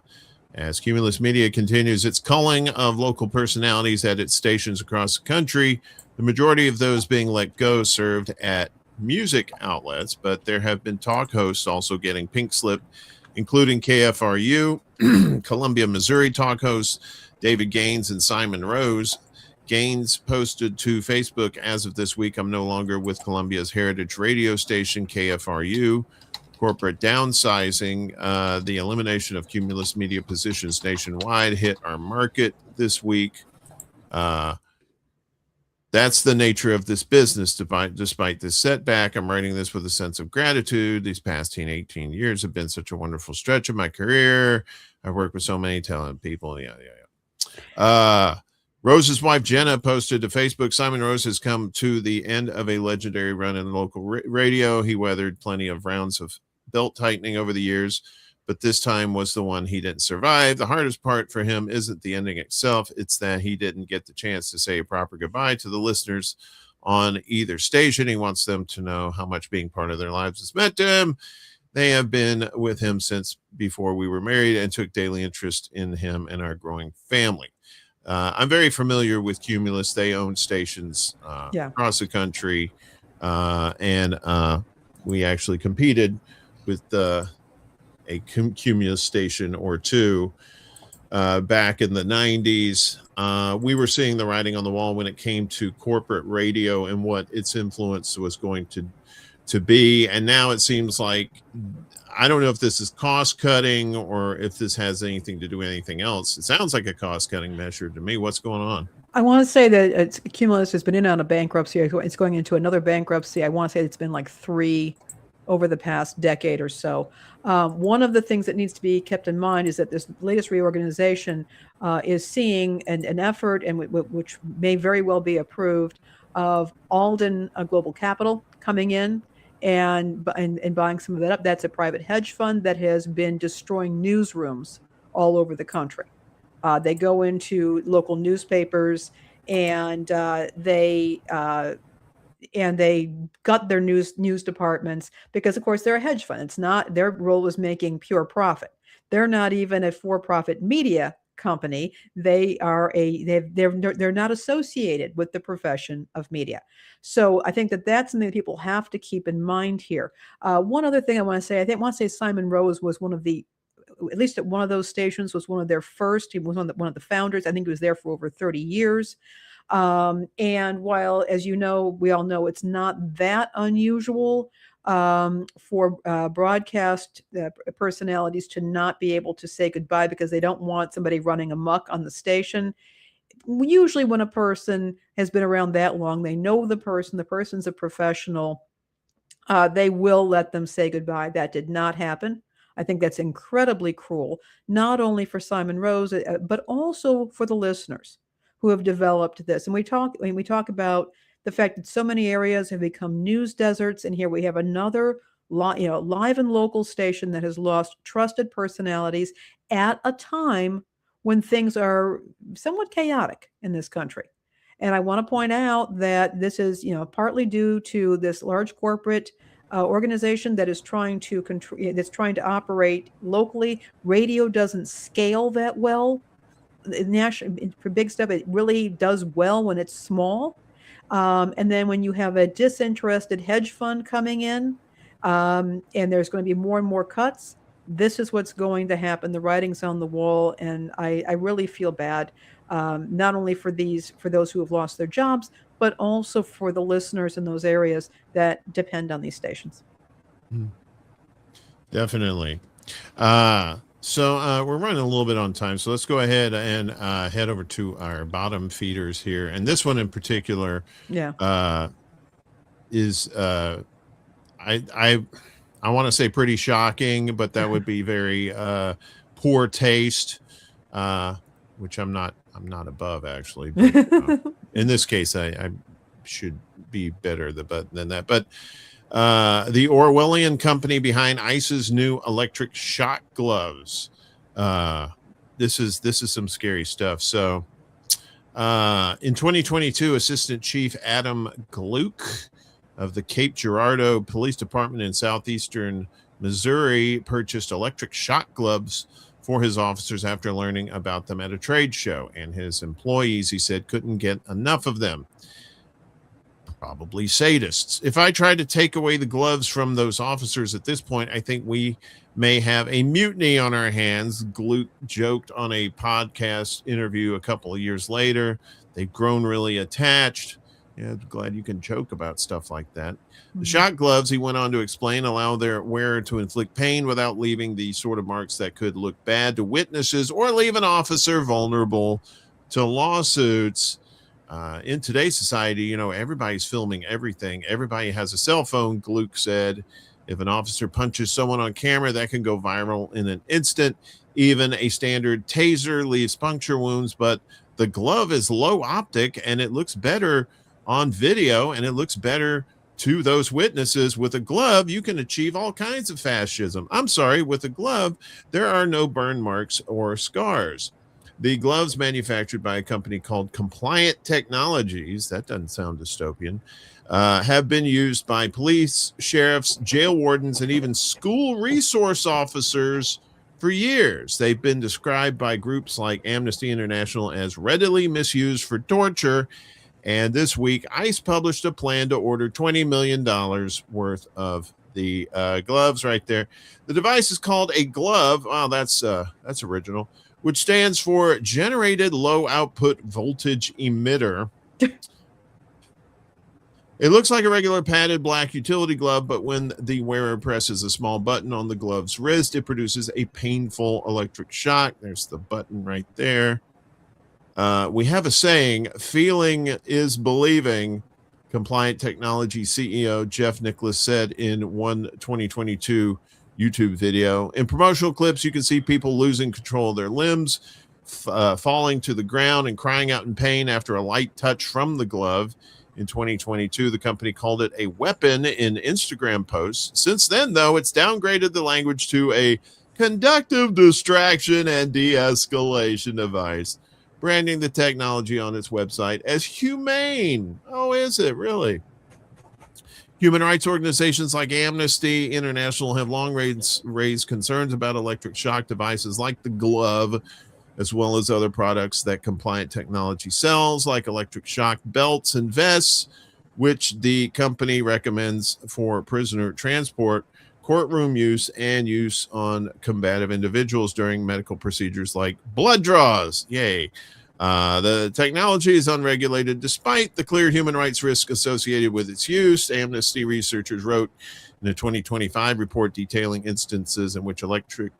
As Cumulus Media continues its culling of local personalities at its stations across the country, the majority of those being let go served at music outlets, but there have been talk hosts also getting pink slip, including KFRU, Columbia, Missouri talk hosts David Gaines and Simon Rose. Gaines posted to Facebook, as of this week, I'm no longer with Columbia's heritage radio station, KFRU. Corporate downsizing, the elimination of Cumulus Media positions nationwide hit our market this week. That's the nature of this business. Despite this setback, I'm writing this with a sense of gratitude. These past 18 years have been such a wonderful stretch of my career. I've worked with so many talented people. Rose's wife, Jenna, posted to Facebook, Simon Rose has come to the end of a legendary run in local radio. He weathered plenty of rounds of belt tightening over the years, but this time was the one he didn't survive. The hardest part for him isn't the ending itself. It's that he didn't get the chance to say a proper goodbye to the listeners on either station. He wants them to know how much being part of their lives has meant to him. They have been with him since before we were married and took daily interest in him and our growing family. I'm very familiar with Cumulus. They own stations across the country, and we actually competed with a Cumulus station or two back in the 90s. We were seeing the writing on the wall when it came to corporate radio and what its influence was going to be. And now it seems like I don't know if this is cost cutting or if this has anything to do with anything else. It sounds like a cost cutting measure to me. What's going on? I want to say that Cumulus has been in on a bankruptcy. It's going into another bankruptcy. I want to say it's been like 3 over the past decade or so. One of the things that needs to be kept in mind is that this latest reorganization is seeing an effort, and which may very well be approved, of Alden Global Capital coming in and buying some of that up. That's a private hedge fund that has been destroying newsrooms all over the country. They go into local newspapers and they gut their news departments because, of course, they're a hedge fund. It's not their role is making pure profit. They're not even a for-profit media company. They're not associated with the profession of media. So I think that's something that people have to keep in mind here. One other thing I want to say, I want to say Simon Rose was one of the, at least at one of those stations, was one of their first. He was one of the founders. I think he was there for over 30 years. And while, as you know, we all know it's not that unusual for broadcast personalities to not be able to say goodbye because they don't want somebody running amok on the station. Usually when a person has been around that long, they know the person's a professional, they will let them say goodbye. That did not happen. I think that's incredibly cruel, not only for Simon Rose, but also for the listeners who have developed this. And we talk about the fact that so many areas have become news deserts, and here we have another live and local station that has lost trusted personalities at a time when things are somewhat chaotic in this country. And I want to point out that this is, partly due to this large corporate organization that is trying to operate locally. Radio doesn't scale that well. For big stuff, it really does well when it's small. And then when you have a disinterested hedge fund coming in, and there's going to be more and more cuts, this is what's going to happen. The writing's on the wall, and I really feel bad, not only for those who have lost their jobs, but also for the listeners in those areas that depend on these stations. Definitely. So we're running a little bit on time, so let's go ahead and head over to our bottom feeders here. And this one in particular, is I want to say pretty shocking, but that would be very poor taste, which I'm not above, actually. But, in this case, I should be better than that. But the Orwellian company behind ICE's new electric shock gloves. This is some scary stuff. So in 2022, Assistant Chief Adam Gluck of the Cape Girardeau Police Department in southeastern Missouri purchased electric shock gloves for his officers after learning about them at a trade show. And his employees, he said, couldn't get enough of them. Probably sadists. If I tried to take away the gloves from those officers at this point, I think we may have a mutiny on our hands, Gluck joked on a podcast interview a couple of years later. They've grown really attached. Yeah, I'm glad you can joke about stuff like that. Mm-hmm. The shock gloves, he went on to explain, allow their wearer to inflict pain without leaving the sort of marks that could look bad to witnesses or leave an officer vulnerable to lawsuits. In today's society, everybody's filming everything. Everybody has a cell phone, Gluck said. If an officer punches someone on camera, that can go viral in an instant. Even a standard taser leaves puncture wounds, but the glove is low optic and it looks better on video, and it looks better to those witnesses. With a glove, you can achieve all kinds of fascism. I'm sorry, with a glove, there are no burn marks or scars. The gloves, manufactured by a company called Compliant Technologies, that doesn't sound dystopian, have been used by police, sheriffs, jail wardens, and even school resource officers for years. They've been described by groups like Amnesty International as readily misused for torture. And this week, ICE published a plan to order $20 million worth of the gloves right there. The device is called a glove. Wow, that's original. Which stands for Generated Low Output Voltage Emitter. It looks like a regular padded black utility glove, but when the wearer presses a small button on the glove's wrist, it produces a painful electric shock. There's the button right there. We have a saying, feeling is believing. Compliant Technology CEO Jeff Nicholas said in one 2022 YouTube video. In promotional clips, you can see people losing control of their limbs, falling to the ground and crying out in pain after a light touch from the glove. In 2022, the company called it a weapon in Instagram posts. Since then, though, it's downgraded the language to a conductive distraction and de-escalation device, branding the technology on its website as humane. Oh, is it really? Human rights organizations like Amnesty International have long raised concerns about electric shock devices like the glove, as well as other products that Compliant Technology sells, like electric shock belts and vests, which the company recommends for prisoner transport, courtroom use, and use on combative individuals during medical procedures like blood draws. Yay. The technology is unregulated despite the clear human rights risk associated with its use. Amnesty researchers wrote in a 2025 report detailing instances in which electric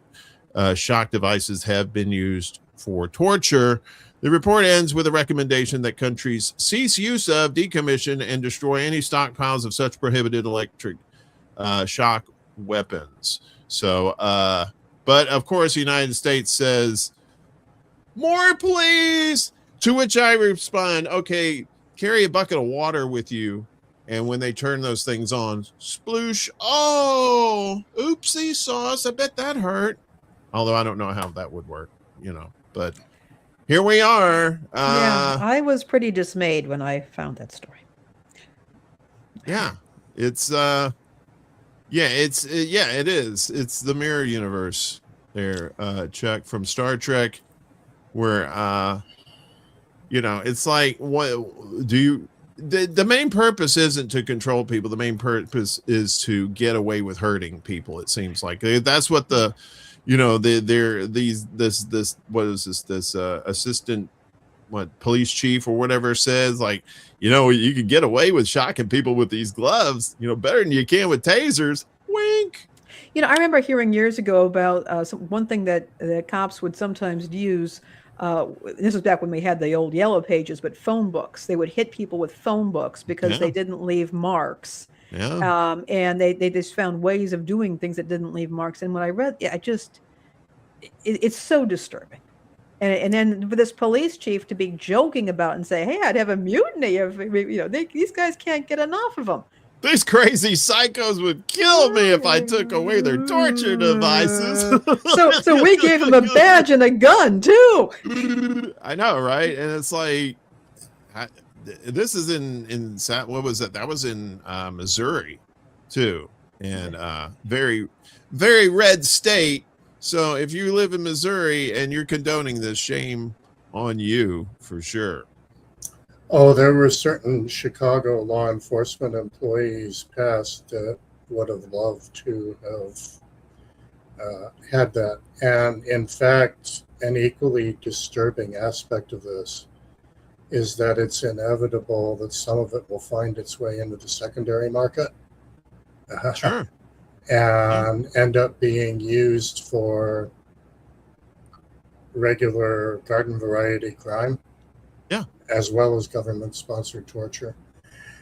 shock devices have been used for torture. The report ends with a recommendation that countries cease use of, decommission, and destroy any stockpiles of such prohibited electric shock weapons. So, but of course, the United States says, more, please. To which I respond, okay, carry a bucket of water with you. And when they turn those things on, sploosh. Oh, oopsie sauce. I bet that hurt. Although I don't know how that would work, but here we are. Yeah, I was pretty dismayed when I found that story. Yeah, it is. It's the mirror universe there, Chuck, from Star Trek, where, it's like, what do you, the main purpose isn't to control people. The main purpose is to get away with hurting people. It seems like that's what the, assistant, police chief or whatever says, like, you can get away with shocking people with these gloves, better than you can with tasers. Wink. I remember hearing years ago about one thing that the cops would sometimes use. This was back when we had the old yellow pages, but phone books. They would hit people with phone books because they didn't leave marks. Yeah. And they just found ways of doing things that didn't leave marks. And when I read, it's so disturbing. And then for this police chief to be joking about and say, hey, I'd have a mutiny if, these guys can't get enough of them. These crazy psychos would kill me if I took away their torture devices. So we gave them a badge and a gun too. I know, right? And it's like, this is in what was it? That was in Missouri too, and very, very red state. So if you live in Missouri and you're condoning this, shame on you for sure. Oh, there were certain Chicago law enforcement employees past that would have loved to have had that. And in fact, an equally disturbing aspect of this is that it's inevitable that some of it will find its way into the secondary market. Sure. And end up being used for regular garden variety crime. Yeah. As well as government-sponsored torture.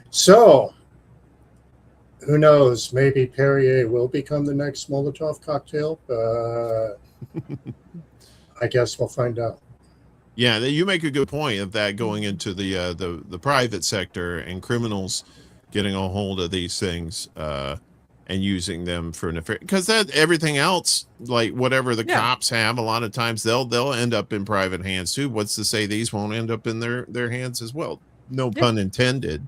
So, who knows? Maybe Perrier will become the next Molotov cocktail. I guess we'll find out. Yeah, you make a good point of that going into the private sector and criminals getting a hold of these things and using them for nefarious. Because that everything else, like whatever the cops have, a lot of times they'll end up in private hands too. What's to say these won't end up in their hands as well? No pun intended.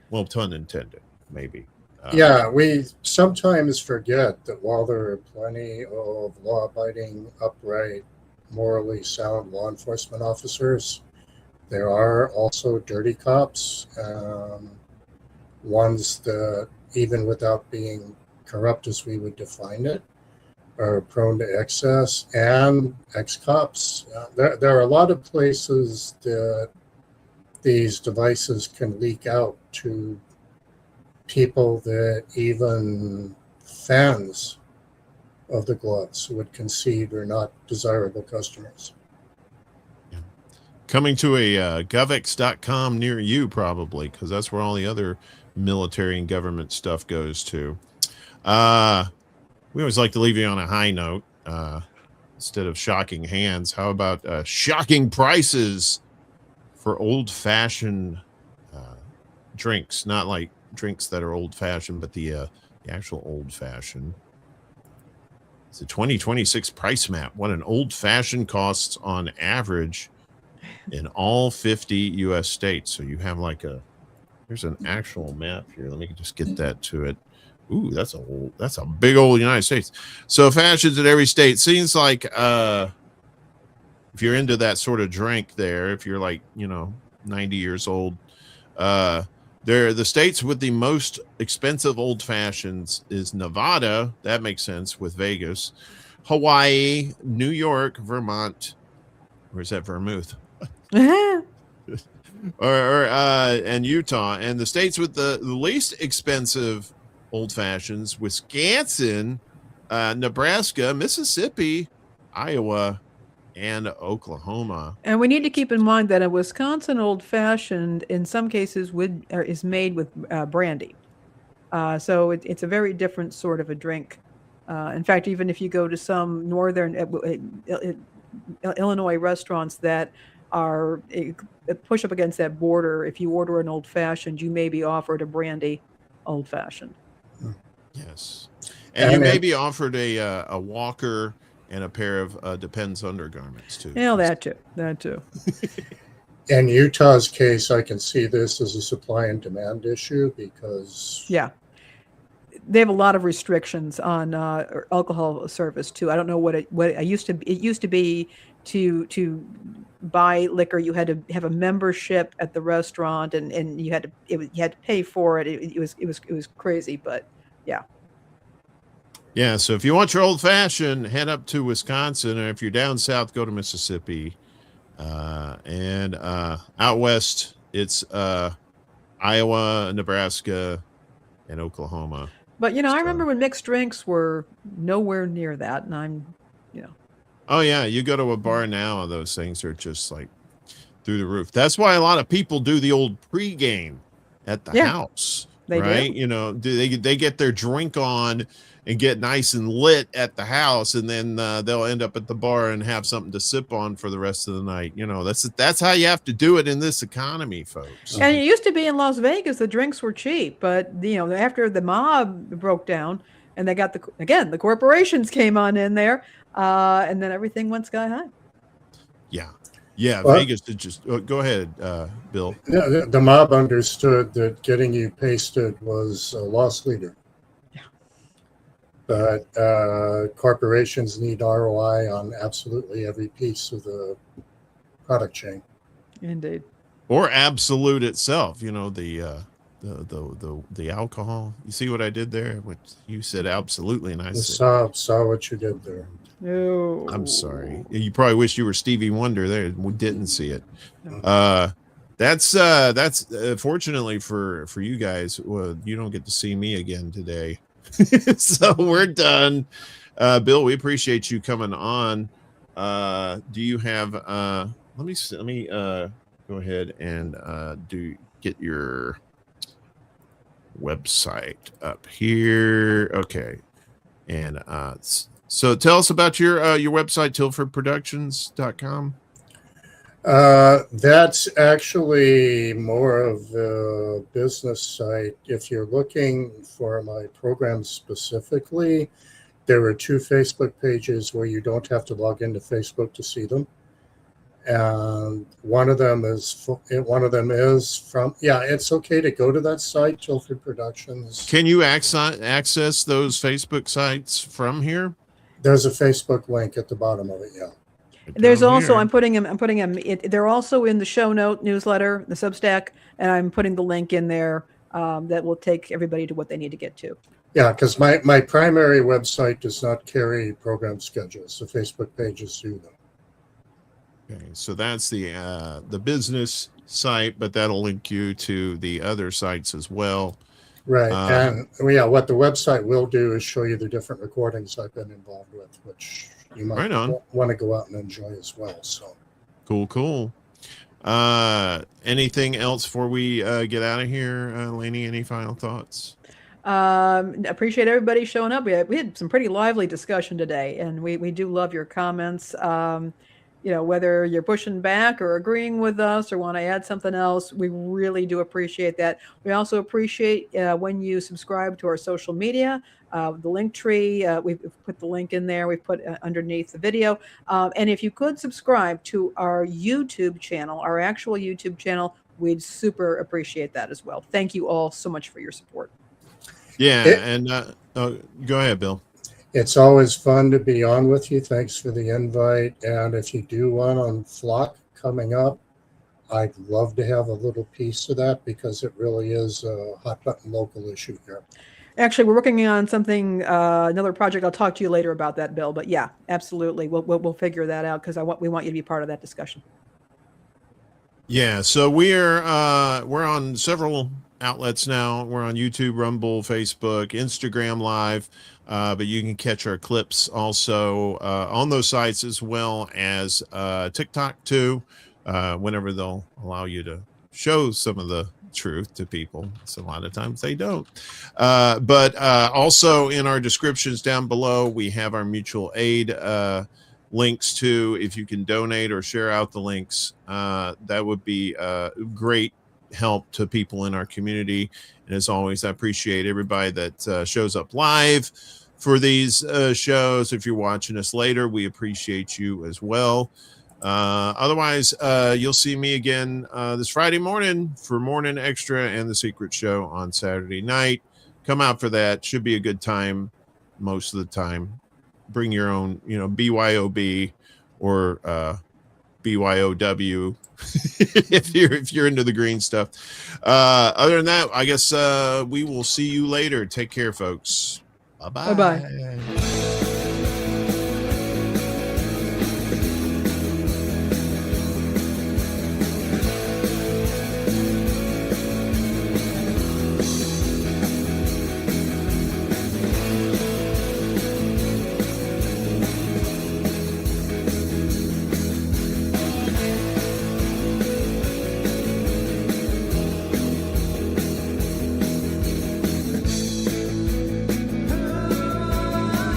Well, pun intended, maybe. We sometimes forget that while there are plenty of law-abiding, upright, morally sound law enforcement officers, there are also dirty cops, ones that, even without being corrupt as we would define it, are prone to excess, and ex-cops. There are a lot of places that these devices can leak out to people that even fans of the gloves would concede are not desirable customers. Coming to a govx.com near you, probably, because that's where all the other military and government stuff goes to. We always like to leave you on a high note. Instead of shocking hands, how about shocking prices for old-fashioned drinks? Not like drinks that are old-fashioned, but the actual old-fashioned. It's a 2026 price map. What an old-fashioned costs on average in all 50 U.S. states. So you have like there's an actual map here. Let me just get that to it. Ooh, that's a big old United States. So fashions in every state. Seems like if you're into that sort of drink there, if you're like, 90 years old, they're the states with the most expensive old fashions is Nevada. That makes sense with Vegas, Hawaii, New York, Vermont. Where's that Vermouth? And Utah. And the states with the least expensive old fashions: Wisconsin, Nebraska, Mississippi, Iowa, and Oklahoma. And we need to keep in mind that a Wisconsin old fashioned, in some cases, is made with brandy. So it's a very different sort of a drink. In fact, even if you go to some northern Illinois restaurants that are push up against that border, if you order an old fashioned, you may be offered a brandy old fashioned. Yes, and you may be offered a walker and a pair of Depends undergarments too. Yeah, that too. In Utah's case, I can see this as a supply and demand issue because they have a lot of restrictions on alcohol service too. I don't know what it used to be. It used to be to buy liquor, you had to have a membership at the restaurant, and you had to pay for it. It was crazy, but yeah. So if you want your old fashioned, head up to Wisconsin, or if you're down south, go to Mississippi, and out west it's Iowa, Nebraska, and Oklahoma. But I remember when mixed drinks were nowhere near that, and oh yeah, you go to a bar now, those things are just like through the roof. That's why a lot of people do the old pregame at the house, right? Do. They get their drink on and get nice and lit at the house, and then they'll end up at the bar and have something to sip on for the rest of the night. That's how you have to do it in this economy, folks. And it used to be in Las Vegas, the drinks were cheap, but after the mob broke down and they got the corporations came on in there, and then everything went sky high. Yeah, well, Vegas did just go ahead, Bill. The mob understood that getting you pasted was a loss leader. But corporations need ROI on absolutely every piece of the product chain. Indeed. Or absolute itself. The alcohol. You see what I did there? Which you said absolutely, and I saw what you did there. No, I'm sorry. You probably wish you were Stevie Wonder there. We didn't see it. That's fortunately for you guys. Well, you don't get to see me again today. So we're done. Bill, we appreciate you coming on. Do you have let me go ahead and get your website up here. Okay. And so tell us about your website, tilfordproductions.com. That's actually more of a business site. If you're looking for my program specifically, there are 2 Facebook pages where you don't have to log into Facebook to see them. And one of them is from, it's okay to go to that site, Tilford Productions. Can you access those Facebook sites from here? There's a Facebook link at the bottom of it. Yeah. There's also, I'm putting them, they're also in the show note newsletter, the Substack, and I'm putting the link in there that will take everybody to what they need to get to. Yeah, because my primary website does not carry program schedules. The Facebook pages do them. Okay, so that's the business site, but that'll link you to the other sites as well. Right. And yeah, what the website will do is show you the different recordings I've been involved with, which you might Right on. want to go out and enjoy as well. So cool. Anything else before we get out of here, Lainey? Any final thoughts? Appreciate everybody showing up. We had some pretty lively discussion today, and we do love your comments. You know, whether you're pushing back or agreeing with us or want to add something else, we really do appreciate that. We also appreciate when you subscribe to our social media, the link tree. We've put the link in there. We've put underneath the video. And if you could subscribe to our YouTube channel, our actual YouTube channel, we'd super appreciate that as well. Thank you all so much for your support. Yeah, and go ahead, Bill. It's always fun to be on with you. Thanks for the invite. And if you do one on Flock coming up, I'd love to have a little piece of that because it really is a hot button local issue here. Actually, we're working on something, another project. I'll talk to you later about that, Bill. But yeah, absolutely, we'll figure that out because we want you to be part of that discussion. Yeah, so we're on several outlets now. We're on YouTube, Rumble, Facebook, Instagram Live, but you can catch our clips also on those sites as well as TikTok too, whenever they'll allow you to show some of the truth to people. So a lot of times they don't. But also in our descriptions down below, we have our mutual aid links to, if you can donate or share out the links, that would be great help to people in our community. And as always, I appreciate everybody that shows up live for these shows. If you're watching us later, we appreciate you as well. Otherwise, you'll see me again this Friday morning for Morning Extra and the Secret Show on Saturday night. Come out for that. Should be a good time most of the time. Bring your own, BYOB or BYOW if you're into the green stuff. Other than that, I guess we will see you later. Take care, folks. Bye-bye. Bye-bye.